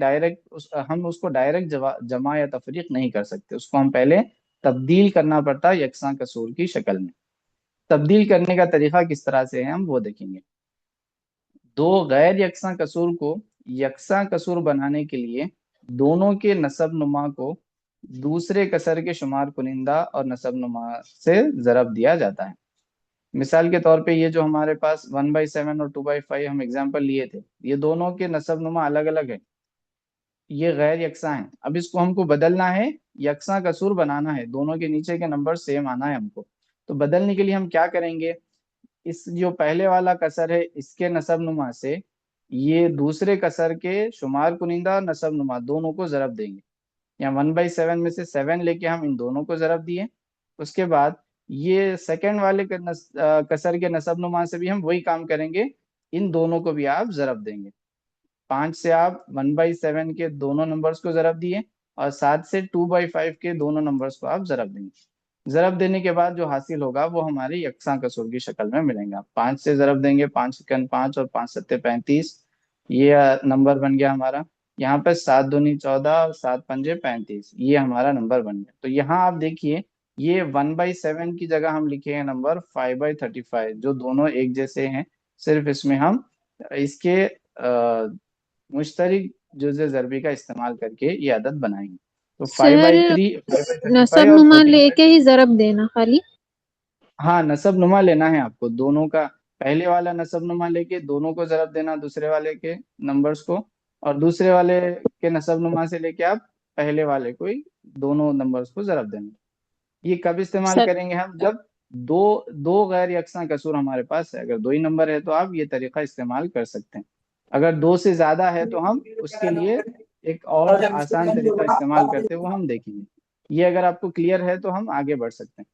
हम उसको डायरेक्ट जमा या तफरीक नहीं कर सकते, उसको हम पहले तब्दील करना पड़ता है यकसा कसूर की शक्ल में। तब्दील करने का तरीका किस तरह से है हम वो देखेंगे। दो गैर यकसा कसूर को यकसा कसूर बनाने के लिए दोनों के नसब नुमा को दूसरे कसर के शुमार कुनिंदा और नसब नुमा से जरब दिया जाता है। मिसाल के तौर पे ये जो हमारे पास 1/7 और 2/5 हम एग्जाम्पल लिए थे, ये दोनों के नसब नुमा अलग अलग है, ये गैर यकसा है। अब इसको हमको बदलना है, यकसा कसूर बनाना है, दोनों के नीचे के नंबर सेम आना है हमको। तो बदलने के लिए हम क्या करेंगे, इस जो पहले वाला कसर है इसके नसब नुमा से ये दूसरे कसर के शुमार कुनिंदा और नसब नुमा दोनों को जरब देंगे। या 1/7 में से 7 लेके हम इन दोनों को जरब दिए। उसके बाद ये सेकंड वाले कसर के नसब नुमा से भी हम वही काम करेंगे, इन दोनों को भी आप जरब देंगे। 5 से आप 1/7 के दोनों नंबर्स को जरब दिए और 7 से 2/5 के दोनों नंबर्स को आप जरब देंगे। जरब देने के बाद जो हासिल होगा वो हमारे यकसा कसूर की शक्ल में मिलेगा। 5 से जरब देंगे, 5 एकन 5 और 5 सत्ते 35, ये नंबर बन गया हमारा। यहाँ पे 7 दूनी 14 और 7 पंजे 35, ये हमारा नंबर बन गया। तो यहाँ आप देखिए ये 1/7 की जगह हम लिखे हैं नंबर 5/35, जो दोनों एक जैसे हैं, सिर्फ इसमें हम इसके मुश्तरिक जुज़े ज़रबी का इस्तेमाल करके ये आदत बनाएंगे। तो सर 5/3 5/35 नसब और नुमा 14। लेके ही जरब देना खाली। हाँ, नसब नुमा लेना है आपको, दोनों का पहले वाला नसब नुमा लेके दोनों को जरब देना दूसरे वाले के नंबर्स को, और दूसरे वाले के नसब नुमा से लेके आप पहले वाले को ही दोनों नंबर्स को जरब देना। ये कब इस्तेमाल सर करेंगे हम, जब दो दो गैर यकसा कसूर हमारे पास है। अगर दो ही नंबर है तो आप ये तरीका इस्तेमाल कर सकते हैं। अगर दो से ज्यादा है तो हम उसके लिए एक और आसान तरीका इस्तेमाल करते हैं, वो हम देखेंगे। ये अगर आपको क्लियर है तो हम आगे बढ़ सकते हैं।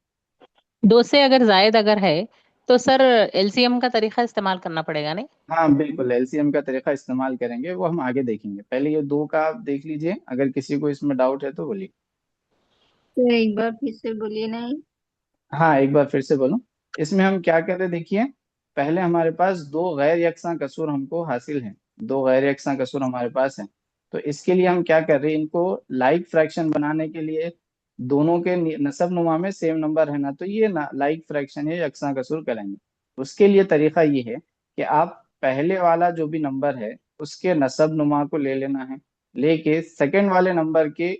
2 से अगर जायद अगर है तो सर एलसीएम का तरीका इस्तेमाल करना पड़ेगा नहीं? हाँ बिल्कुल, एलसीएम का तरीका इस्तेमाल करेंगे, वो हम आगे देखेंगे। पहले ये दो का आप देख लीजिए, अगर किसी को इसमें डाउट है तो बोलिए। तो एक बार फिर से बोलिए नहीं। हाँ, एक बार फिर से बोलूं। इसमें हम क्या कर रहे हैं, देखिए पहले हमारे पास दो गैर यकसा कसूर हमको हासिल हैं, दो गैर यकसा कसूर हमारे पास हैं। तो इसके लिए हम क्या कर रहे हैं, इनको लाइक फ्रैक्शन बनाने के लिए दोनों के नसब नुमा में सेम नंबर है ना, तो ये लाइक फ्रैक्शन है, यकसा कसूर करेंगे। उसके लिए तरीका ये है कि आप पहले वाला जो भी नंबर है उसके नसब नुमा को ले लेना है, लेके सेकंड वाले नंबर के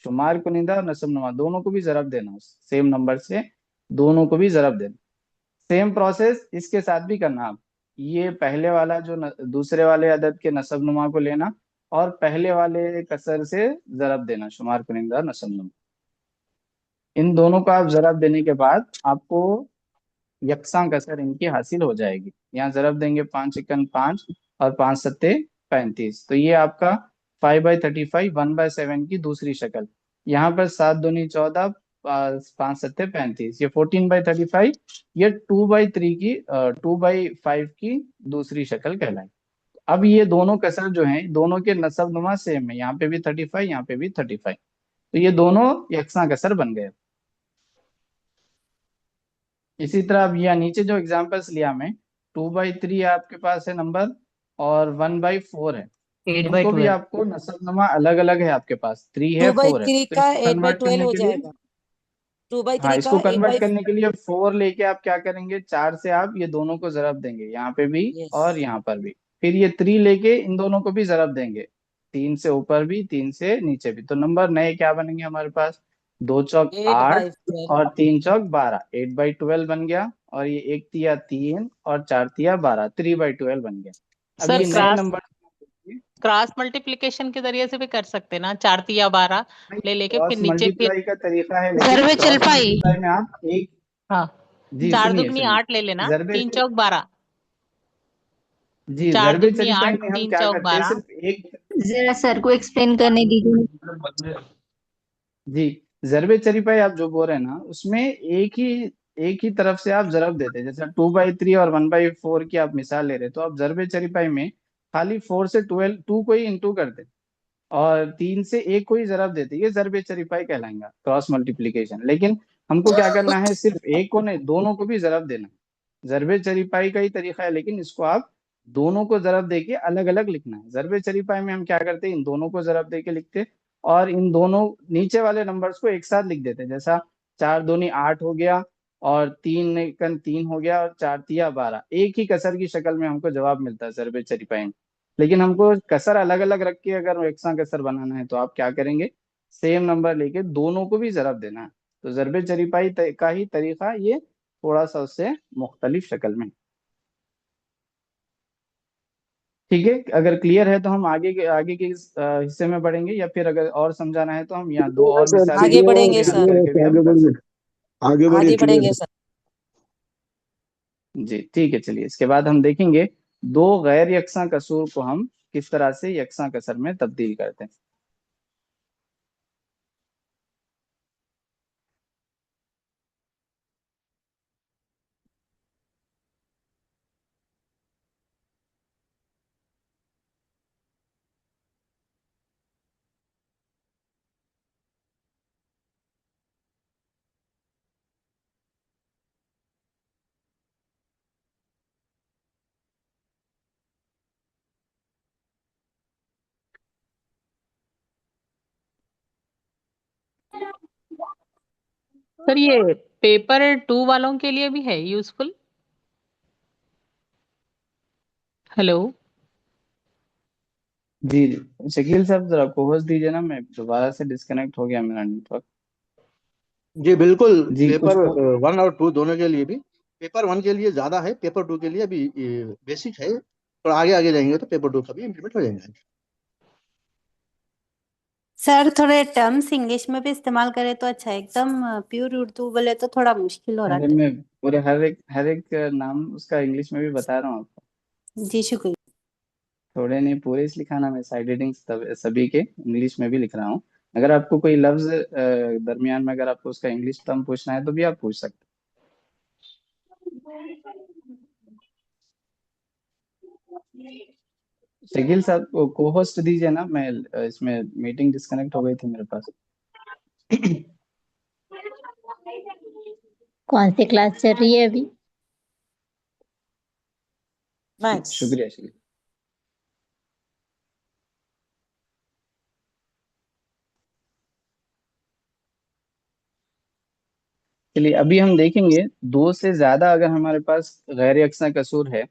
शुमार कुनिंदा और नसब नुमा दोनों को भी जरब देना, उस सेम नंबर से दोनों को भी जरब देना। सेम प्रोसेस इसके साथ भी करना आप। ये पहले वाला जो दूसरे वाले अदद के नसब नुमा को लेना और पहले वाले कसर से जरब देना, शुमार कुनिंदा और नसब नुमा। इन दोनों को आप जरब देने के बाद आपको यकसा कसर इनकी हासिल हो जाएगी। यहाँ जरब देंगे 5 एकन 5 और 5 सत्ते 35, तो ये आपका 5/35 1/7 की दूसरी शक्ल। यहाँ पर 7 दूनी 14 5 सत्ते 35, ये 14/35, ये 2/3 की 2/5 की दूसरी शक्ल कहलाई। अब ये दोनों कसर जो हैं दोनों के नसब नुमा सेम है, यहाँ पे भी 35 यहाँ पे भी 35, तो ये दोनों यकसा कसर बन गए। इसी तरह अब यह नीचे जो एग्जांपल्स लिया मैं, 2/3 आपके पास है नंबर और 1/4 है, इनको भी 8/12। आपको नसब नुमा अलग अलग है, आपके पास 3 है टू बाई 4 है, थ्री तो का इसको कन्वर्ट 8/12 करने हो के लिए, जाएगा। टू बाई हाँ थ्री का इसको एट कन्वर्ट बाई करने के लिए 4 लेके आप क्या करेंगे, 4 से आप ये दोनों को जरब देंगे, यहाँ पे भी यस और यहाँ पर भी। फिर ये 3 लेके इन दोनों को भी जरब देंगे, 3 से ऊपर भी 3 से नीचे भी। तो नंबर नए क्या बनेंगे हमारे पास, 2 चौक 8 8/12। और 3 चौक 12, 8/12 बन गया। और ये 1 तिया 3 और 4 तिया 12, 3/12 बन गया। अब सर ये नए क्रॉस नंबर क्रॉस मल्टीप्लिकेशन के जरिए से भी कर सकते ना, 4 तिया 12 ले लेके फिर क्रॉस नीचे फिर मल्टीप्लाई का तरीका है, लेकिन सर्वे चल क्रॉस पाई। मल्टीप्लाई में आप एक, हाँ जी 4 सुनिए दुगनी सुनिए, 8 ले लेना, जरबे 3 चौक 12, जी 4 जरबे दुगनी चरीपाई 8 में हम 3 क्या चौक करते हैं, 12। सिर्फ एक, जरा सर को एक्सप्लेन करने दीजिए। जी जरबे चरीपाई आप जो बोल रहे हैं ना, उसमें एक ही तरफ से आप जरब देते हैं। जैसे 2/3 और 1/4 की आप मिसाल ले रहे, तो आप जरबे चरीपाई में खाली 4 से 12 2 को ही इंटू करते और 3 से 1 को ही जरब देते, ये जरबे चरीपाई कहलाएगा, क्रॉस मल्टीप्लीकेशन। लेकिन हमको क्या करना है, सिर्फ एक को नहीं, दोनों को भी जरब देना है। जरबे चरीपाई का ही तरीका है, लेकिन इसको आप दोनों को जरब देके अलग अलग लिखना है। जरबे चरीपाई में हम क्या करते हैं, इन दोनों को जरब देके लिखते और इन दोनों नीचे वाले नंबर्स को एक साथ लिख देते। जैसा 4 दूनी 8 हो गया और 3 एकन 3 हो गया और 4 तिया 12, एक ही कसर की शक्ल में हमको जवाब मिलता है जरबे चरीपाई में। लेकिन हमको कसर अलग अलग रख के अगर यकसा कसर बनाना है, तो आप क्या करेंगे, सेम नंबर लेके दोनों को भी जरब देना है। तो जरबे चरीपाई का ही तरीका ये थोड़ा सा उससे मुख्तलिफ शक्ल में। ठीक है, अगर क्लियर है तो हम आगे के इस हिस्से में बढ़ेंगे, या फिर अगर और समझाना है तो हम यहाँ दो और सर मिसालें आगे क्लियर है, बढ़ेंगे ध्यान सर, क्लियर है, करके भी आगे हम कर बढ़िए, सकते आगे बढ़िए, आगे क्लियर बढ़ेंगे है। सर। हैं। जी ठीक है, चलिए इसके बाद हम देखेंगे दो गैर यकसा कसूर को हम किस तरह से यकसा कसर में तब्दील करते हैं। सर ये पेपर 2 वालों के लिए भी है यूजफुल? हेलो। जी जी शकील साहब जरा कोहोस दीजिए ना, मैं दोबारा से डिस्कनेक्ट हो गया मेरा नेटवर्क। जी बिल्कुल, जी कुछ पेपर 1 और 2 दोनों के लिए भी। पेपर 1 के लिए ज्यादा है, पेपर 2 के लिए अभी बेसिक है, और आगे आगे जाएंगे तो पेपर 2 का भी इम्प्लीमेंट हो जाएगा। सर थोड़े टर्म्स इंग्लिश में भी इस्तेमाल करें तो अच्छा है, एकदम प्योर उर्दू बोले तो थोड़ा मुश्किल हो रहा अरे है। मैं पूरे हर एक नाम उसका इंग्लिश में भी बता रहा हूँ आपको। जी शुक्रिया। थोड़े नहीं, पूरे इसलिए लिखा ना, मैं साइड हेडिंग सभी के इंग्लिश में भी लिख रहा हूँ। अगर आपको कोई लफ्ज दरमियान में अगर आपको उसका इंग्लिश टर्म पूछना है तो भी आप पूछ सकते हैं। शकील साहब को होस्ट दीजिए ना, मैं इसमें मीटिंग डिस्कनेक्ट हो गई थी मेरे पास। कौन सी क्लास चल रही है अभी? मैथ्स। शुक्रिया शुक्रिया। चलिए अभी हम देखेंगे दो से ज्यादा अगर हमारे पास गैर यकसा कसूर है,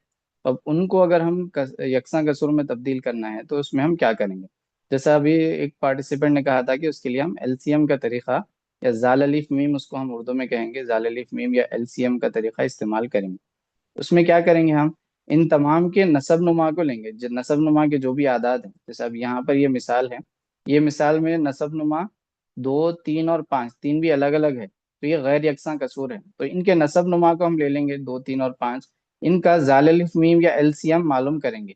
अब उनको अगर हम यकसा कसूर में तब्दील करना है तो उसमें हम क्या करेंगे। जैसा अभी एक पार्टिसिपेंट ने कहा था कि उसके लिए हम एलसीएम का तरीका या जाल अलिफ मीम, उसको हम उर्दू में कहेंगे जाल अलिफ मीम या एलसीएम का तरीका इस्तेमाल करेंगे। उसमें क्या करेंगे, हम इन तमाम के नसब नुमा को लेंगे, जो नसब नुमा के जो भी आदाद हैं। जैसे अब यहाँ पर ये मिसाल है, ये मिसाल में नसब नुमा 2 3 और 5, तीन भी अलग अलग है, तो ये गैर यकसा कसूर है। तो इनके नसब नुमा को हम ले लेंगे 2 3 और 5, इनका जाल अलिफ मीम या एलसीएम मालूम करेंगे।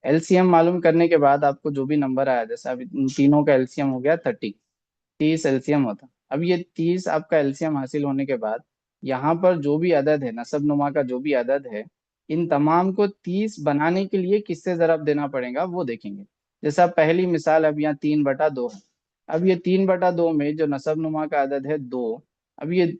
एलसीएम मालूम करने के बाद आपको जो भी नंबर आया, जैसे अब इन तीनों का एलसीएम हो गया 30 एलसीएम होता। अब ये 30 आपका एलसीएम हासिल होने के बाद यहाँ पर जो भी अदद है, नसब नुमा का जो भी अदद है, इन तमाम को 30 बनाने के लिए किससे जरब देना पड़ेगा वो देखेंगे। जैसा पहली मिसाल, अब यहाँ 3/2 है। अब ये 3/2 में जो नसब नुमा का अदद है 2, अब ये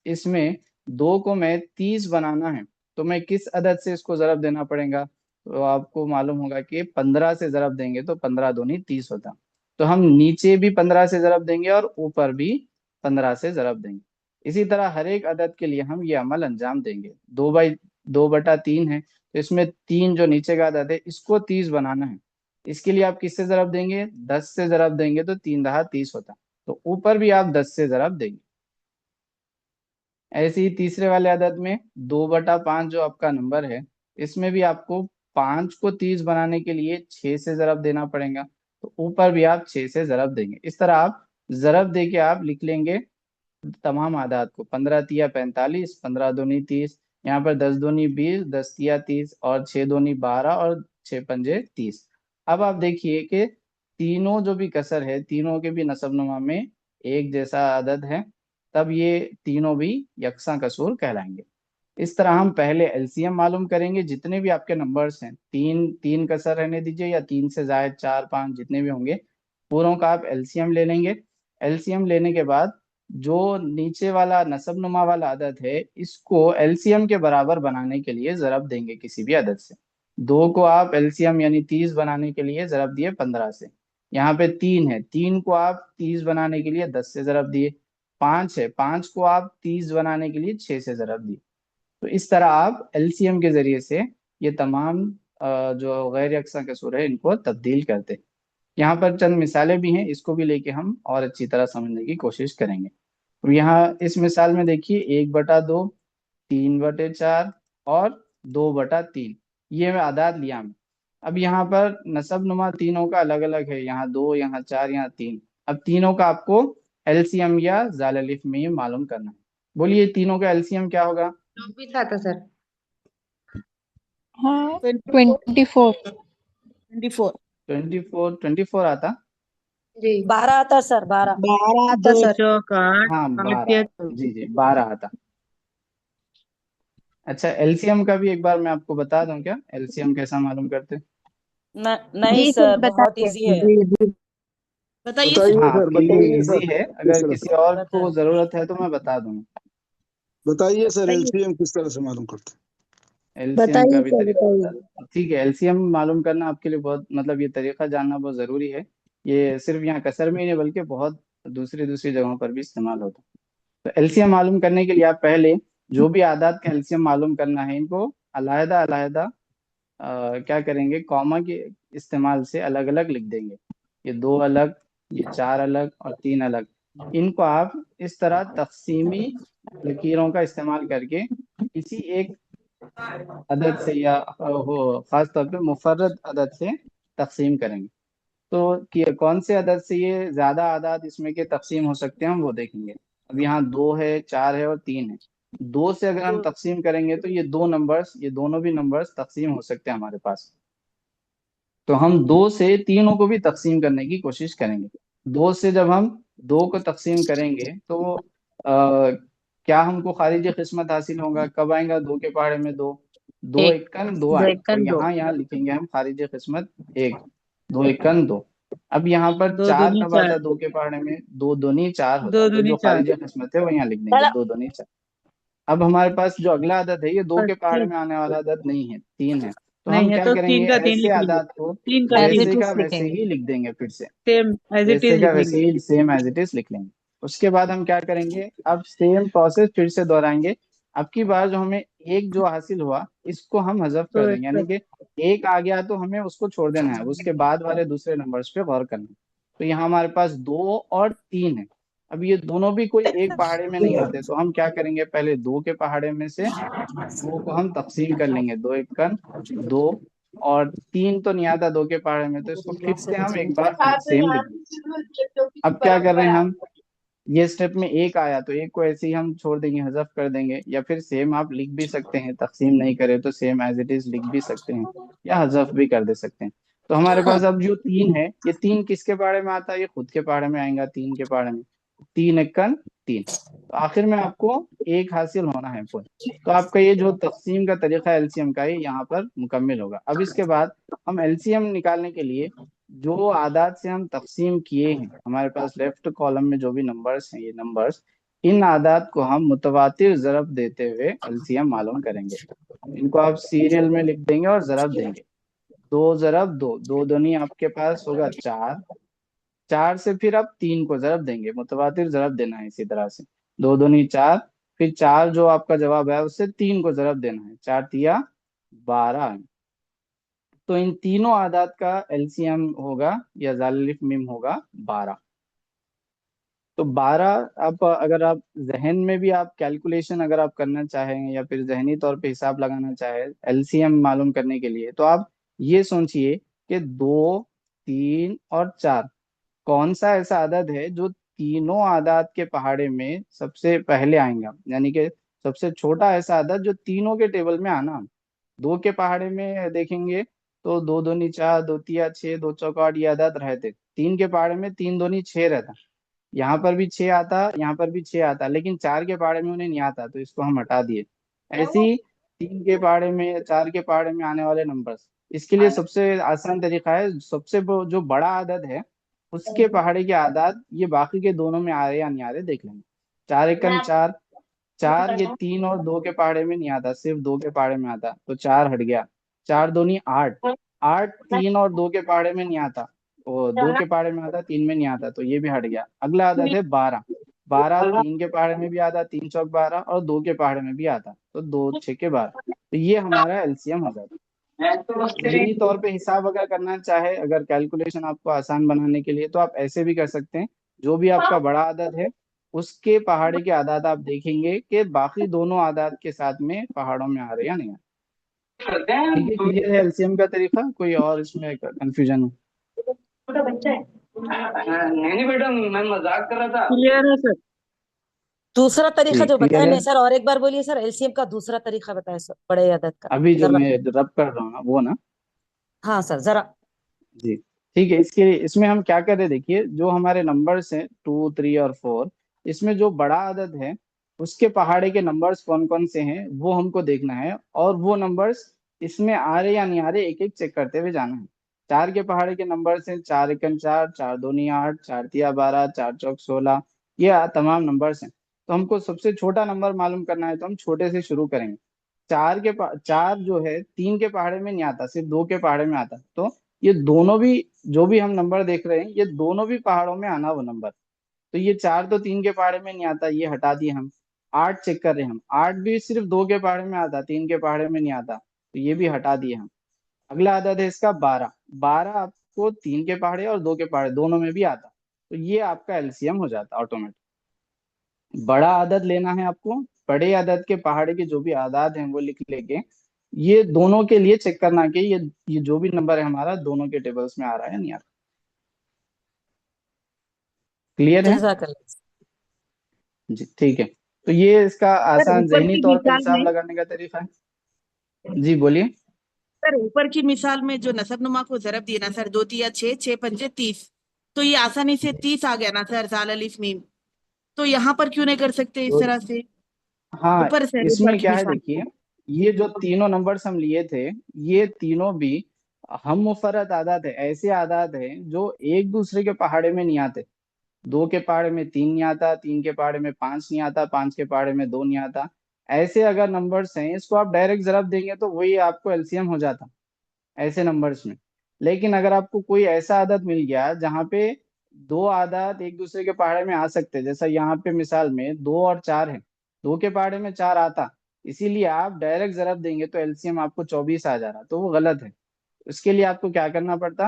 इसमें 2 को मैं 30 बनाना है, तो मैं किस अदद से इसको जरब देना पड़ेगा। तो आपको मालूम होगा कि 15 से जरब देंगे तो 15 दूनी 30 होता। तो हम नीचे भी 15 से जरब देंगे और ऊपर भी 15 से जरब देंगे। इसी तरह हर एक अदद के लिए हम ये अमल अंजाम देंगे। 2/2 है, तो इसमें 3 जो नीचे का अदद है इसको 30 बनाना है। इसके लिए आप किससे जरब देंगे, 10 से जरब देंगे तो 3×10 होता। तो ऊपर भी आप 10 से जरब देंगे। ऐसे ही तीसरे वाले अदद में 2/5 जो आपका नंबर है, इसमें भी आपको 5 को 30 बनाने के लिए 6 से ज़रब देना पड़ेगा, तो ऊपर भी आप 6 से ज़रब देंगे। इस तरह आप ज़रब दे के आप लिख लेंगे तमाम आदात को। 15 तिया 45, 15 दूनी 30, यहाँ पर 10 दूनी 20, 10 तिया 30 और 6 दूनी 12 और 6 पंजे 30। अब आप देखिए कि तीनों जो भी कसर है, तीनों के भी नसबनुमा में एक जैसा अदद है, तब ये तीनों भी यकसा कसूर कहलाएंगे। इस तरह हम पहले एलसीएम मालूम करेंगे। जितने भी आपके नंबर्स हैं, तीन तीन कसर रहने दीजिए या तीन से जायद 4 5 जितने भी होंगे, पूरों का आप एलसीएम ले लेंगे। एलसीएम लेने के बाद जो नीचे वाला नसबनुमा वाला अदद है, इसको एलसीएम के बराबर बनाने के लिए ज़रब देंगे किसी भी अदद से। 2 को आप एलसीएम यानी 30 बनाने के लिए ज़रब दिए 15 से। यहाँ पे 3 है, 3 को आप 30 बनाने के लिए 10 से ज़रब दिए। 5 है, 5 को आप 30 बनाने के लिए 6 से ज़रब दिए। तो इस तरह आप एलसीएम के जरिए से ये तमाम जो गैर यकसा कसूर है इनको तब्दील करते हैं। यहाँ पर चंद मिसालें भी हैं, इसको भी लेके हम और अच्छी तरह समझने की कोशिश करेंगे। तो यहाँ इस मिसाल में देखिए 1/2, 3/4 और 2/3, ये मैं आदाद लिया मैं। अब यहाँ पर नसब नुमा तीनों का अलग अलग है, यहाँ 2, यहाँ 4, यहाँ 3। अब तीनों का आपको एलसीएम या जाल अलिफ मीम मालूम करना है। बोलिए तीनों का एलसीएम क्या होगा? 24 आता सर। हाँ 24 24 24 आता। जी 12 आता सर, 12 12 आता सर। हाँ 12, जी जी 12 आता। अच्छा एलसीएम का भी एक बार मैं आपको बता दूं क्या, एलसीएम कैसा मालूम करते? नहीं जी सर, सर बहुत बताइए। इजी है। बताइए हाँ सर, आपके लिए बताइए इजी सर, है, किस अगर तरह किसी से और को जरूरत है तो मैं बता दूंगा। बताइए सर, एलसीएम किस तरह से मालूम करते एलसीएम का भी तरीका बता दूं, ठीक है। एलसीएम मालूम करना आपके लिए बहुत, मतलब ये तरीका जानना बहुत ज़रूरी है। ये सिर्फ यहाँ कसर में ही नहीं बल्कि बहुत दूसरी दूसरी जगहों पर भी इस्तेमाल होता है। तो एलसीएम मालूम करने के लिए आप पहले जो भी आदात का एलसीएम मालूम करना है, इनको अलहदा अलहदा क्या करेंगे, कॉमा के इस्तेमाल से अलग अलग लिख देंगे। ये 2 अलग, ये 4 अलग और 3 अलग। इनको आप इस तरह तकसीमी लकीरों का इस्तेमाल करके किसी एक अदद से या हो खास तौर पे मुफर्रद अदद से तकसीम करेंगे। तो कौन से अदद से ये ज्यादा आदाद इसमें के तकसीम हो सकते हैं हम वो देखेंगे। अब यहाँ 2 है, 4 है और 3 है। 2 से अगर हम तकसीम करेंगे तो ये दो नंबर्स, ये दोनों भी नंबर्स तकसीम हो सकते हैं हमारे पास। तो हम 2 से तीनों को भी तकसीम करने की कोशिश करेंगे। 2 से जब हम 2 को तकसीम करेंगे तो क्या हमको खारिजी किस्मत हासिल होगा? कब आएगा 2 के पहाड़े में 2? 2 एक, एकन 2 दो आएगा। एकन तो दो। यहाँ लिखेंगे हम खारिजी किस्मत 1, 2 एकन 2। अब यहाँ पर 4 कब आता है 2 के पहाड़े में? 2 दूनी 4 होता है। तो जो खारिजी किस्मत है वो यहाँ लिख देंगे 2 दूनी 4। अब हमारे पास जो अगला अदद है, ये 2 के पहाड़े में आने वाला अदद नहीं है, 3 है। तो हम क्या करेंगे, ऐसे आदात को एज जैसे इट का इज वैसे लिखेंगे। ही लिख देंगे, फिर से जैसे का वैसे ही सेम एज इट इज लिख लेंगे। उसके बाद हम क्या करेंगे, अब सेम प्रोसेस फिर से दोहराएंगे। अब की बार जो हमें एक जो हासिल हुआ, इसको हम हजफ कर देंगे, यानी कि एक आ गया तो हमें उसको छोड़ देना है, उसके बाद वाले दूसरे नंबर्स पे गौर करना है। तो यहाँ हमारे पास 2 और 3 है। अब ये दोनों भी कोई एक पहाड़े में नहीं आते, तो हम क्या करेंगे, पहले 2 के पहाड़े में से 2 को हम तकसीम कर लेंगे, 2 एकन 2। और 3 तो नहीं आता 2 के पहाड़े में, तो इसको फिर से हम एक बार सेम लिख देंगे। अब क्या कर रहे हैं हम, ये स्टेप में एक आया तो एक को ऐसे ही हम छोड़ देंगे, हजफ कर देंगे, या फिर सेम आप लिख भी सकते हैं, तकसीम नहीं करे तो सेम एज इट इज लिख भी सकते हैं या हजफ भी कर दे सकते हैं। तो हमारे पास अब जो 3 है, ये 3 किसके पहाड़े में आता है? ये खुद के पहाड़े में आएगा, 3 के पहाड़े में। 3 एकन 3। तो आखिर में आपको एक हासिल होना है फुल। तो आपका ये जो तकसीम का तरीका एलसीएम का है यहाँ पर मुकम्मिल होगा। अब इसके बाद हम एलसीएम निकालने के लिए जो आदात से हम तकसीम किए हैं, हमारे पास लेफ्ट कॉलम में जो भी नंबर्स हैं, ये नंबर्स, इन आदात को हम मुतवातिर ज़रब देते हुए एलसीएम मालूम करेंगे। इनको आप सीरियल में लिख देंगे और ज़रब देंगे। 2 ज़रब 2, 2 दूनी आपके पास होगा 4। 4 से फिर आप 3 को ज़रब देंगे, मुतवातिर ज़रब देना है इसी तरह से। 2 दूनी 4, फिर 4 जो आपका जवाब है उससे 3 को ज़रब देना है, 4 तिया 12। तो इन तीनों आदात का एलसीएम होगा या जाल अलिफ मीम होगा 12। तो 12 आप अगर आप जहन में भी आप कैलकुलेशन अगर आप करना चाहें या फिर जहनी तौर पे हिसाब लगाना चाहें एलसीएम मालूम करने के लिए, तो आप ये सोचिए कि 2, 3 और 4 कौन सा ऐसा अदद है जो तीनों आदाद के पहाड़े में सबसे पहले आएगा, यानी कि सबसे छोटा ऐसा अदद जो तीनों के टेबल में आना। 2 के पहाड़े में देखेंगे तो 2 दूनी 4, 2 तिया 6, 2 चौका 8 ये अदद रहते। 3 के पहाड़े में 3 दूनी 6 रहता। यहाँ पर भी 6 आता, यहाँ पर भी 6 आता, लेकिन 4 के पहाड़े में उन्हें नहीं आता, तो इसको हम हटा दिए। ऐसे ही 3 के पहाड़े में 4 के पहाड़े में आने वाले नंबर्स, इसके लिए सबसे आसान तरीका है, जो बड़ा आदद है उसके पहाड़े के आदाद ये बाकी के दोनों में आ रहे या नहीं आ रहे देख लेंगे। 4 एकम 4, 4 ये 3 और 2 के पहाड़े में नहीं आता, सिर्फ 2 के पहाड़े में आता, तो 4 हट गया। 4 दूनी 8, 8 3 और 2 के पहाड़े में नहीं आता, वो 2 के पहाड़े में आता, 3 में नहीं आता, तो ये भी हट गया। अगला आदत है 12, 12 3 के पहाड़े में भी आता, 3 चौक 12 और 2 के पहाड़े में भी आता, तो 2 6 के 12, तो ये हमारा एलसीएम हो जाता है। जहनी तौर पे हिसाब अगर करना चाहे, अगर कैलकुलेशन आपको आसान बनाने के लिए, तो आप ऐसे भी कर सकते हैं। जो भी आपका बड़ा आदद है उसके पहाड़े के आदाद आप देखेंगे कि बाकी दोनों आदाद के साथ में पहाड़ों में आ रहे या नहीं आ रहे। ठीक है, क्लियर है एलसीएम का तरीका? कोई और इसमें कंफ्यूजन हो? नहीं बेटा, मैं मजाक कर रहा था। क्लियर है सर। दूसरा तरीका जो क्लियर बताया है? नहीं सर, और एक बार बोलिए सर, एलसीएम का दूसरा तरीका बताया सर, बड़े आदत का अभी जो जरा। मैं रब कर रहा हूँ ना, वो ना? हाँ सर जरा। जी ठीक है। इसमें हम क्या कर रहे हैं, देखिए जो हमारे नंबर्स हैं 2, 3 और 4, इसमें जो बड़ा आदद है उसके पहाड़े के नंबर्स कौन कौन से हैं वो हमको देखना है, और वो नंबर्स इसमें आ रहे या नहीं आ रहे एक एक चेक करते हुए जाना है। 4 के पहाड़े के नंबर्स हैं 4 एकम 4, 4 दूनी 8, 4 तिया 12, 4 चौक 16, ये तमाम नंबर्स हैं। तो हमको सबसे छोटा नंबर मालूम करना है, तो हम छोटे से शुरू करेंगे। 4 जो है 3 के पहाड़े में नहीं आता, सिर्फ 2 के पहाड़े में आता, तो ये दोनों भी जो भी हम नंबर देख रहे हैं ये दोनों भी पहाड़ों में आना वो नंबर। तो ये 4 तो 3 के पहाड़े में नहीं आता, ये हटा दिए हम। 8 चेक कर रहे हैं हम, 8 भी सिर्फ 2 के पहाड़े में आता, 3 के पहाड़े में नहीं आता, तो ये भी हटा दिए हम। अगला आदत है इसका 12, 12 आपको 3 के पहाड़े और 2 के पहाड़े दोनों में भी आता, तो ये आपका एलसीएम हो जाता ऑटोमेटिक। बड़ा आदत लेना है आपको, बड़े आदत के पहाड़े के जो भी आदाद हैं वो लिख लेके ये दोनों के लिए चेक करना कि ये जो भी नंबर है हमारा दोनों के टेबल्स में आ रहा है या नहीं आ रहा। क्लियर है? जज़ाकल्लाह। जी ठीक है। तो ये इसका सर आसान ऊपर जहनी की तौर पे मिसाल हिसाब में लगाने का तरीका है। जी बोलिए। सर, ऊपर की मिसाल में जो नसबनुमा को जरब दिया ना सर, 2 तिया 6, 6 पंजे 30, तो ये आसानी से 30 आ गया ना सर, जाल अलिफ मीम। तो यहाँ पर क्यों नहीं कर सकते इस तो तरह से? हाँ, ऊपर से ऊपर इसमें की क्या है मिसाल। देखिए, ये जो तीनों नंबर्स हम लिए थे ये तीनों भी हम मुफर्रद आदाद है, ऐसे आदाद हैं जो एक दूसरे के पहाड़े में नहीं आते। 2 के पहाड़े में 3 नहीं आता, 3 के पहाड़े में 5 नहीं आता, 5 के पहाड़े में 2 नहीं आता। ऐसे अगर नंबर्स हैं इसको आप डायरेक्ट जरब देंगे तो वही आपको एलसीएम हो जाता ऐसे नंबर्स में। लेकिन अगर आपको कोई ऐसा आदत मिल गया जहाँ पे 2 आदाद एक दूसरे के पहाड़े में आ सकते हैं, जैसा यहाँ पे मिसाल में 2 और 4 है, 2 के पहाड़े में 4 आता, इसीलिए आप डायरेक्ट जरब देंगे तो एलसीएम आपको 24 आ जा रहा, तो वो गलत है। इसके लिए आपको क्या करना पड़ता,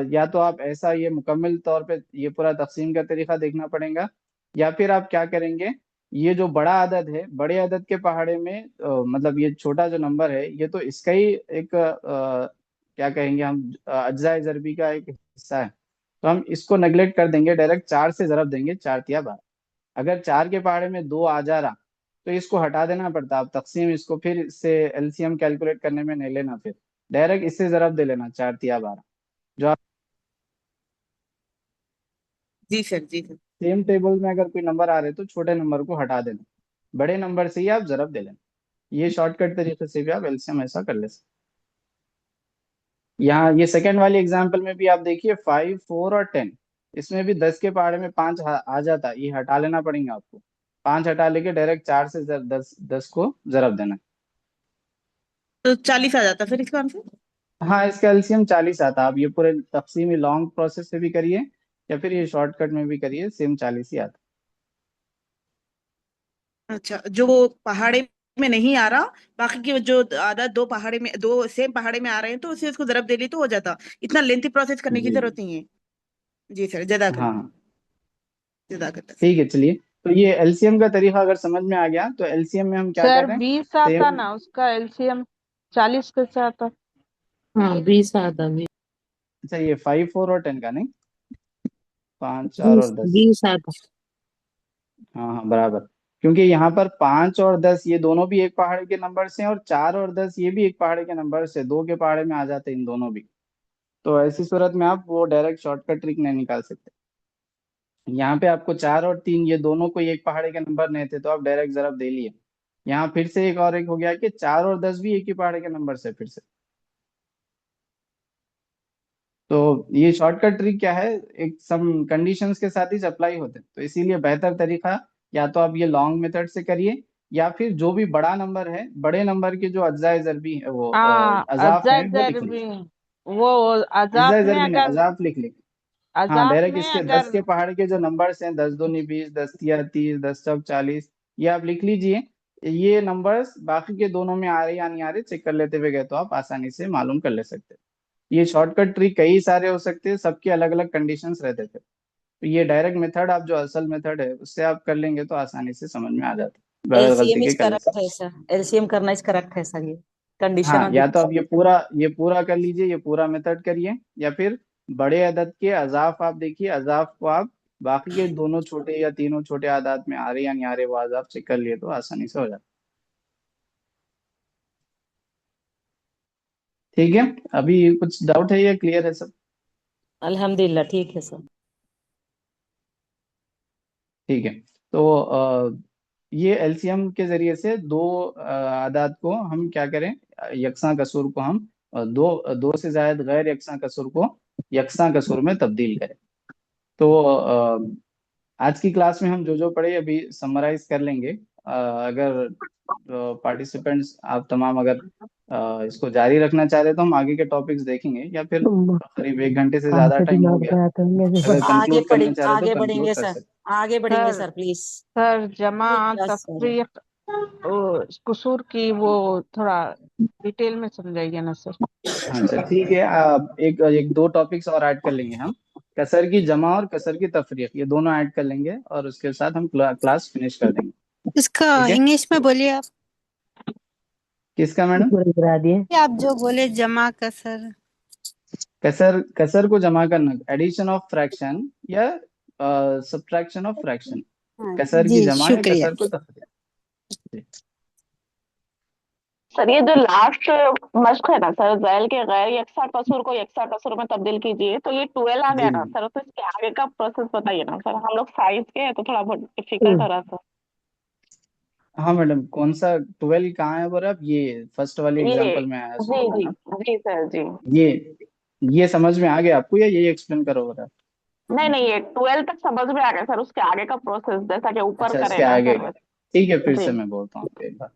या तो आप ऐसा ये मुकम्मल तौर पे ये पूरा तकसीम का तरीका देखना पड़ेगा, या फिर आप क्या करेंगे, ये जो बड़ा आदद है बड़े आदद के पहाड़े में मतलब ये छोटा जो नंबर है ये तो इसका ही एक क्या कहेंगे हम अज्जाए ज़रबी का एक हिस्सा है, तो हम इसको नेग्लेक्ट कर देंगे, डायरेक्ट 4 से ज़रब देंगे, 4 तिया 12। अगर 4 के पहाड़े में 2 आ जा रहा तो इसको हटा देना पड़ता, आप तकसीम इसको फिर इससे एलसीएम कैलकुलेट करने में नहीं लेना, फिर डायरेक्ट इससे ज़रब दे लेना 4 तिया 12। जो आप जी सर, जी सर। सेम टेबल में अगर कोई नंबर आ रहे तो छोटे नंबर को हटा देना, बड़े नंबर से ही आप जरब दे लेना। ये शॉर्टकट तरीके से भी आप एलसीएम ऐसा कर ले सकते। यहाँ ये सेकंड वाली एग्जांपल में भी आप देखिए 5, 4 और 10, इसमें भी 10 के पहाड़े में 5 आ जाता, ये हटा लेना पड़ेगा आपको। 5 हटा लेके डायरेक्ट 4 से 10 को जरब देना। तो 40 आ जाता फिर इसका आंसर? हाँ, इसका एलसीएम 40 आता। आप ये पूरे तकसीमी लॉन्ग प्रोसेस से भी करिए या फिर ये शॉर्टकट में भी करिए, सेम 40 ही आता। अच्छा, जो पहाड़े में नहीं आ रहा, बाकी के जो आधा दो पहाड़े में, दो सेम पहाड़े में आ रहे हैं, तो उसे उसको जरब दे ली तो हो जाता। इतना लेंथी प्रोसेस करने की जी जरूरत नहीं है। जी सर, जज़ाकल्लाह। हाँ जज़ाकल्लाह। ठीक है, चलिए। तो ये एलसीएम का तरीका अगर समझ में आ गया, तो एलसीएम में हम क्या सर कर रहे हैं, 20 आता सेम। ना, उसका एलसीएम 40 कैसे आता? हाँ 20 आता 20 अच्छा, ये 5, 4 और 10 का नहीं, 5, 4 और 10। 20 आता। हाँ हाँ, बराबर। क्योंकि यहाँ पर 5 और 10 ये दोनों भी एक पहाड़े के नंबर से हैं, और 4 और 10 ये भी एक पहाड़े के नंबर से, 2 के पहाड़े में आ जाते हैं इन दोनों भी। तो ऐसी सूरत में आप वो डायरेक्ट शॉर्टकट ट्रिक नहीं निकाल सकते। यहाँ पे आपको 4 और 3 ये दोनों कोई एक पहाड़े के नंबर नहीं थे, तो आप डायरेक्ट जरब दे लिए। यहाँ फिर से एक और एक हो गया कि 4 और 10 भी एक ही पहाड़े के नंबर से, फिर से। तो ये शॉर्टकट ट्रिक क्या है, एक सम कंडीशंस के साथ ही अप्लाई होते हैं। तो इसीलिए बेहतर तरीका, या तो आप ये लॉन्ग मेथड से करिए, या फिर जो भी बड़ा नंबर है, बड़े नंबर के जो अज्जाए ज़रबी है, वो हाँ, अजाफ है, वो लिख अजाजर भी, लीजिए। वो अजाफ अज्जाए में ज़रबी नहीं, अगर, अजाफ लिख लीजिए। हाँ, अजाफ डायरेक्ट में इसके 10 अगर, के पहाड़ के जो नंबर्स हैं, 10 दूनी 20, 10 तिया 30, 10 चौक 40, ये आप लिख लीजिए। ये नंबर्स बाकी के दोनों में आ रहे या नहीं आ रहे, चेक कर लेते हुए गए तो आप आसानी से मालूम कर ले सकते हैं। ये शॉर्टकट ट्रिक कई सारे हो सकते हैं, सबके अलग अलग कंडीशंस रहते थे। तो ये डायरेक्ट मेथड, आप जो असल मेथड है उससे आप कर लेंगे तो आसानी से समझ में आ जाता है, बगैर एलसीएम गलती के इज कर ले करेक्ट सकते है सर, एलसीएम करना इज करेक्ट है सर, ये कंडीशन हैं। हाँ, और या तो आप ये पूरा कर लीजिए, ये पूरा मेथड करिए, या फिर बड़े अदद के अजाफ आप देखिए, अजाफ को आप बाकी के दोनों छोटे या तीनों छोटे आदात में आ रहे या नहीं आ रहे, वो अजाफ चेक कर लिए तो आसानी से हो जाता है। ठीक है, अभी कुछ डाउट है या क्लियर है सब? अल्हम्दुलिल्लाह ठीक है सर। ठीक है। तो ये एलसीएम के जरिए से दो आदात को हम क्या करें, यकसा कसूर को हम दो दो से जायद गैर यकसा कसूर को यकसा कसूर में तब्दील करें। तो आज की क्लास में हम जो जो पढ़े अभी समराइज कर लेंगे। अगर पार्टिसिपेंट्स आप तमाम अगर इसको जारी रखना चाह रहे तो हम आगे के टॉपिक्स देखेंगे, या फिर करीब 1 घंटे से ज्यादा टाइम हो गया, अगर कंक्लूड करना चाह रहे तो आगे कंक्लूड बढ़ेंगे कर सर, सकते। आगे बढ़ेंगे सर सर प्लीज। सर जमा यस सर। तफरीक कसूर की वो थोड़ा डिटेल में समझाइए ना सर। हाँ सर, ठीक है। एक एक दो टॉपिक्स और ऐड कर लेंगे हम, कसर की जमा और कसर की तफरीक, ये दोनों ऐड कर लेंगे और उसके साथ हम क्लास फिनिश कर देंगे। इसका ठीक है, इंग्लिश में बोलिए आप। किसका मैडम? ये आप जो बोले जमा कसर। कसर, कसर को जमा करना, एडिशन ऑफ फ्रैक्शन या सब्ट्रैक्शन ऑफ फ्रैक्शन। हाँ कसर की जी जमा या शुक्रिया। कसर को तफरीक। सर ये जो लास्ट मश्क है ना सर, जैल के गैर यकसा कसूर को यकसा कसूर में तब्दील कीजिए, तो ये 12 आ जी गया ना जी। सर, तो इसके आगे का प्रोसेस बताइए ना सर, हम लोग साइंस के हैं तो थोड़ा बहुत डिफिकल्ट हो रहा था। हाँ मैडम, कौन सा 12 कहाँ है बोला आप? ये फर्स्ट वाली ये एग्जांपल में आया सो जी बोला जी ना? जी सर जी। ये समझ में आ गया आपको, या ये एक्सप्लेन करो बोला? नहीं नहीं, ये 12 तक समझ में आ गया सर, उसके आगे का प्रोसेस जैसा कि ऊपर अच्छा, करे इसके ना आगे सर का, वैसे। ठीक है, फिर जी से मैं बोलता हूँ आपको एक बार।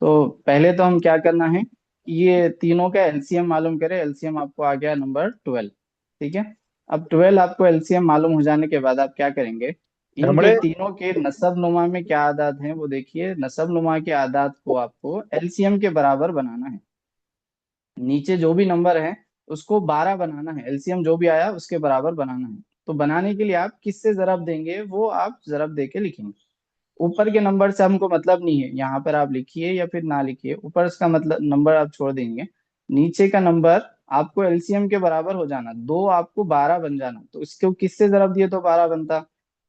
तो पहले तो हम क्या करना है, ये तीनों का एलसीएम मालूम करें। एलसीएम आपको आ गया नंबर 12। ठीक है, अब 12 आपको एलसीएम मालूम हो जाने के बाद आप क्या करेंगे, इनके तीनों के नसब नुमा में क्या आदात हैं वो देखिए। नसब नुमा के आदात को आपको एलसीएम के बराबर बनाना है। नीचे जो भी नंबर है उसको 12 बनाना है, एलसीएम जो भी आया उसके बराबर बनाना है। तो बनाने के लिए आप किससे जरब देंगे, वो आप जरब दे के लिखेंगे। ऊपर के नंबर से हमको मतलब नहीं है, यहाँ पर आप लिखिए या फिर ना लिखिए, ऊपर का मतलब नंबर आप छोड़ देंगे। नीचे का नंबर आपको एलसीएम के बराबर हो जाना, दो आपको 12 बन जाना। तो इसको किससे जरब दिए तो 12 बनता,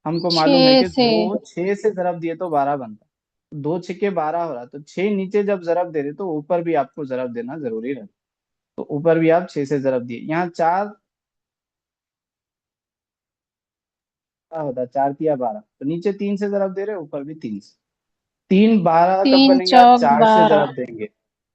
हमको मालूम है 6 कि से। दो 6 से जरब दिए तो 12 बनता। दो छक्के 12 हो रहा, तो 6 नीचे जब जरब दे रहे तो ऊपर भी आपको जरब देना जरूरी रहता। तो ऊपर भी आप 6 से जरब दिए। यहाँ 4 होता, 4 तिया 12, तो नीचे 3 से जरब दे रहे, ऊपर भी 3 से। 3 12 कब 3 बनेंगे, आप चौक 4 से 12। जरब देंगे।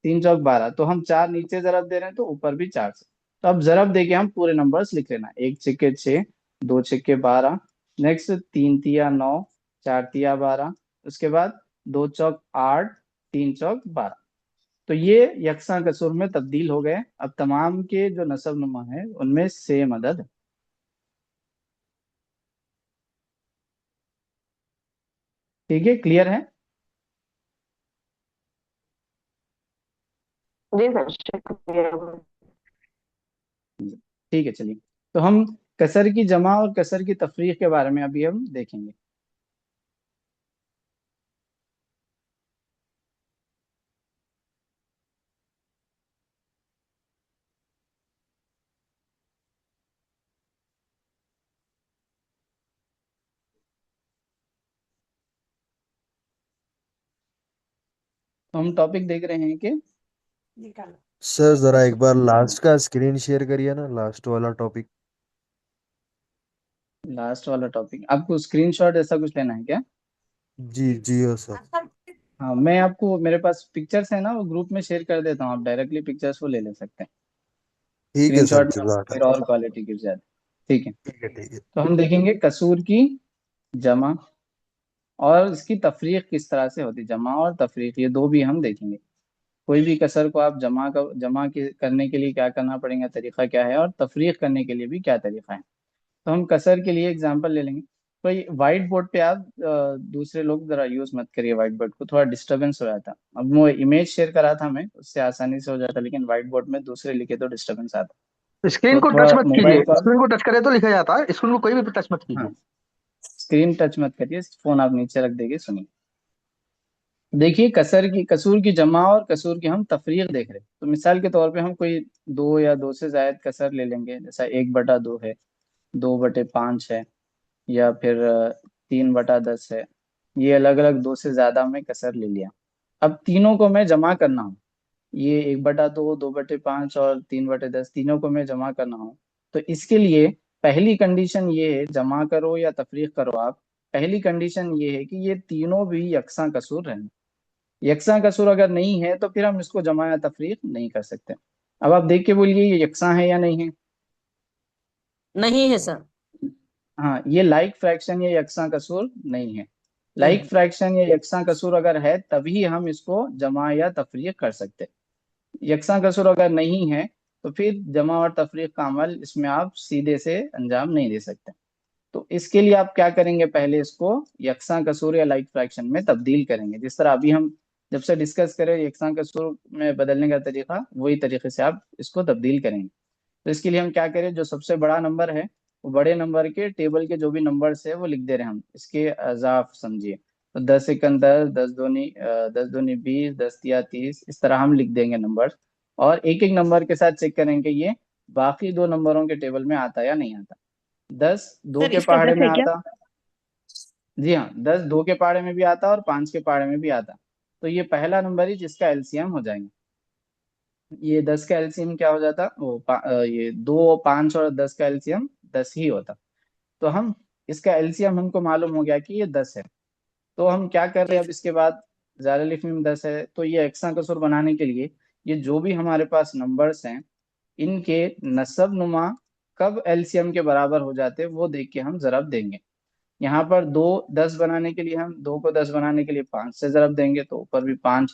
3 चौक 12, तो हम 4 नीचे जरब दे रहे हैं तो ऊपर भी 4 से। तो अब जरब देके हम पूरे नंबर्स लिख लेना, 1 छक्के 6, 2 छक्के 12, नेक्स्ट 3 तिया 9, 4 तिया 12, उसके बाद 2 चौक 8, 3 चौक 12। तो ये यकसा कसूर में तब्दील हो गए। अब तमाम के जो नसब नुमा है उनमें सेम अदद है। ठीक है, क्लियर है? जी सर शुक्रिया। ठीक है, चलिए। तो हम कसर की जमा और कसर की तफरीक के बारे में अभी हम देखेंगे। तो हम टॉपिक देख रहे हैं कि सर जरा एक बार लास्ट का स्क्रीन शेयर करिए ना, लास्ट वाला टॉपिक। लास्ट वाला टॉपिक आपको स्क्रीनशॉट ऐसा कुछ लेना है क्या? जी हो सर। हाँ, मैं आपको, मेरे पास पिक्चर्स है ना, वो ग्रुप में शेयर कर देता हूँ, आप डायरेक्टली पिक्चर्स को ले ले सकते हैं। ठीक है सर, स्क्रीनशॉट में आपको फिर जजाक। और क्वालिटी गिर जाती। ठीक है, ठीक है। तो हम देखेंगे कसूर की जमा और इसकी तफरीक किस तरह से होती है। जमा और तफरीक ये दो भी हम देखेंगे। कोई भी कसर को आप करने के लिए क्या करना पड़ेगा, तरीका क्या है, और तफरीक करने के लिए भी क्या तरीका है। तो हम कसर के लिए एग्जांपल ले लेंगे। कोई व्हाइट बोर्ड पे आप दूसरे लोग जरा यूज मत करिए व्हाइट बोर्ड को, थोड़ा डिस्टरबेंस हो जाता। अब वो इमेज शेयर करा था मैं, उससे आसानी से हो जाता, लेकिन व्हाइट बोर्ड में दूसरे लिखे तो डिस्टरबेंस आता। स्क्रीन तो को थोड़ा टच मत कीजिए, मोबाइल को आप, स्क्रीन को टच करे तो लिखा जाता है, स्क्रीन को कोई भी टच मत कीजिए। हाँ, स्क्रीन टच मत करिए, फोन आप नीचे रख देंगे। सुनिए, देखिए कसूर की जमा और कसूर की हम तफरीक देख रहे हैं। तो मिसाल के तौर पे हम कोई दो या दो से जायद कसर ले लेंगे, जैसा 1/2 है, 2/5 है, या फिर 3/10 है। ये अलग अलग दो से ज्यादा में कसर ले लिया। अब तीनों को मैं जमा करना हूँ, ये 1/2, 2/5 और 3/10 तीनों को मैं जमा करना हूँ। तो इसके लिए पहली कंडीशन ये है, जमा करो या तफरीक करो आप, पहली कंडीशन ये है कि ये तीनों भी यकसा कसूर रहें। यकसा कसूर अगर नहीं है तो फिर हम इसको जमा या तफरीक नहीं कर सकते। अब आप देख के बोलिए ये यकसा है या नहीं है। नहीं है सर। हाँ, ये लाइक फ्रैक्शन या यकसा कसूर नहीं है। लाइक फ्रैक्शन या यकसा कसूर अगर है तभी हम इसको जमा या तफरीक कर सकते। यकसा कसूर अगर नहीं है तो फिर जमा और तफरीक का अमल इसमें आप सीधे से अंजाम नहीं दे सकते। तो इसके लिए आप क्या करेंगे, पहले इसको यकसा कसूर या लाइक फ्रैक्शन में तब्दील करेंगे। जिस तरह अभी हम जब से डिस्कस करें यकसा कसूर में बदलने का तरीका, वही तरीके से आप इसको तब्दील करेंगे। तो इसके लिए हम क्या करें, जो सबसे बड़ा नंबर है वो बड़े नंबर के टेबल के जो भी नंबर्स है वो लिख दे रहे हैं हम, इसके अजाफ समझिए। तो 10 × 10, 10 दूनी 20, 10 × 30, इस तरह हम लिख देंगे नंबर। और एक एक नंबर के साथ चेक करेंगे ये बाकी दो नंबरों के टेबल में आता या नहीं आता। 10 2 सर के इसका पहाड़े 10 में है क्या? आता। जी हाँ, 10 2 के पहाड़े में भी आता और 5 के पहाड़े में भी आता। तो ये पहला नंबर ही जिसका एलसीएम हो जाएंगे। ये 10 का एलसीएम क्या हो जाता, ये 2 5 और 10 का एलसीएम 10 ही होता। तो हम इसका एलसीएम हमको मालूम हो गया कि ये 10 है। तो हम क्या कर रहे हैं अब इसके बाद, ज़ार अलिफ मीम 10 है, तो ये यकसा कसूर बनाने के लिए ये जो भी हमारे पास नंबर्स हैं इनके नसब नुमा कब एलसीएम के बराबर हो जाते हैं वो देख के हम ज़रब देंगे। यहाँ पर 2 10 बनाने के लिए, हम 2 को 10 बनाने के लिए 5 से ज़रब देंगे तो ऊपर भी 5,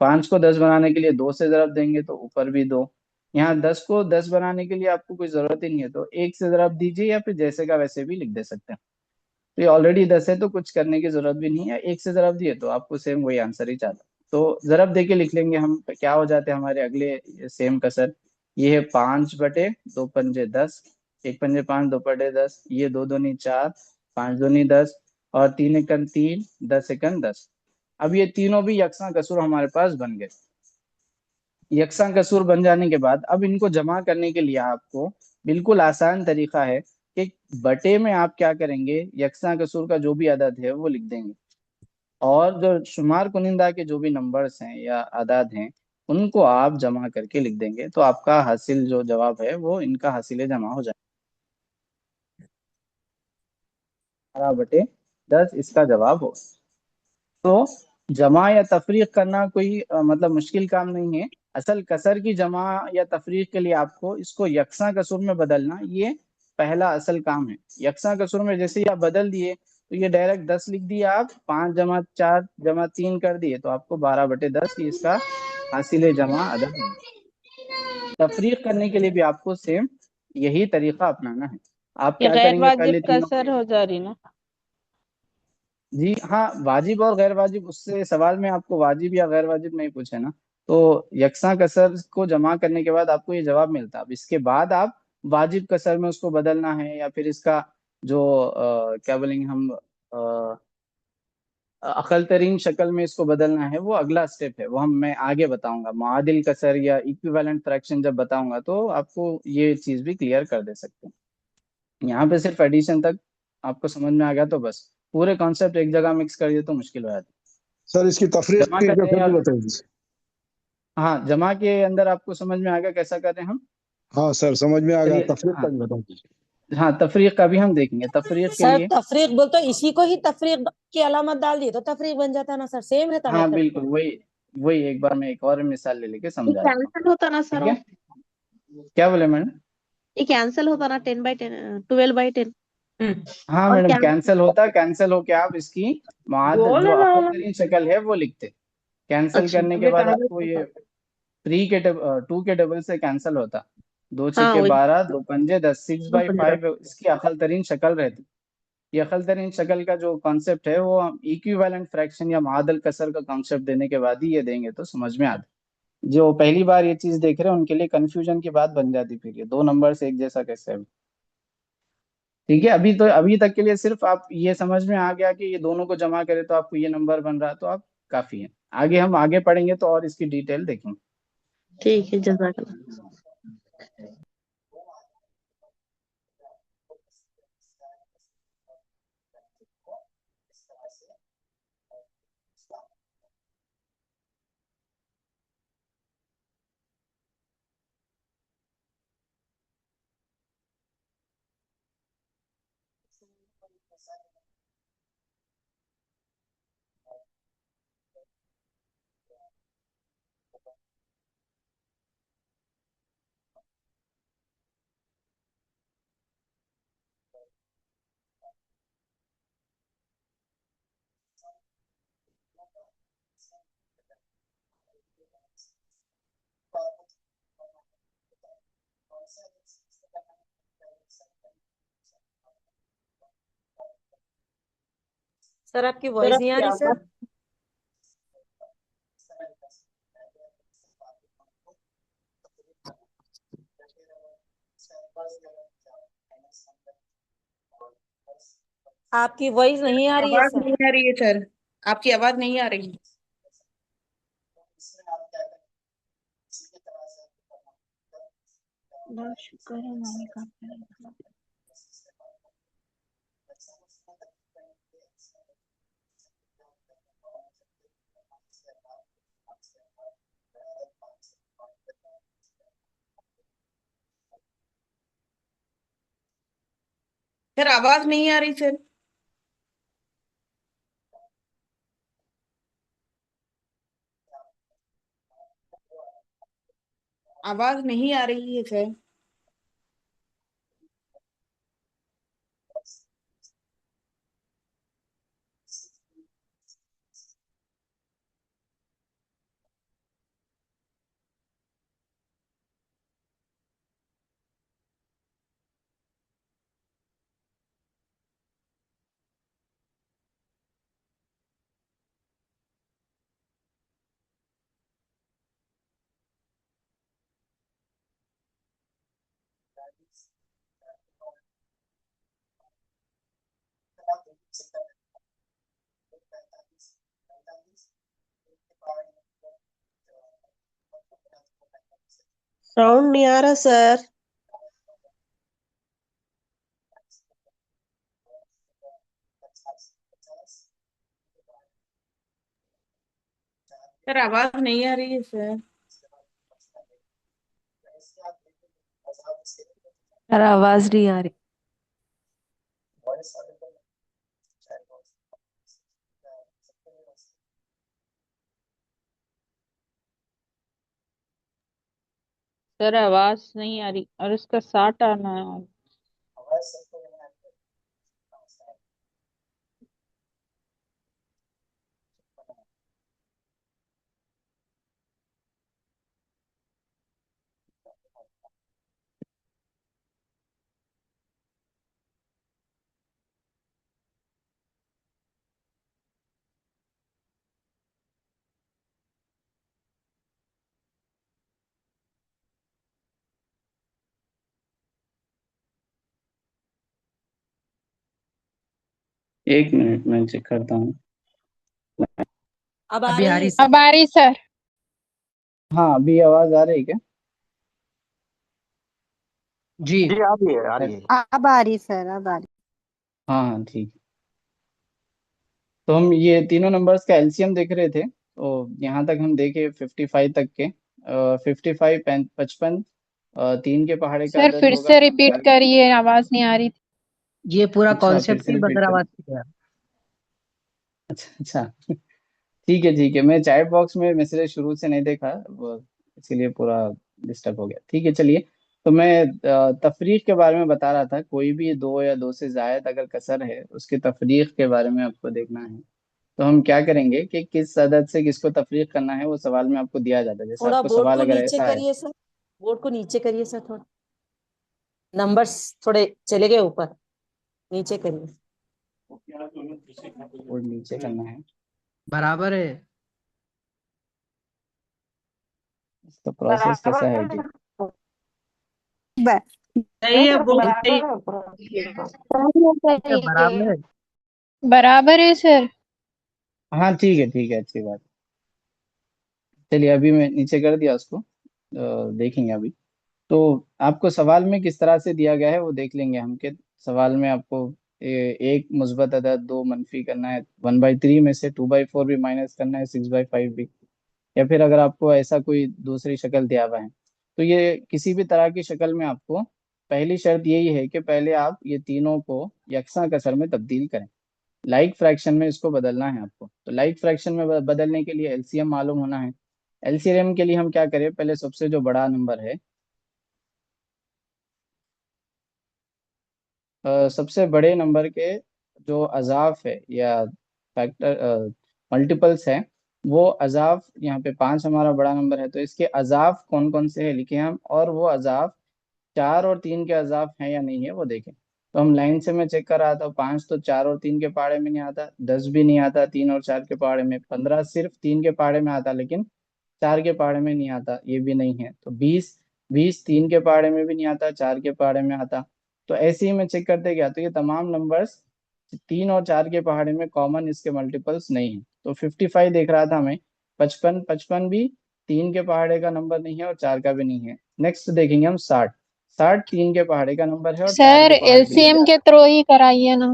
5 को 10 बनाने के लिए 2 से ज़रब देंगे तो ऊपर भी 2। यहाँ 10 को 10 बनाने के लिए आपको कोई ज़रूरत ही नहीं है, तो 1 से ज़रब दीजिए या फिर जैसे का वैसे भी लिख दे सकते हैं। तो ये ऑलरेडी 10 है तो कुछ करने की जरूरत भी नहीं है, 1 से ज़रब दिए तो आपको सेम वही आंसर ही चाहता। तो ज़रब दे के लिख लेंगे हम, क्या हो जाते हैं हमारे अगले सेम कसर। ये है 5/2 पंजे 10, 1 पंजे 5, 2/10, ये 2 दूनी 4, 5 दूनी 10 और 3 × 3, 10 × 10। अब ये तीनों भी यकसा कसूर हमारे पास बन गए। यकसा कसूर बन जाने के बाद अब इनको जमा करने के लिए आपको बिल्कुल आसान तरीका है कि बटे में आप क्या करेंगे, यकसा कसूर का जो भी अदद है वो लिख देंगे, और जो शुमार कुनिंदा के जो भी नंबर्स हैं या अदद हैं उनको आप जमा करके लिख देंगे। तो आपका हासिल जो जवाब है वो इनका हासिल जमा हो जाएगा। 12/10 इसका जवाब हो। तो जमा या तफरीक करना कोई मतलब मुश्किल काम नहीं है। असल कसर की जमा या तफरीक के लिए आपको इसको यकसा कसूर में बदलना, ये पहला असल काम है। यकसा कसूर में जैसे ही आप बदल दिए तो ये डायरेक्ट 10 लिख दिया, आप 5 + 4 + 3 कर दिए तो आपको 12/10 ही इसका हासिल जमा अदद है। तफरीक करने के लिए भी आपको सेम यही तरीका अपनाना है। आप ये क्या गैर करेंगे, वाजिब पहले तीनों, कसर हो जा रही ना। जी हाँ, वाजिब और गैर वाजिब, उससे सवाल में आपको वाजिब या गैर वाजिब नहीं पूछे ना। तो यकसा कसर को जमा करने के बाद आपको ये जवाब मिलता। अब इसके बाद आप वाजिब कसर में उसको बदलना है, या फिर इसका जो क्या बोलेंगे हम, अकल तरीन शक्ल में इसको बदलना है, वो अगला स्टेप है, वो हम मैं आगे बताऊंगा। मुआदिल कसर या इक्विवेलेंट फ्रैक्शन जब बताऊंगा तो आपको ये चीज भी क्लियर कर दे सकते हैं। यहाँ पे सिर्फ एडिशन तक आपको समझ में आ गया तो बस, पूरे कॉन्सेप्ट एक जगह मिक्स कर दिए तो मुश्किल हो जाती सर इसकी है। तफरीक जमा की करें फिर या, भी बताइए। हाँ जमा के अंदर आपको समझ में आ गया कैसा करें हम। हाँ सर समझ में आ गया, चलिए, तफरीक का हाँ भी बता दीजिए। हाँ, तफरीक का भी हम देखेंगे। तफरीक के सर लिए, तफरीक बोल तो इसी को ही तफरीक की अलामत डाल दिए तो तफरीक बन जाता ना सर, सेम रहता हाँ मेथड। बिल्कुल वही, वही एक बार मैं एक और मिसाल ले लेके ये समझा देता हूँ। कैंसिल होता ना सर ठीक है, वो, क्या बोले मैडम? ये कैंसिल होता ना 10/10, 12/10। हाँ और मैडम, कैंसिल कैंसिल होता, कैंसिल होके आप इसकी बोल जो रहा अकल हूँ। तरीन शक्ल है वो लिखते। कैंसिल अच्छा, करने के अभी बाद कागज आपको होता। ये 2 के टेबल से कैंसिल होता। दो हाँ छक्के वही 12, दो पंजे 10, सिक्स दो बाई 15। फाइव इसकी अकल तरीन शक्ल रहती। ये अकल तरीन शक्ल का जो कॉन्सेप्ट है वो हम इक्विवेलेंट फ्रैक्शन या मादल कसर का कॉन्सेप्ट देने के बाद ही ये देंगे तो समझ में आता। जो पहली बार ये चीज देख रहे हैं उनके लिए कंफ्यूजन की बात बन जाती, फिर ये दो नंबर से एक जैसा कैसे है। ठीक है, अभी तो अभी तक के लिए सिर्फ आप ये समझ में आ गया कि ये दोनों को जमा करें तो आपको ये नंबर बन रहा, तो आप काफी है। आगे हम आगे पढ़ेंगे तो और इसकी डिटेल देखेंगे। ठीक है, जज़ाकल्लाह। सर आपकी सर वॉइस नहीं आ आपकी रही आवाज। सर। आपकी वॉइस नहीं आ रही है आवाज सर। नहीं आ रही है सर, आपकी आवाज नहीं आ रही। बहुत शुक्र है मैंने कहा। सर आवाज नहीं आ रही सर। आवाज नहीं आ रही है सर। साउंड नहीं आ रहा सर। सर आवाज नहीं आ रही है सर। सर आवाज नहीं आ रही। सर आवाज नहीं आ रही और इसका साठ आना है। एक मिनट मैं चेक करता हूँ। अब आ अभी आ रही रही है सर। अब आ रही सर। हाँ, अभी आवाज आ रही है क्या? जी जी आ रही है, आ रही है। अब आ रही सर, अब आ रही। हाँ हाँ ठीक है। तो हम ये तीनों नंबर्स का एलसीएम देख रहे थे, तो यहाँ तक हम देखे 55 तक के। 55, 55, 3 के पहाड़े का सर अदद फिर होगा से रिपीट करिए, आवाज नहीं आ रही थी। ये पूरा अच्छा, फिर कॉन्सेप्ट से ही रिपीट बगैर करें? आवाज के गया। अच्छा अच्छा। ठीक है ठीक है, मैं चैट बॉक्स में मैसेज शुरू से नहीं देखा वो, इसीलिए पूरा डिस्टर्ब हो गया। ठीक है चलिए। तो मैं तफरीक के बारे में बता रहा था। कोई भी दो या दो से जायद अगर कसर है, उसके तफरीक के बारे में आपको देखना है। तो हम क्या करेंगे कि किस अदद से किसको तफरीक करना है वो सवाल में आपको दिया जाता है। जैसे थोड़ा आपको बोर्ड सवाल को अगर नीचे ऐसा है। करिए सर, बोर्ड को नीचे करिए सर, थोड़ा नंबर्स थोड़े चले गए ऊपर, नीचे करिए। वो नीचे करना है। बराबर है। इसका प्रोसेस कैसा है जी? सही है, वो सही। ठीक है, बराबर है। बराबर है सर। हाँ ठीक है, अच्छी बात। चलिए अभी मैं नीचे कर दिया उसको, देखेंगे अभी। तो आपको सवाल में किस तरह से दिया गया है वो देख लेंगे हम। के सवाल में आपको एक मुस्बत अदद, दो मनफी करना है, 1/3 में से 2/4 भी माइनस करना है, 6/5 भी। या फिर अगर आपको ऐसा कोई दूसरी शक्ल दिया हुआ है, तो ये किसी भी तरह की शक्ल में आपको पहली शर्त यही है कि पहले आप ये तीनों को यकसा कसर में तब्दील करें। लाइक फ्रैक्शन में इसको बदलना है आपको। तो लाइक फ्रैक्शन में बदलने के लिए एलसीएम मालूम होना है। एलसीएम के लिए हम क्या करें, पहले सबसे जो बड़ा नंबर है, सबसे बड़े नंबर के जो अजाफ है या फैक्टर मल्टीपल्स है, वो अजाफ यहाँ पे 5 हमारा बड़ा नंबर है, तो इसके अजाफ कौन कौन से हैं लिखे हम, और वो अजाफ 4 और 3 के अजाफ हैं या नहीं है वो देखें। तो हम लाइन से मैं चेक कर रहा था, 5 तो 4 और 3 के पहाड़े में नहीं आता, 10 भी नहीं आता 3 और 4 के पहाड़े में, 15 सिर्फ 3 के पहाड़े में आता लेकिन 4 के पहाड़े में नहीं आता, ये भी नहीं है। तो 20, 20 3 के पहाड़े में भी नहीं आता, 4 के पहाड़े में आता। तो ऐसे ही मैं चेक करते गया, तो ये तमाम नंबर्स 3 और 4 के पहाड़े में कॉमन इसके मल्टीपल्स नहीं है। तो 55 देख रहा था मैं, 55, 55 भी 3 के पहाड़े का नंबर नहीं है और 4 का भी नहीं है। नेक्स्ट देखेंगे हम 60, 60 3 के पहाड़े का नंबर है और 4 सर के पहाड़े भी नहीं एलसीएम है। के थ्रू ही कराइए ना।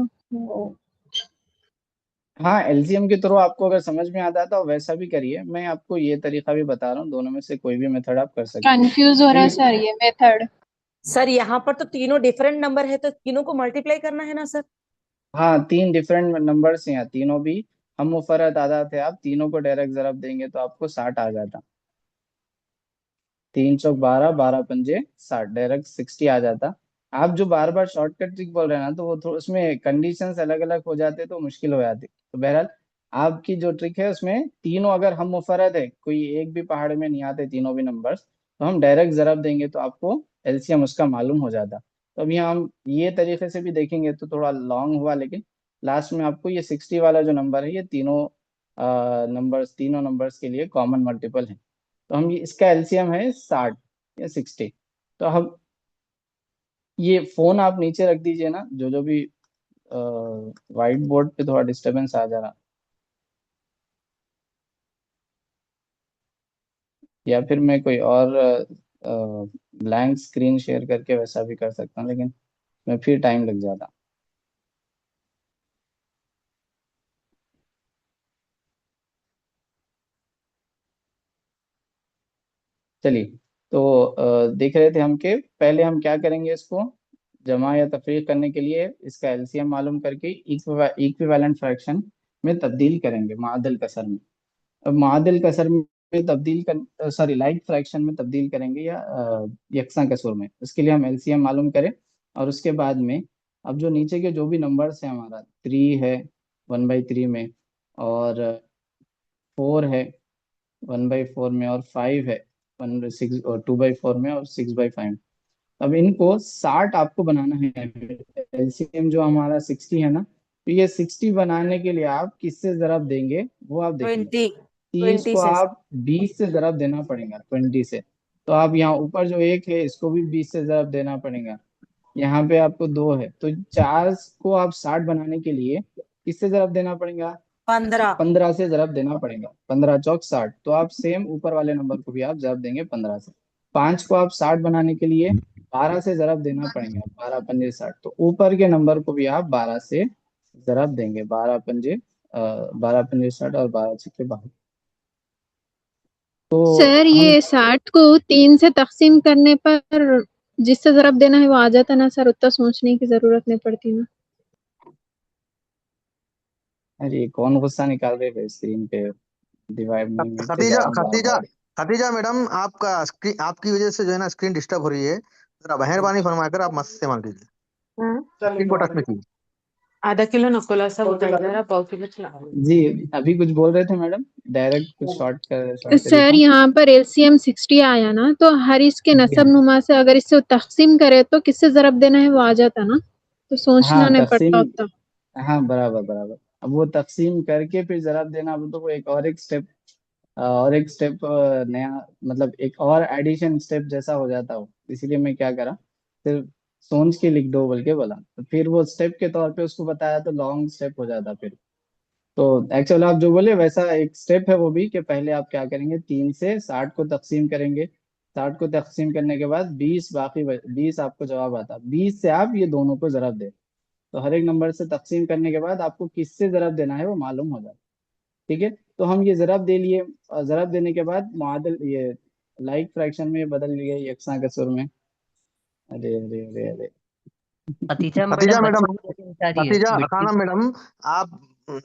हाँ, एलसीएम के थ्रू आपको अगर समझ में आता है तो वैसा भी करिए। मैं आपको ये तरीका भी बता रहा हूँ, दोनों में से कोई भी मेथड आप कर सकते हैं। कंफ्यूज हो रहा है चलिए। सर ये मेथड। सर यहाँ पर तो तीनों डिफरेंट नंबर है, तो तीनों को मल्टीप्लाई करना है ना सर? हाँ, 3 डिफरेंट नंबर्स हैं, तीनों भी हम मुफर्रद आदाद थे। आप तीनों को डायरेक्ट ज़रब देंगे तो आपको 60 आ जाता। 3 चौक 12, 12 पंजे 60, डायरेक्ट 60 आ जाता। आप जो बार बार शॉर्टकट ट्रिक बोल रहे हैं ना, तो वो थोड़ा उसमें कंडीशंस अलग अलग हो जाते तो मुश्किल हो जाती। तो बहरहाल आपकी जो ट्रिक है उसमें तीनों अगर हम मुफर्रद है, कोई एक भी पहाड़ में नहीं आते तीनों भी नंबर्स, तो हम डायरेक्ट ज़रब देंगे तो आपको एलसीएम उसका मालूम हो जाता। तो अभी हम ये तरीके से भी देखेंगे तो थोड़ा लॉन्ग हुआ, लेकिन लास्ट में आपको ये 60 वाला जो नंबर है, ये तीनों नंबर्स के लिए कॉमन मल्टीपल है। तो हम इसका एलसीएम है 60 या 60। तो हम ये फोन आप नीचे रख दीजिए ना, जो जो भी व्हाइट बोर्ड पे थोड़ा डिस्टरबेंस आ जा रहा, या फिर मैं कोई और ब्लैंक स्क्रीन शेयर करके वैसा भी कर सकता हूँ, लेकिन मैं फिर टाइम लग जाता। चलिए। तो देख रहे थे हम कि पहले हम क्या करेंगे, इसको जमा या तफरीक करने के लिए इसका एलसीएम मालूम करके इक्विवेलेंट फ्रैक्शन में तब्दील करेंगे, मादल कसर में। अब मादिल कसर में तब्दील कर, सॉरी, लाइक फ्रैक्शन में तब्दील करेंगे या यकसा कसर में। इसके लिए हम एलसीएम मालूम करें, और उसके बाद में अब जो नीचे के जो भी नंबर्स हैं, हमारा 3 है 1/3 में, और 4 है 1/4 में, और 5 है 1/6 और 2/4 में, और 6/5। अब इनको 60 आपको बनाना है। एलसीएम जो हमारा 60 है ना, तो ये 60 बनाने के लिए आप किससे जरब देंगे वो आप देखेंगे। 20, 30 20 को से। आप 20 से जरब देना पड़ेगा, 20 से। तो आप यहाँ ऊपर जो एक है इसको भी 20 से जरब देना पड़ेगा। यहाँ पे आपको 2 है, तो 4 को आप 60 बनाने के लिए किससे जवाब देना पड़ेगा? 15। 15 से जवाब देना पड़ेगा। 15 चौक 60। तो आप सेम ऊपर वाले नंबर को भी आप जवाब देंगे 15 से। 5 को आप 60 बनाने के लिए 12 से जवाब देना पड़ेगा। 12 पंजे 60। तो ऊपर के नंबर को भी आप 12 से जवाब देंगे। 12 पंजे 60 और 12 छक्के 12। तो सर हम ये 60 को 3 से तकसीम करने पर जिससे जवाब देना है वो आ जाता ना सर, उतना सोचने की जरूरत नहीं पड़ती ना। अरे कौन गुस्सा निकाल रहे थे स्क्रीन पे? डिवाइड में से खतीजा जाऊंगा खतीजा और खतीजा मैडम, आपका स्क्रीन, आपकी वजह से जो है ना स्क्रीन डिस्टर्ब हो रही है, जरा मेहरबानी फरमाकर आप मत इस्तेमाल कीजिए, स्क्रीन को टच में कीजिए। आधा किलो नकोला सब जरा पाव किलो चला। जी अभी कुछ बोल रहे थे मैडम, डायरेक्ट कुछ शॉर्ट सर तरीका। यहाँ पर एलसीएम 60 आया ना, तो हर इसके जी नसब हाँ, नुमा से अगर इससे तकसीम करे तो किससे जवाब देना है वो आ जाता ना, तो सोचना हाँ नहीं पड़ता तकसीम, उतना। हाँ बराबर बराबर। अब वो तकसीम करके फिर जवाब देना, अब तो वो एक स्टेप नया, मतलब एक और एडिशन स्टेप जैसा हो जाता हो। इसीलिए मैं क्या करा, सिर्फ सोच के लिख दो बोल के बोला, तो फिर वो स्टेप के तौर पे उसको बताया तो लॉन्ग स्टेप हो जाता फिर। तो एक्चुअल आप जो बोले वैसा एक स्टेप है वो भी, कि पहले आप क्या करेंगे, 3 से 60 को तकसीम करेंगे। 60 को तकसीम करने के बाद 20 बाकी 20 आपको जवाब आता, 20 से आप ये दोनों को जवाब दे। तो हर एक नंबर से तकसीम करने के बाद आपको किससे जवाब देना है वो मालूम हो जाए। ठीक है, तो हम ये जवाब दे लिए, और जवाब देने के बाद मुआदल ये लाइक फ्रैक्शन में बदल लिए, यकसा कसर में। अरे अरे अरे अरे खतीजा खतीजा मैडम मैडम, बच्चों की वजह से रही है खतीजा बिट्टी। खाना मैडम, आप,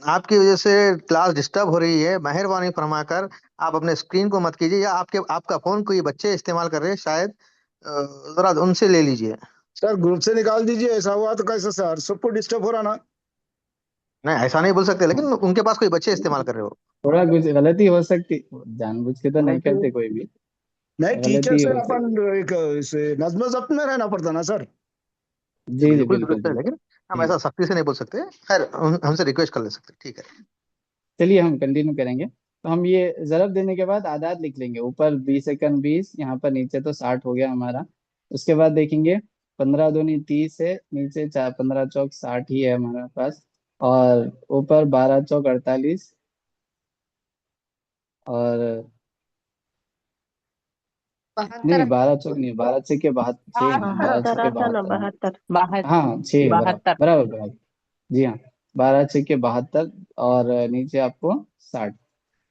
आपकी वजह से क्लास डिस्टर्ब हो रही है, मेहरबानी फरमाकर आप अपने स्क्रीन को मत कीजिए, या आपके आपका फोन कोई बच्चे इस्तेमाल कर रहे हैं शायद, जरा उनसे ले लीजिए। सर ग्रुप से निकाल दीजिए, ऐसा हुआ तो कैसे सर, सबको डिस्टर्ब हो रहा ना। नहीं ऐसा नहीं बोल सकते, लेकिन उनके पास कोई बच्चे इस्तेमाल कर रहे हो। थोड़ा कुछ गलती हो सकती, जानबूझ के तो नहीं गलती करते कोई भी, नहीं, टीचर गलती से हो अपन सकती। एक इसे नज्म जब्त में रहना पड़ता ना सर। जी जी बिल्कुल बिल्कुल दुरुस्त है, बिल्कुल। लेकिन हम जी ऐसा सख्ती से नहीं बोल सकते। खैर हमसे रिक्वेस्ट कर ले सकते, ठीक है। चलिए हम कंटिन्यू करेंगे। तो हम ये जरब देने के बाद आदाद लिख लेंगे, ऊपर 20 एकम 20, यहाँ पर नीचे तो 60 हो गया हमारा। उसके बाद देखेंगे 15 दूनी 30 है, नीचे 15 चौक 60 ही है हमारे पास, और ऊपर 12 चौक 48, और नहीं 12 चौक नहीं, 12 छः 6 है ना, 12 72 छः आता ना, 72 है। 72। हाँ 6 है, बराबर 72। बराबर बराबर। जी हाँ, 12 छः 72, और नीचे आपको 60।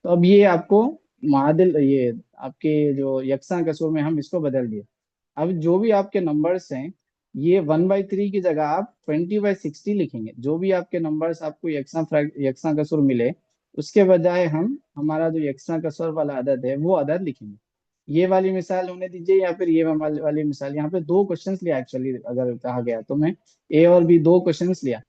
तो अब ये आपको मादिल, ये आपके जो यकसा कसूर में हम इसको बदल दिए। अब जो भी आपके नंबर्स हैं, ये 1/3 की जगह आप 20/60 लिखेंगे। जो भी आपके नंबर्स आपको यकसा कसूर मिले, उसके बजाय हम हमारा जो यकसा कसूर वाला अदद है वो अदद लिखेंगे। ये वाली मिसाल होने दीजिए, या फिर ये वाली मिसाल। यहाँ पे दो क्वेश्चंस लिया एक्चुअली, अगर कहा गया तो मैं ए और बी दो क्वेश्चंस लिया।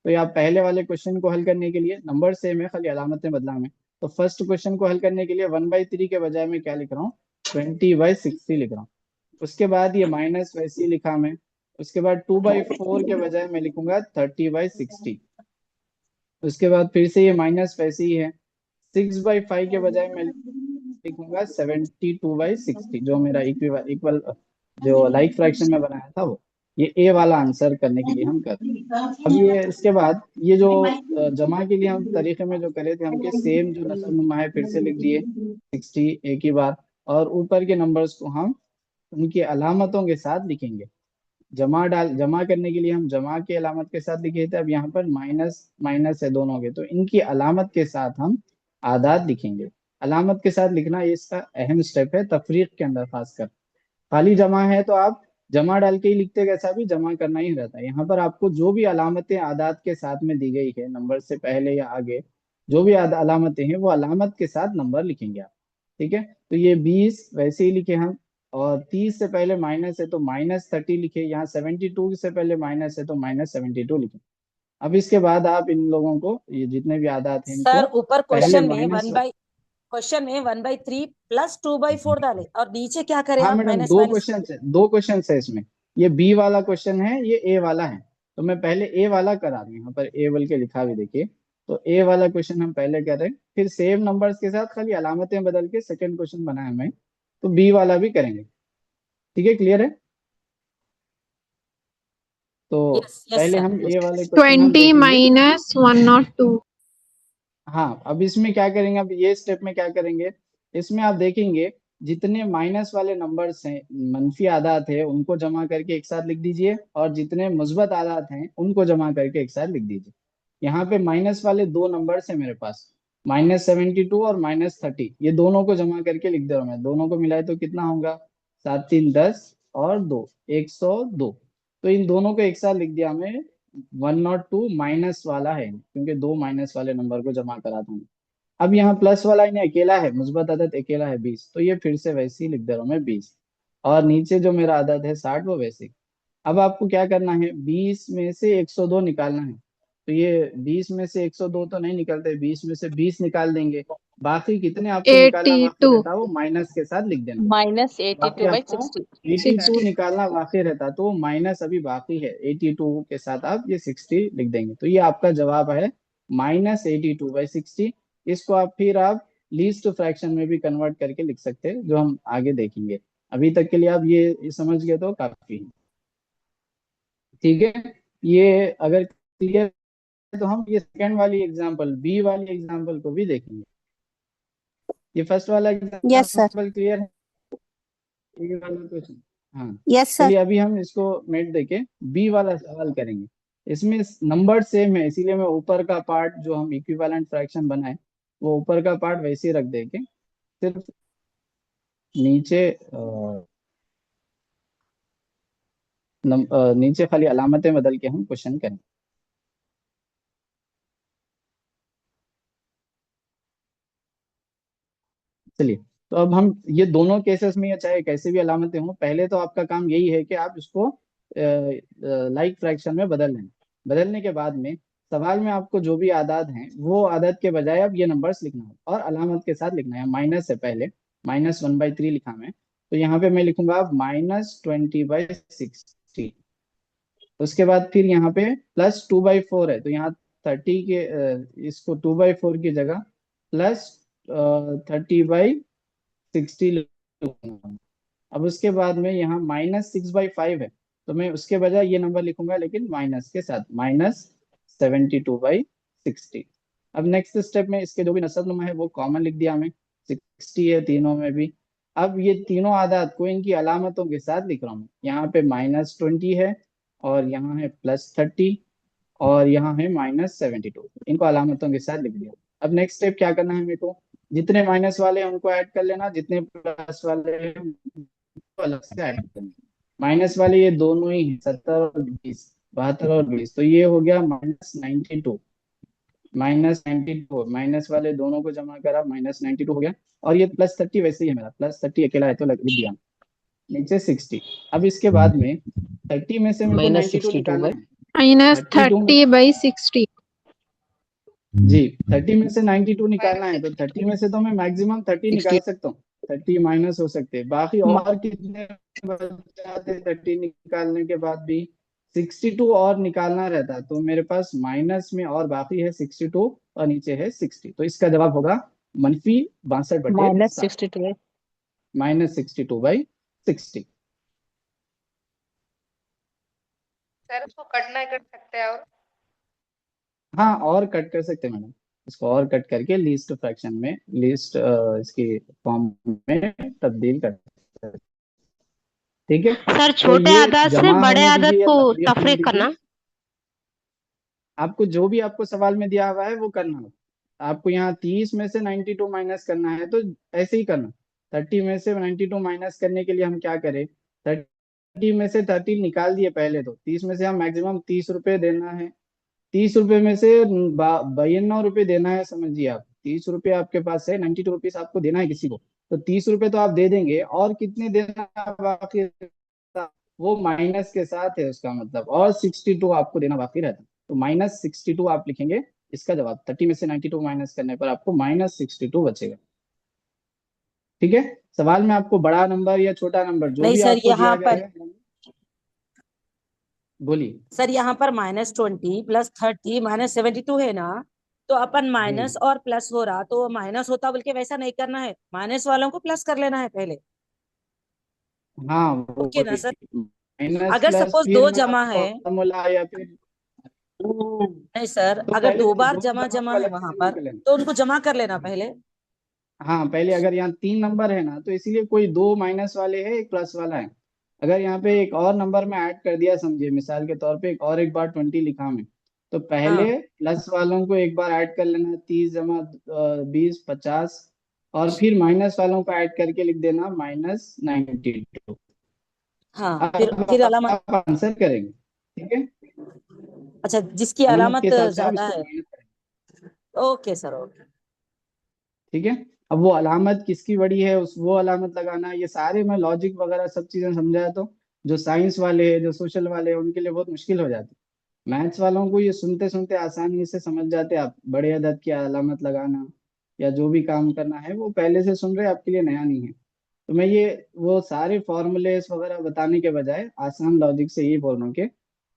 तो आप पहले वाले क्वेश्चन को हल करने के लिए नंबर सेम है, खाली अलामतें बदला में। तो फर्स्ट क्वेश्चन को हल करने के लिए 1/3 के बजाय मैं क्या लिख रहा हूँ, 20/60 लिख रहा हूँ। उसके बाद ये माइनस वैसे ही लिखा मैं। उसके बाद 2/4 के बजाय मैं लिखूंगा 30/60। उसके बाद फिर से ये माइनस वैसे ही है। 6/5 के बजाय मैं लिखूंगा 72/60, जो मेरा इक्वल इक्वल जो लाइक फ्रैक्शन में बनाया था वो। ये ए वाला आंसर करने के लिए हम कर रहे हैं। अब ये इसके बाद ये जो जमा के लिए हम तरीके में जो करे थे, हमके सेम जो नसब नुमा है फिर से लिख दिए 60 एक ही बार। और ऊपर के नंबर्स को हम उनकी अलामतों के साथ लिखेंगे। जमा करने के लिए हम जमा की अलामत के साथ लिखे थे, अब यहाँ पर माइनस माइनस है दोनों के, तो इनकी अलामत के साथ हम आदाद लिखेंगे। अलामत के साथ लिखना ये इसका अहम स्टेप है तफरीक के अंदर। खासकर खाली जमा है तो आप जमा डाल के ही लिखते, कैसा भी जमा करना ही रहता है। यहाँ पर आपको जो भी अलामतें आदाद के साथ में दी गई है, नंबर से पहले या आगे जो भी अलामतें हैं, वो अलामत के साथ नंबर लिखेंगे आप। ठीक है, तो ये 20 वैसे ही लिखे हम, और 30 से पहले माइनस है तो -30 लिखे। यहाँ 72 से पहले माइनस है तो -72 लिखे। अब इसके बाद आप इन लोगों को, ये जितने भी आदाद हैं, इनको सर ऊपर पहले क्वेश्चन में माइनस। 1/3 प्लस 2/4 डाले, और नीचे क्या करें हाँ आप, मैडम, माइनस दो माइनस। क्वेश्चन है, दो क्वेश्चन है इसमें। ये बी वाला क्वेश्चन है, ये ए वाला है। तो मैं पहले ए वाला करा दूं, यहाँ पर ए बोल के लिखा भी देखिए। तो ए वाला क्वेश्चन हम पहले करें, फिर सेम नंबर्स के साथ खाली अलामतें बदल के सेकंड क्वेश्चन बनाया मैं, तो बी वाला भी करेंगे। ठीक है, क्लियर है? तो यस यस पहले सर हम ये वाले क्वेश्चन हम 20 देखेंगे। minus 102. हाँ, अब इसमें क्या करेंगे, अब ये स्टेप में क्या करेंगे, इसमें आप देखेंगे जितने माइनस वाले नंबर्स हैं, मनफी आदात है, उनको जमा करके एक साथ लिख दीजिए, और जितने मुस्बत आदात हैं उनको जमा करके एक साथ लिख दीजिए। यहाँ पे माइनस वाले दो नंबर्स हैं मेरे पास, -72 और -30, ये दोनों को जमा करके लिख दे रहा हूँ मैं। दोनों को मिलाए तो कितना होगा, 7 3 10 और 2 102। तो इन दोनों को एक साथ लिख दिया हमें। 102 माइनस वाला है, क्योंकि दो माइनस वाले नंबर को जमा करा था। अब यहाँ प्लस वाला इन्हें अकेला है, मुस्बत अदद अकेला है 20, तो ये फिर से वैसे ही लिख दे रहा हूँ मैं 20, और नीचे जो मेरा अदद है 60 वो वैसे ही। अब आपको क्या करना है, 20 में से 102 निकालना है। तो ये 20 में से 102 तो नहीं निकलते, 20 में से 20 निकाल देंगे, बाकी कितने आपको निकालना बाकी 82. रहता है वो माइनस के साथ लिख देना। बाकी आपको -82/60। 82 निकालना बाकी रहता, तो माइनस अभी बाकी है, 82 के साथ आप ये 60 लिख देंगे। तो ये आपका जवाब है -82/60। इसको आप फिर आप लीस्ट फ्रैक्शन में भी कन्वर्ट करके लिख सकते हैं, जो हम आगे देखेंगे। अभी तक के लिए आप ये समझ गए तो काफी है, ठीक है। ये अगर क्लियर है तो हम ये सेकंड वाली एग्जांपल, बी वाली एग्जांपल को भी देखेंगे। ये फर्स्ट वाला यस सर। एग्जांपल क्लियर है, ये वाला क्वेश्चन। हाँ, यस सर। चलिए अभी हम इसको मेट देके बी वाला सवाल करेंगे। इसमें नंबर सेम है, इसीलिए मैं ऊपर का पार्ट जो हम इक्विवेलेंट फ्रैक्शन बनाए वो ऊपर का पार्ट वैसे ही रख देंगे, सिर्फ नीचे नीचे खाली अलामतें बदल के हम क्वेश्चन करें। चलिए, तो अब हम ये दोनों केसेस में या चाहे कैसे भी अलामतें हों, पहले तो आपका काम यही है कि आप इसको लाइक फ्रैक्शन में बदल लें। बदलने के बाद में सवाल में आपको जो भी आदाद हैं वो आदद के बजाय अब ये नंबर्स लिखना है और अलामत के साथ लिखना है। माइनस है, पहले -1/3 लिखा मैं, तो यहाँ पे मैं लिखूंगा अब -20/60। उसके बाद फिर यहाँ पे +2/4 है, तो यहाँ 30 के इसको 2/4 की जगह +30/60 लिखूंगा। अब उसके बाद में यहाँ -6/5 है, तो मैं उसके बजाय ये नंबर लिखूंगा लेकिन माइनस के साथ, -72/60। अब नेक्स्ट स्टेप में इसके जो भी नसबनुमा है वो कॉमन लिख दिया हमें, 60 है तीनों में भी। अब ये तीनों आदाद को इनकी अलामतों के साथ लिख रहा हूँ। यहाँ पे -20 है, और यहाँ है +30, और यहाँ है -72, इनको अलामतों के साथ लिख दिया। अब नेक्स्ट स्टेप क्या करना है मेरे को, जितने माइनस वाले हैं उनको ऐड कर लेना, जितने प्लस वाले हैं उनको अलग से ऐड करना। माइनस वाले ये दोनों ही 70 और 20, 72 और 20, तो ये हो गया -92। -92 माइनस वाले दोनों को जमा करा, -92 हो गया, और ये +30 वैसे ही है मेरा, +30 अकेला है तो लिख दिया, नीचे 60। अब इसके बाद में 30 में से मेरे को 92 निकालना है। -30/60. जी, 30 में से 92 निकालना है, तो 30 में से तो मैं मैक्सिमम 30 निकाल सकता हूँ, 30 माइनस हो सकते हैं, बाकी और कितने बच जाते 30 निकालने के बाद भी 62 और निकालना रहता है, तो मेरे पास माइनस में और बाकी है 62 और नीचे है 60, तो इसका जवाब होगा -62/60। -62/60। सर उसको कट नहीं कर सकते और हाँ, और कट कर सकते हैं मैडम, इसको और कट करके लीस्ट फ्रैक्शन में, लीस्ट इसकी फॉर्म में तब्दील कर सकते हैं, ठीक है। सर तो छोटे ये आदत से जमा बड़े होने आदत दीजिए या को तफरीक होने तफरीक करना। दीजिए, आपको जो भी आपको सवाल में दिया हुआ है वो करना है। आपको यहाँ 30 में से 92 माइनस करना है तो ऐसे ही करना। 30 में से 92 माइनस करने के लिए हम क्या करें, 30 में से 30 निकाल दिए पहले, तो 30 में से हम मैक्सिमम 30 रुपए देना है, 30 रुपए में से 92 रुपए देना है, समझिए आप 30 रुपए आपके पास है, 92 रुपीज आपको देना है किसी को, तो 30 रुपए तो आप दे देंगे, और कितने देना बाकी रहता, वो माइनस के साथ है उसका मतलब, और 62 आपको देना बाकी रहता, तो -62 आप लिखेंगे इसका जवाब। 30 में से 92 माइनस करने पर आपको -62 बचेगा, ठीक है। सवाल में आपको बड़ा नंबर या छोटा नंबर जो नहीं भी सर, आपको दिया यहाँ गया पर है, बोलिए। सर यहाँ पर -20 +30 -72 है ना, तो अपन माइनस और प्लस हो रहा, तो माइनस होता बोल के वैसा नहीं करना है, माइनस वालों को प्लस कर लेना है पहले। हाँ वो ओके ना सर? माइनस अगर प्लस सपोज फिर दो मैं जमा है, फॉर्मूला या फिर नहीं सर, तो अगर पहले दो तो बार दो जमा जमा जमा को है अलग वहां से जमा पर, कर लेना। तो उनको जमा कर लेना पहले। हाँ पहले अगर यहाँ 3 नंबर है ना, तो इसीलिए कोई 2 माइनस वाले है, एक प्लस वाला है। अगर यहाँ पे एक और नंबर में ऐड कर दिया, समझिए मिसाल के तौर पे एक बार 20 लिखा मैं, तो पहले हाँ प्लस वालों को एक बार ऐड कर लेना, 30 जमा 20 50, और फिर माइनस वालों को ऐड करके लिख देना -92। हाँ, फिर अब अलामत। आप आंसर करेंगे, ठीक है। अच्छा, जिसकी अलामत अलामत के हिसाब से आप ज्यादा इसको है। माइनस करेंगे, ओके सर, ओके। ठीक है। अब वो अलामत किसकी बड़ी है, उस वो अलामत लगाना, ये सारे मैं लॉजिक वगैरह सब चीजें समझाया, तो जो साइंस वाले हैं, जो सोशल वाले हैं, उनके लिए बहुत मुश्किल हो जाती है। मैथ्स वालों को ये सुनते सुनते आसानी से समझ जाते हैं। आप बड़े अदद की अलामत लगाना या जो भी काम करना है वो पहले से सुन रहे हैं, आपके लिए नया नहीं है। तो मैं ये वो सारे फॉर्मूलेस वगैरह बताने के बजाय आसान लॉजिक से ये बोल रहा हूँ कि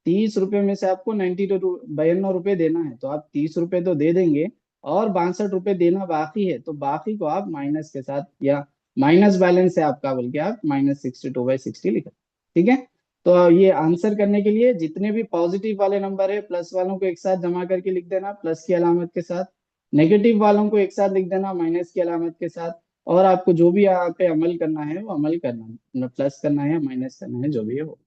30 रुपए में से आपको 92 देना है, तो आप 30 रुपए तो दे देंगे, और 62 रुपए देना बाकी है, तो बाकी को आप माइनस के साथ, या माइनस बैलेंस है आपका, बोल के आप -62/60 लिखें, ठीक है। तो ये आंसर करने के लिए जितने भी पॉजिटिव वाले नंबर है, प्लस वालों को एक साथ जमा करके लिख देना प्लस की अलामत के साथ, नेगेटिव वालों को एक साथ लिख देना माइनस की अलामत के साथ, और आपको जो भी यहाँ पे अमल करना है वो अमल करना है, मतलब प्लस करना है या माइनस करना है, जो भी है वो।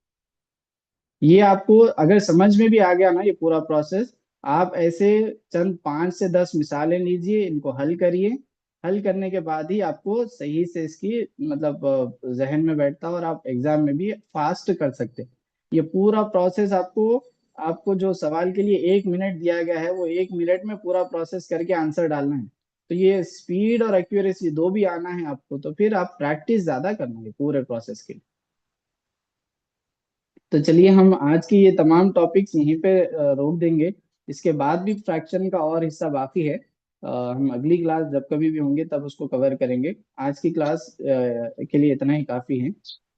ये आपको अगर समझ में भी आ गया ना ये पूरा प्रोसेस, आप ऐसे चंद 5 से 10 मिसालें लीजिए, इनको हल करिए। हल करने के बाद ही आपको सही से इसकी मतलब जहन में बैठता है, और आप एग्जाम में भी फास्ट कर सकते हैं। ये पूरा प्रोसेस आपको आपको जो सवाल के लिए 1 मिनट दिया गया है, वो 1 मिनट में पूरा प्रोसेस करके आंसर डालना है। तो ये स्पीड और एक्यूरेसी दो भी आना है आपको, तो फिर आप प्रैक्टिस ज्यादा करना है पूरे प्रोसेस के लिए। तो चलिए हम आज की ये तमाम टॉपिक्स यहीं पे रोक देंगे। इसके बाद भी फ्रैक्शन का और हिस्सा बाकी है। हम अगली क्लास जब कभी भी होंगे तब उसको कवर करेंगे। आज की क्लास के लिए इतना ही काफी है।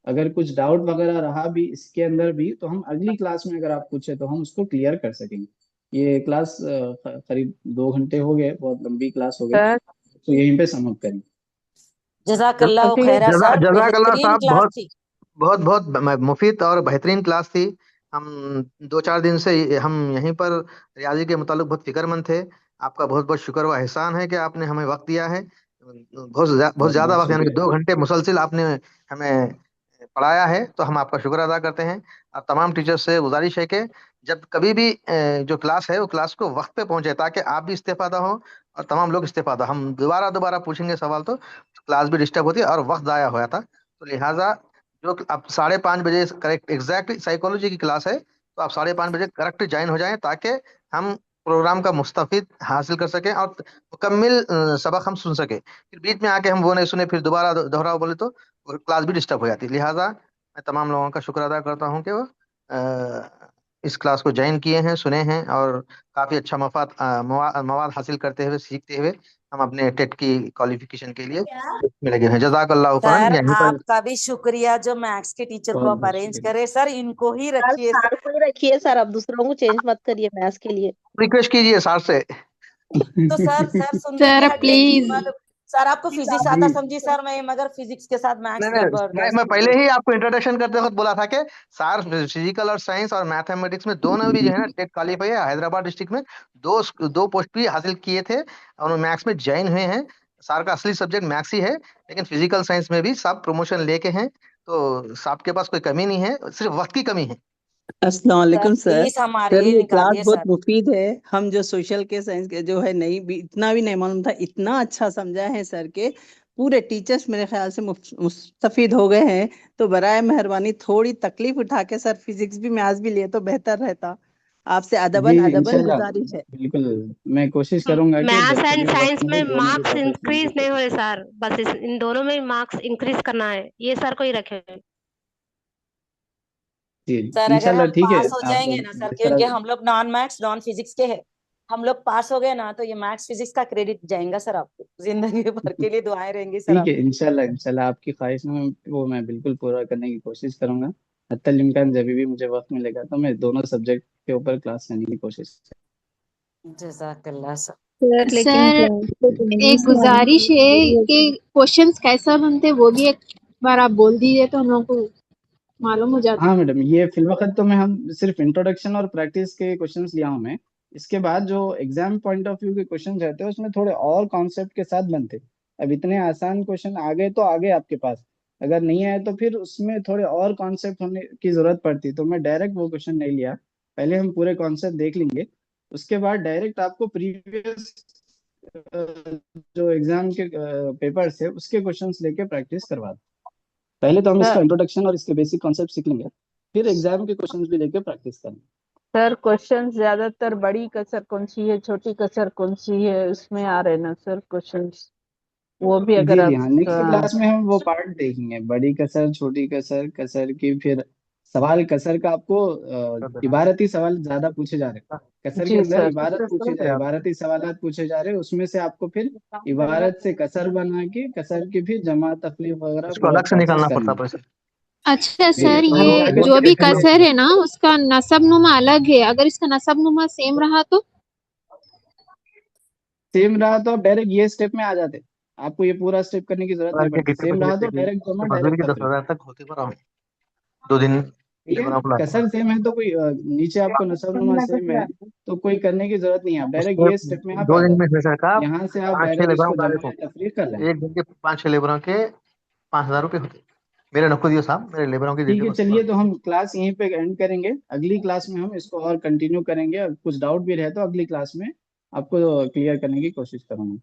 अगर कुछ डाउट वगैरह रहा भी इसके अंदर भी, तो हम अगली क्लास में अगर आप पूछे तो हम उसको क्लियर कर सकेंगे। ये क्लास करीब 2 घंटे हो गए, बहुत लंबी क्लास हो गई, सर तो यहीं पे समाप्त करेंगे। जज़ाकल्लाह खैरा सर, जज़ाकल्लाह बेहतरीन साहब, क्लास थी। बहुत बहुत मुफीद और बेहतरीन क्लास थी। हम 2-4 दिन से हम यहीं पर रियाजी के मुताल्लिक बहुत फिक्रमंद थे। आपका बहुत बहुत शुक्र व एहसान है कि आपने हमें वक्त दिया है। बहुत बहुत ज्यादा बहुत वक्त, यानी कि शुक्रिया। 2 घंटे मुसलसिल आपने हमें पढ़ाया है, तो हम आपका शुक्र अदा करते हैं। और तमाम टीचर्स से गुजारिश है कि जब कभी भी जो क्लास है वो क्लास को वक्त पे पहुंचे, ताकि आप भी इस्तेफादा हो और तमाम लोग इस्तेफादा। हम दोबारा दोबारा पूछेंगे सवाल तो क्लास भी डिस्टर्ब होती है और वक्त जाया होया था। तो लिहाजा जो अब 5:30 बजे करेक्ट एग्जैक्टली साइकोलॉजी की क्लास है, तो आप 5:30 बजे करेक्ट ज्वाइन हो जाएं, ताकि हम प्रोग्राम का मुस्तफीद हासिल कर सकें और मुकम्मिल सबक हम सुन सकें। फिर बीच में आके हम वो नहीं सुने, फिर दोबारा दोहराओ बोले तो क्लास भी डिस्टर्ब हो जाती है। लिहाजा मैं तमाम लोगों का शुक्र अदा करता हूँ कि वो इस क्लास को ज्वाइन किए हैं, सुने हैं, और काफी अच्छा मवाद हासिल करते हुए, सीखते हुए हम अपने टेट की क्वालिफिकेशन के लिए में लगे हैं। जज़ाकल्लाहु खैरन। सर यहीं पर आपका भी शुक्रिया, जो मैथ्स के टीचर को बहुत आप बहुत अरेंज शुक्रिया। करे। सर इनको ही सर रखिए सर। सार को ही रखिए सर, अब दूसरों को चेंज मत करिए मैथ्स के लिए। रिक्वेस्ट कीजिए सर से। तो सर सुनने की सर हद है कि प्लीज। मतलब सर आपको फिजिक्स जी आता समझी सर, मैं मगर फिजिक्स के साथ मैथ्स नहीं नहीं, मैं जबरदस्त पहले थी। ही आपको इंट्रोडक्शन करते वक्त बोला था कि सर फिजिकल और साइंस और मैथमेटिक्स में दोनों भी जो है ना टेट क्वालिफाई है। हैदराबाद डिस्ट्रिक्ट में दो दो पोस्ट भी हासिल किए थे और मैथ्स में ज्वाइन हुए हैं। सर का असली सब्जेक्ट मैथ्स ही है, लेकिन फिजिकल साइंस में भी सब प्रमोशन लेके हैं। तो साहब के पास कोई कमी नहीं है, सिर्फ वक्त की कमी है। अस्सलाम सर वालेकुम सर। प्लीज हमारे सर लिए ये क्लास निकालिए बहुत सर। मुफीद है। हम जो सोशल के साइंस के जो है नहीं भी इतना भी नहीं मालूम था, इतना अच्छा समझा है सर के। पूरे टीचर्स मेरे ख्याल से मुस्तफीद हो गए हैं। तो बराए मेहरबानी थोड़ी तकलीफ उठा के सर फिजिक्स भी मैथ्स भी लिए तो बेहतर रहता। आपसे जी अदबन अदबन इंशाल्लाह, गुजारिश है। बिल्कुल। मैं कोशिश करूंगा कि मैथ्स जब एंड कभी वक्त साइंस में मिले दोनों के मार्क्स टॉपिक लेने इंक्रीज की नहीं हो कोशिश रहे सर, बस इन दोनों में मार्क्स इंक्रीज करना है, ये सर को ही रखे। जी सर अगर इंशाल्लाह, हम ठीक है। पास हो आप जाएंगे ना सर, जिस तरह क्योंकि से, हम लोग नॉन मैथ्स नॉन फिजिक्स के हैं, हम लोग पास हो गए ना तो ये मैथ्स फिजिक्स का क्रेडिट जाएगा सर आपको। जिंदगी भर के लिए दुआएं रहेंगी सर ठीक है। आपकी। इंशाल्लाह इंशाल्लाह आपकी ख्वाहिश में वो मैं बिल्कुल पूरा करने की कोशिश करूंगा। हत्तल इम्कान जब भी मुझे वक्त मिलेगा तो मैं दोनों सब्जेक्ट के ऊपर क्लास लेने की कोशिश जज़ाकल्लाह सर। सर लेकिन सर क्लास तो एक टेनिस में आनी गुजारिश है जरूरी है कि सर। क्वेश्चंस कैसा बनते वो भी एक बार आप बोल दीजिए तो हम लोग को मालूम हो जाता। हाँ मैडम, ये फिलवक्त तो मैं हम सिर्फ इंट्रोडक्शन और प्रैक्टिस के क्वेश्चंस लिया हूँ मैं। इसके बाद जो एग्जाम पॉइंट ऑफ व्यू के क्वेश्चन रहते हैं उसमें थोड़े और कॉन्सेप्ट के साथ बनते। अब इतने आसान क्वेश्चन आ गए तो आ गए आपके पास, अगर नहीं आए तो फिर उसमें थोड़े और कॉन्सेप्ट होने की जरूरत पड़ती, तो मैं डायरेक्ट वो क्वेश्चन नहीं लिया। पहले हम पूरे कॉन्सेप्ट देख लेंगे, उसके बाद डायरेक्ट आपको प्रीवियस जो एग्जाम के पेपर्स है उसके क्वेश्चंस लेके प्रैक्टिस करवा दो। पहले तो हम इसका सर इंट्रोडक्शन और इसके बेसिक कॉन्सेप्ट सीख लेंगे, फिर एग्जाम के क्वेश्चंस भी लेके प्रैक्टिस करेंगे। सर क्वेश्चन ज्यादातर बड़ी कसर कौन सी है, छोटी कसर कौन सी है, उसमें आ रहे ना सर क्वेश्चंस, वो भी अगर जी जी आप हाँ, नेक्स्ट क्लास में हम वो पार्ट देखेंगे, बड़ी कसर, छोटी कसर, कसर की फिर सवाल। कसर का आपको इबारती सवाल ज्यादा पूछे जा रहे हैं, कसर के जी अंदर सर। इबारती सवालात पूछे जा रहे हैं, उसमें से आपको फिर इबारत से कसर बना के कसर की फिर जमा तकलीफ वगैरह इसको पूरा अलग से प्रोसेस निकालना करना पड़ता है। पैसे। अच्छा जी, सर, तो हम ये टारगेट जो भी देखेंगे। कसर है ना उसका नसब नुमा अलग है, अगर इसका नसब नुमा सेम रहा तो? सेम रहा तो आप डायरेक्ट ये स्टेप में आ जाते, आपको ये पूरा स्टेप करने की जरूरत नहीं के पड़ती। कितने सेम बजे रहा तो तक डायरेक्ट जमा, मजदूरी डायरेक्ट की तकलीफ। 10,000 तक होती पर 2 दिन ठीक है, लेबर बुला कसर सेम है तो कोई नीचे आपको नसब नुमा सेम है तो कोई करने की जरूरत नहीं है, आप डायरेक्ट उसके ये स्टेप में आप 2 आ दिन जाते, में जैसा का यहाँ से आप 5-6 डायरेक्ट लेबरों इसको का जमा देखो, या तफरीक कर लेंगे। एक दिन के 5-6 लेबरों के 5,000 रुपये होते। मेरे नखो दियो साहब, मेरे लेबरों की ठीक दीजिए है, बस। चलिए तो हम क्लास यहीं पे एंड करेंगे, अगली क्लास में हम इसको और कंटिन्यू करेंगे। अगर कुछ डाउट भी रहे तो अगली क्लास में आपको क्लियर करने की कोशिश करूंगा।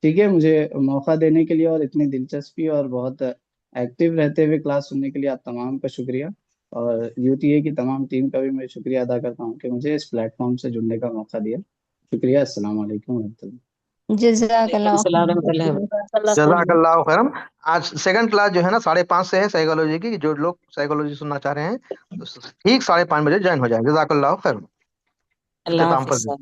ठीक है, मुझे मौका देने के लिए और इतनी दिलचस्पी और बहुत एक्टिव रहते हुए क्लास सुनने के लिए आप तमाम का शुक्रिया, और यूटीए की तमाम टीम का भी मैं शुक्रिया अदा करता हूँ कि मुझे इस प्लेटफॉर्म से जुड़ने का मौका दिया। शुक्रिया। अस्सलाम वालेकुम वरहमतुल्लाह। जज़ाकल्लाह। जज़ाकल्लाहु खैरन। आज सेकंड क्लास जो है ना 5:30 से है साइकोलॉजी की, जो लोग साइकोलॉजी सुनना चाह रहे हैं तो ठीक 5:30 बजे ज्वाइन हो जाए। जज़ाकल्लाहु खैरन। अल्लाह इख्तिताम हाफिज पर सर।